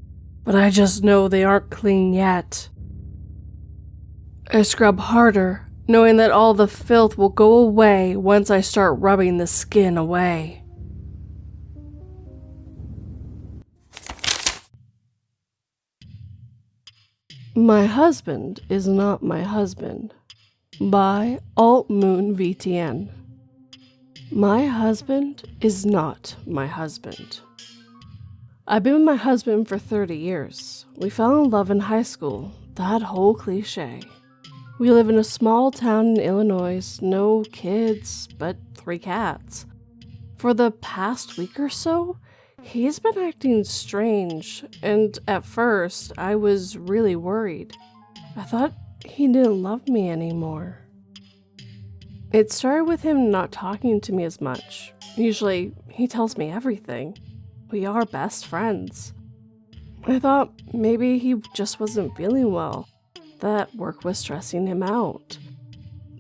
but I just know they aren't clean yet. I scrub harder, knowing that all the filth will go away once I start rubbing the skin away. My Husband is Not My Husband by Alt Moon VTN. My husband is not my husband. I've been with my husband for 30 years. We fell in love in high school, that whole cliche. We live in a small town in Illinois, no kids, but 3 cats. For the past week or so, he's been acting strange, and at first, I was really worried. I thought he didn't love me anymore. It started with him not talking to me as much. Usually, he tells me everything. We are best friends. I thought maybe he just wasn't feeling well, that work was stressing him out.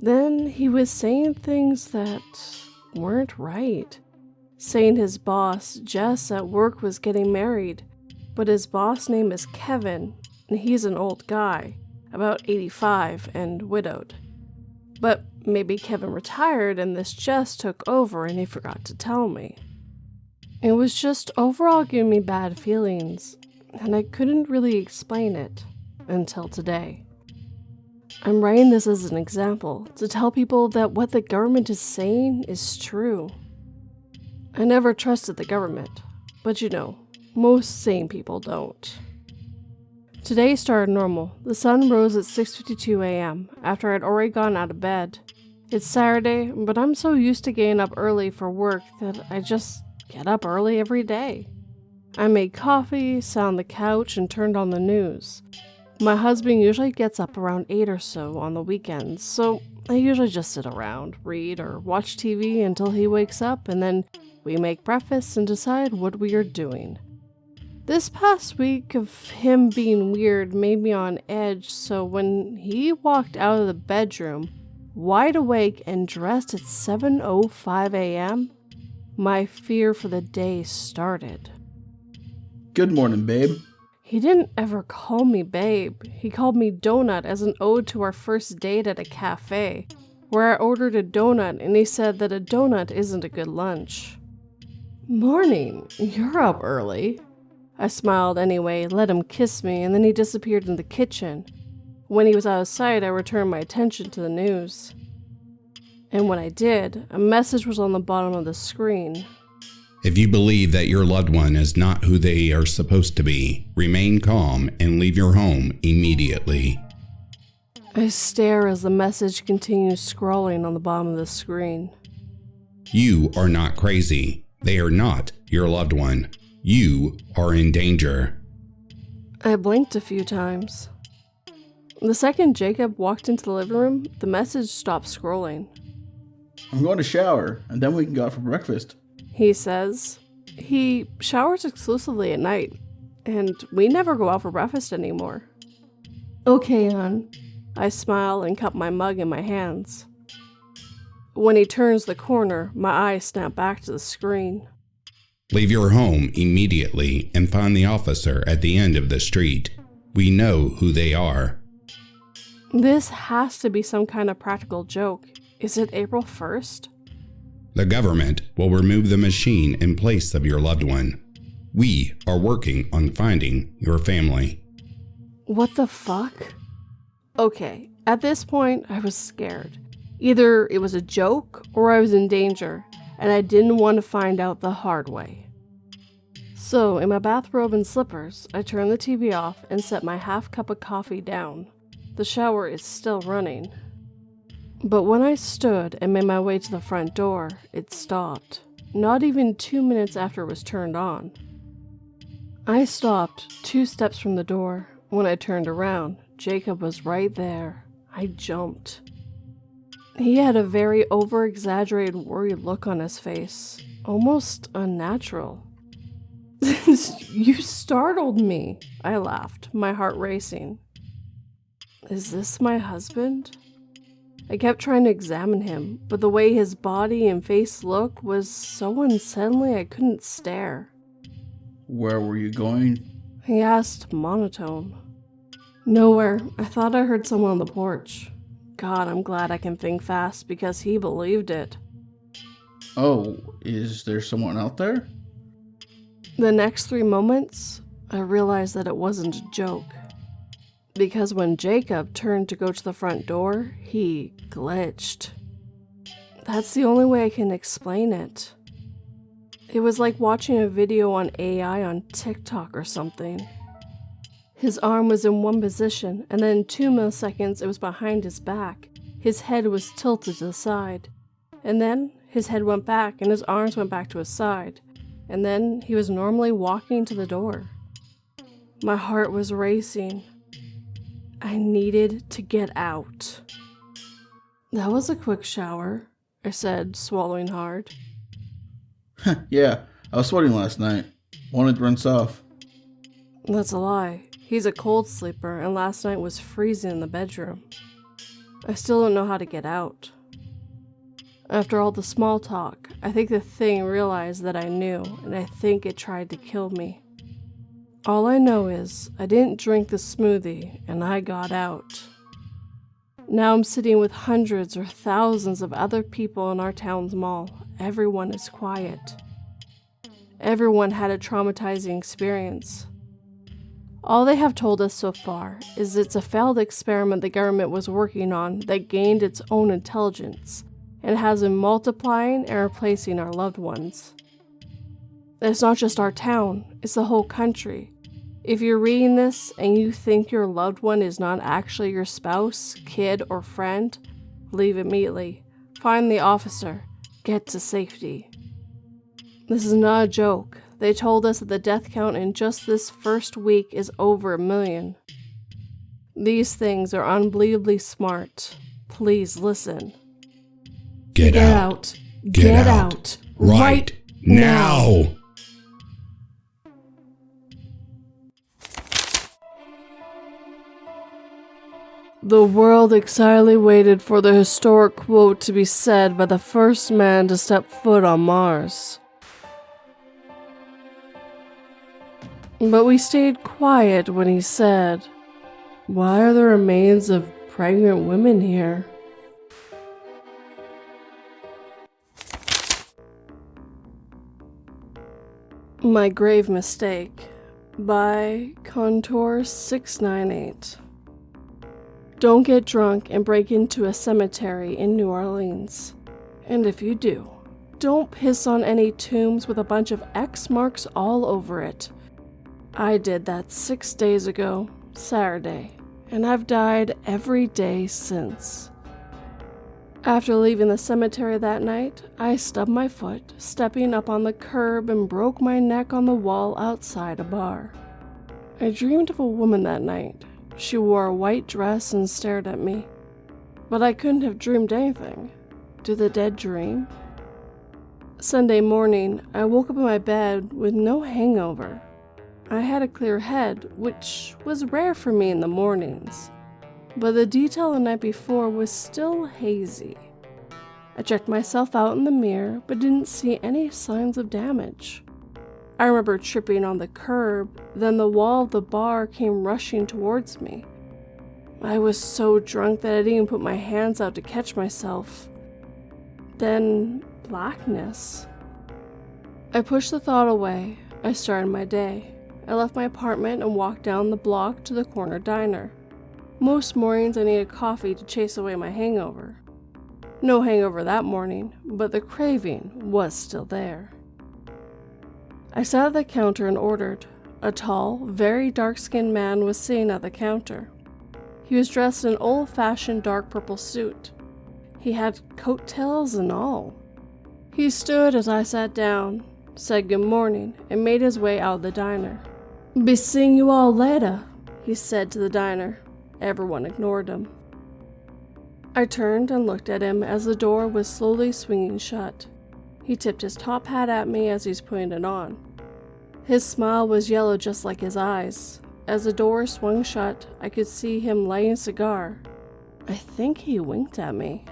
Then he was saying things that weren't right. Saying his boss, Jess, at work was getting married, but his boss name is Kevin, and he's an old guy, about 85 and widowed. But maybe Kevin retired and this Jess took over and he forgot to tell me. It was just overall giving me bad feelings, and I couldn't really explain it until today. I'm writing this as an example to tell people that what the government is saying is true. I never trusted the government, but you know, most sane people don't. Today started normal. The sun rose at 6:52 a.m. after I'd already gone out of bed. It's Saturday, but I'm so used to getting up early for work that I just get up early every day. I made coffee, sat on the couch, and turned on the news. My husband usually gets up around 8 or so on the weekends, so I usually just sit around, read, or watch TV until he wakes up, and then we make breakfast and decide what we are doing. This past week of him being weird made me on edge, so when he walked out of the bedroom, wide awake and dressed at 7:05 a.m., my fear for the day started. Good morning, babe. He didn't ever call me babe. He called me donut as an ode to our first date at a cafe, where I ordered a donut and he said that a donut isn't a good lunch. Morning, you're up early. I smiled anyway, let him kiss me, and then he disappeared in the kitchen. When he was out of sight, I returned my attention to the news. And when I did, a message was on the bottom of the screen. If you believe that your loved one is not who they are supposed to be, remain calm and leave your home immediately. I stare as the message continues scrolling on the bottom of the screen. You are not crazy. They are not your loved one. You are in danger. I blinked a few times. The second Jacob walked into the living room, the message stopped scrolling. I'm going to shower, and then we can go out for breakfast. He says. He showers exclusively at night, and we never go out for breakfast anymore. Okay, hon. I smile and cup my mug in my hands. When he turns the corner, my eyes snap back to the screen. Leave your home immediately and find the officer at the end of the street. We know who they are. This has to be some kind of practical joke. Is it April 1st? The government will remove the machine in place of your loved one. We are working on finding your family. What the fuck? Okay, at this point, I was scared. Either it was a joke or I was in danger, and I didn't want to find out the hard way. So, in my bathrobe and slippers, I turned the TV off and set my half cup of coffee down. The shower is still running. But when I stood and made my way to the front door, it stopped. Not even 2 minutes after it was turned on. I stopped 2 steps from the door. When I turned around, Jacob was right there. I jumped. He had a very over-exaggerated worried look on his face, almost unnatural. You startled me, I laughed, my heart racing. Is this my husband? I kept trying to examine him, but the way his body and face looked was so unsettling I couldn't stare. Where were you going? He asked, monotone. Nowhere. I thought I heard someone on the porch. God, I'm glad I can think fast because he believed it. Oh, is there someone out there? The next 3 moments, I realized that it wasn't a joke. Because when Jacob turned to go to the front door, he glitched. That's the only way I can explain it. It was like watching a video on AI on TikTok or something. His arm was in one position, and then in 2 milliseconds it was behind his back. His head was tilted to the side. And then his head went back and his arms went back to his side. And then he was normally walking to the door. My heart was racing. I needed to get out. That was a quick shower, I said, swallowing hard. Yeah, I was sweating last night. Wanted to rinse off. That's a lie. He's a cold sleeper, and last night was freezing in the bedroom. I still don't know how to get out. After all the small talk, I think the thing realized that I knew, and I think it tried to kill me. All I know is I didn't drink the smoothie, and I got out. Now I'm sitting with hundreds or thousands of other people in our town's mall. Everyone is quiet. Everyone had a traumatizing experience. All they have told us so far is it's a failed experiment the government was working on that gained its own intelligence and has been multiplying and replacing our loved ones. It's not just our town, it's the whole country. If you're reading this and you think your loved one is not actually your spouse, kid, or friend, leave immediately. Find the officer. Get to safety. This is not a joke. They told us that the death count in just this first week is over 1 million. These things are unbelievably smart. Please listen. Get out. Get out. Right now. The world excitedly waited for the historic quote to be said by the first man to step foot on Mars. But we stayed quiet when he said, "Why are the remains of pregnant women here?" My Grave Mistake by Contour698. Don't get drunk and break into a cemetery in New Orleans. And if you do, don't piss on any tombs with a bunch of X marks all over it. I did that 6 days ago, Saturday, and I've died every day since. After leaving the cemetery that night, I stubbed my foot, stepping up on the curb, and broke my neck on the wall outside a bar. I dreamed of a woman that night. She wore a white dress and stared at me. But I couldn't have dreamed anything. Do the dead dream? Sunday morning, I woke up in my bed with no hangover. I had a clear head, which was rare for me in the mornings. But the detail the night before was still hazy. I checked myself out in the mirror, but didn't see any signs of damage. I remember tripping on the curb, then the wall of the bar came rushing towards me. I was so drunk that I didn't even put my hands out to catch myself. Then, blackness. I pushed the thought away. I started my day. I left my apartment and walked down the block to the corner diner. Most mornings I needed coffee to chase away my hangover. No hangover that morning, but the craving was still there. I sat at the counter and ordered. A tall, very dark-skinned man was sitting at the counter. He was dressed in an old-fashioned dark purple suit. He had coattails and all. He stood as I sat down, said good morning, and made his way out of the diner. "Be seeing you all later," he said to the diner. Everyone ignored him. I turned and looked at him as the door was slowly swinging shut. He tipped his top hat at me as he's putting it on. His smile was yellow just like his eyes. As the door swung shut, I could see him lighting a cigar. I think he winked at me.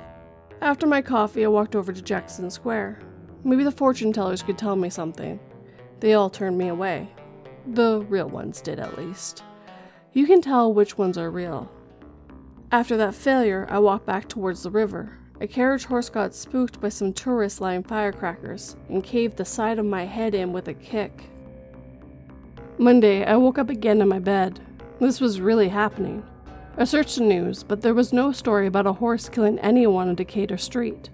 After my coffee, I walked over to Jackson Square. Maybe the fortune tellers could tell me something. They all turned me away. The real ones did, at least. You can tell which ones are real. After that failure, I walked back towards the river. A carriage horse got spooked by some tourists lighting firecrackers and caved the side of my head in with a kick. Monday, I woke up again in my bed. This was really happening. I searched the news, but there was no story about a horse killing anyone on Decatur Street.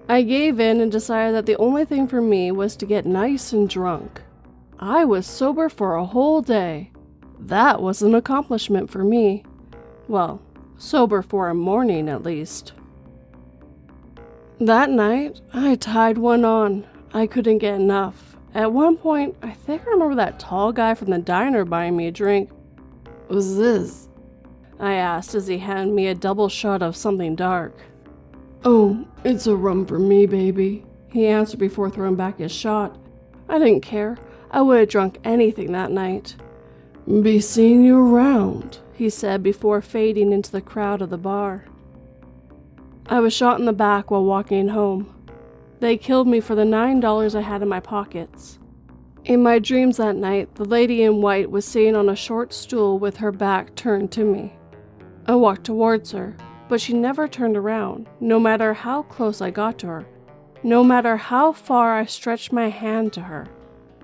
I gave in and decided that the only thing for me was to get nice and drunk. I was sober for a whole day. That was an accomplishment for me. Well, sober for a morning at least. That night, I tied one on. I couldn't get enough. At one point, I think I remember that tall guy from the diner buying me a drink. "What's this?" I asked as he handed me a double shot of something dark. "Oh, it's a rum for me, baby," he answered before throwing back his shot. I didn't care. I would have drunk anything that night. "Be seeing you around," he said before fading into the crowd of the bar. I was shot in the back while walking home. They killed me for the $9 I had in my pockets. In my dreams that night, the lady in white was sitting on a short stool with her back turned to me. I walked towards her, but she never turned around, no matter how close I got to her, no matter how far I stretched my hand to her.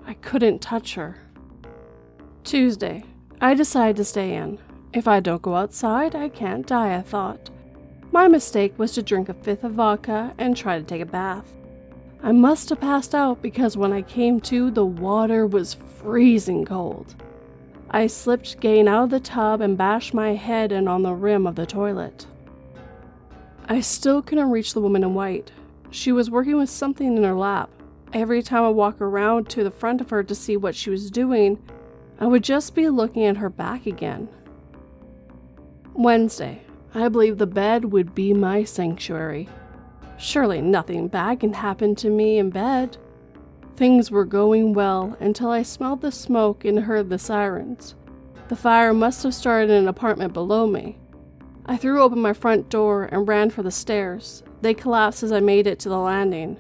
I couldn't touch her. Tuesday, I decided to stay in. If I don't go outside, I can't die, I thought. My mistake was to drink a fifth of vodka and try to take a bath. I must have passed out because when I came to, the water was freezing cold. I slipped getting out of the tub and bashed my head in on the rim of the toilet. I still couldn't reach the woman in white. She was working with something in her lap. Every time I walked around to the front of her to see what she was doing, I would just be looking at her back again. Wednesday, I believed the bed would be my sanctuary. Surely nothing bad can happen to me in bed. Things were going well until I smelled the smoke and heard the sirens. The fire must have started in an apartment below me. I threw open my front door and ran for the stairs. They collapsed as I made it to the landing.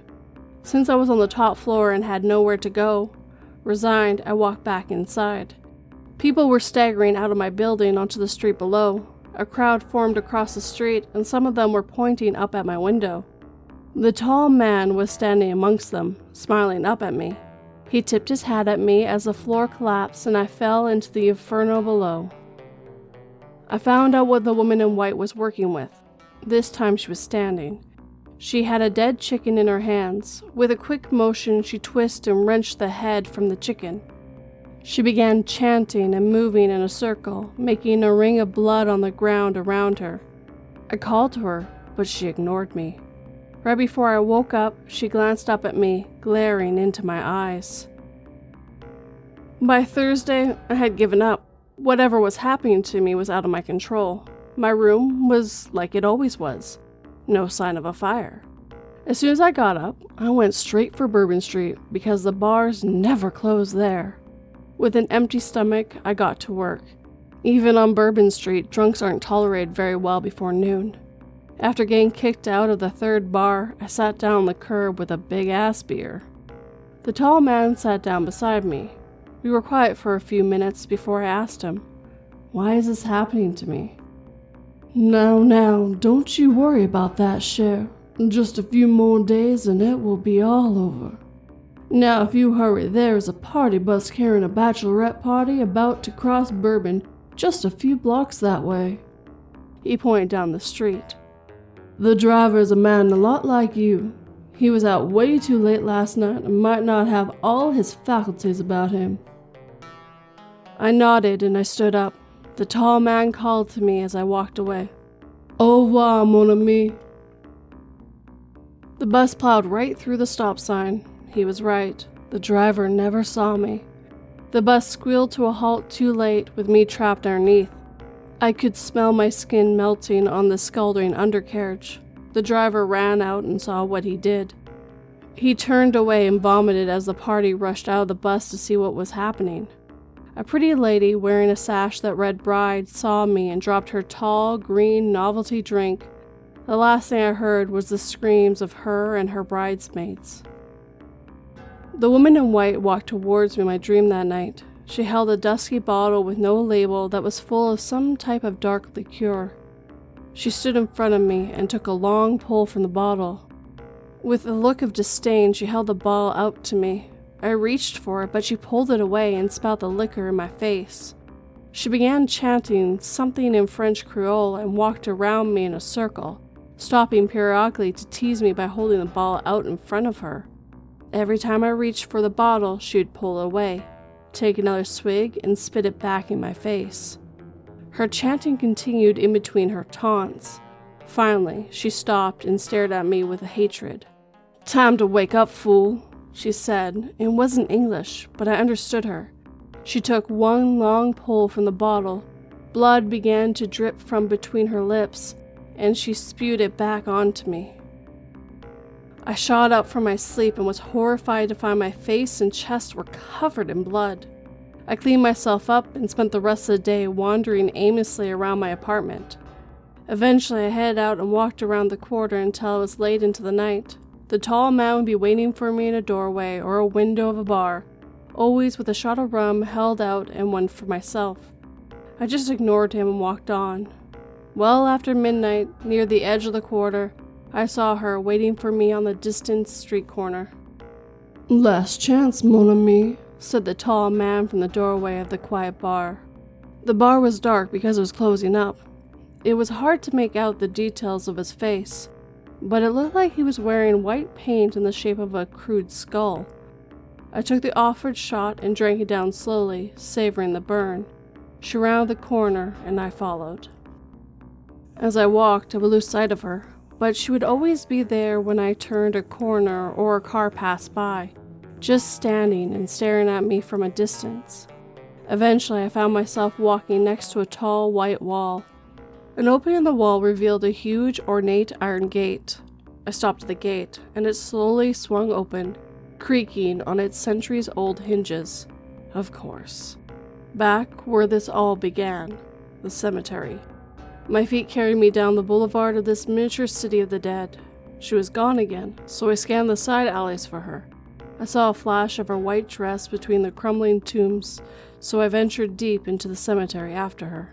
Since I was on the top floor and had nowhere to go, resigned, I walked back inside. People were staggering out of my building onto the street below. A crowd formed across the street, and some of them were pointing up at my window. The tall man was standing amongst them, smiling up at me. He tipped his hat at me as the floor collapsed and I fell into the inferno below. I found out what the woman in white was working with. This time she was standing. She had a dead chicken in her hands. With a quick motion, she twisted and wrenched the head from the chicken. She began chanting and moving in a circle, making a ring of blood on the ground around her. I called to her, but she ignored me. Right before I woke up, she glanced up at me, glaring into my eyes. By Thursday, I had given up. Whatever was happening to me was out of my control. My room was like it always was. No sign of a fire. As soon as I got up, I went straight for Bourbon Street because the bars never closed there. With an empty stomach, I got to work. Even on Bourbon Street, drunks aren't tolerated very well before noon. After getting kicked out of the third bar, I sat down on the curb with a big-ass beer. The tall man sat down beside me. We were quiet for a few minutes before I asked him, "Why is this happening to me?" Now, don't you worry about that, Sheriff. Just a few more days and it will be all over. Now, if you hurry, there is a party bus carrying a bachelorette party about to cross Bourbon, just a few blocks that way." He pointed down the street. "The driver is a man a lot like you. He was out way too late last night and might not have all his faculties about him." I nodded and I stood up. The tall man called to me as I walked away. "Au revoir, mon ami." The bus plowed right through the stop sign. He was right. The driver never saw me. The bus squealed to a halt too late, with me trapped underneath. I could smell my skin melting on the scalding undercarriage. The driver ran out and saw what he did. He turned away and vomited as the party rushed out of the bus to see what was happening. A pretty lady wearing a sash that read bride saw me and dropped her tall, green novelty drink. The last thing I heard was the screams of her and her bridesmaids. The woman in white walked towards me in my dream that night. She held a dusky bottle with no label that was full of some type of dark liqueur. She stood in front of me and took a long pull from the bottle. With a look of disdain, she held the bottle out to me. I reached for it, but she pulled it away and spat the liquor in my face. She began chanting something in French Creole and walked around me in a circle, stopping periodically to tease me by holding the bottle out in front of her. Every time I reached for the bottle, she would pull it away, take another swig, and spit it back in my face. Her chanting continued in between her taunts. Finally, she stopped and stared at me with hatred. "Time to wake up, fool," she said. It wasn't English, but I understood her. She took one long pull from the bottle. Blood began to drip from between her lips, and she spewed it back onto me. I shot up from my sleep and was horrified to find my face and chest were covered in blood. I cleaned myself up and spent the rest of the day wandering aimlessly around my apartment. Eventually, I headed out and walked around the quarter until it was late into the night. The tall man would be waiting for me in a doorway or a window of a bar, always with a shot of rum held out and one for myself. I just ignored him and walked on. Well after midnight, near the edge of the quarter, I saw her waiting for me on the distant street corner. "Last chance, mon ami," said the tall man from the doorway of the quiet bar. The bar was dark because it was closing up. It was hard to make out the details of his face, but it looked like he was wearing white paint in the shape of a crude skull. I took the offered shot and drank it down slowly, savoring the burn. She rounded the corner and I followed. As I walked, I would lose sight of her, but she would always be there when I turned a corner or a car passed by, just standing and staring at me from a distance. Eventually, I found myself walking next to a tall white wall. An opening in the wall revealed a huge, ornate iron gate. I stopped at the gate, and it slowly swung open, creaking on its centuries-old hinges. Of course. Back where this all began, the cemetery. My feet carried me down the boulevard of this miniature city of the dead. She was gone again, so I scanned the side alleys for her. I saw a flash of her white dress between the crumbling tombs, so I ventured deep into the cemetery after her.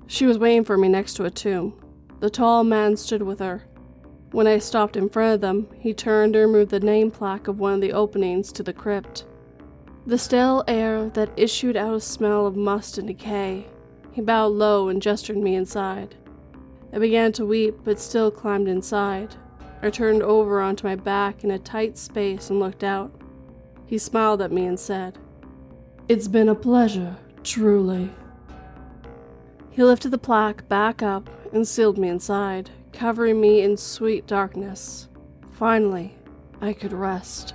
She was waiting for me next to a tomb. The tall man stood with her. When I stopped in front of them, he turned and removed the name plaque of one of the openings to the crypt. The stale air that issued out a smell of must and decay. He bowed low and gestured me inside. I began to weep, but still climbed inside. I turned over onto my back in a tight space and looked out. He smiled at me and said, "It's been a pleasure, truly." He lifted the plaque back up and sealed me inside, covering me in sweet darkness. Finally, I could rest.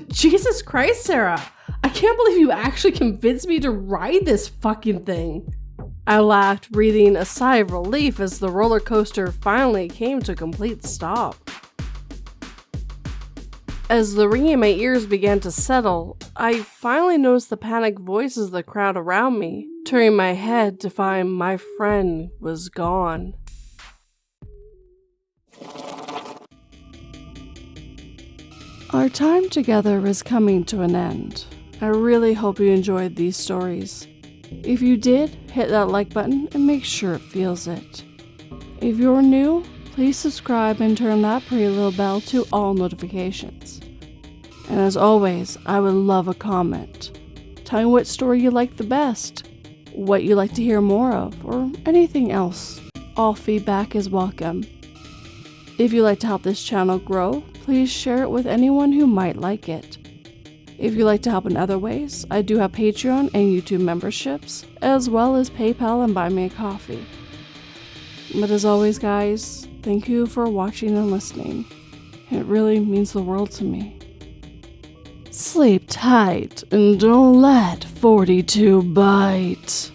Jesus Christ, Sarah! I can't believe you actually convinced me to ride this fucking thing. I laughed, breathing a sigh of relief as the roller coaster finally came to a complete stop. As the ringing in my ears began to settle, I finally noticed the panicked voices of the crowd around me, turning my head to find my friend was gone. Our time together is coming to an end. I really hope you enjoyed these stories. If you did, hit that like button and make sure it feels it. If you're new, please subscribe and turn that pretty little bell to all notifications. And as always, I would love a comment. Tell me what story you like the best, what you'd like to hear more of, or anything else. All feedback is welcome. If you'd like to help this channel grow, please share it with anyone who might like it. If you'd like to help in other ways, I do have Patreon and YouTube memberships, as well as PayPal and Buy Me a Coffee. But as always, guys, thank you for watching and listening. It really means the world to me. Sleep tight and don't let 42 bite.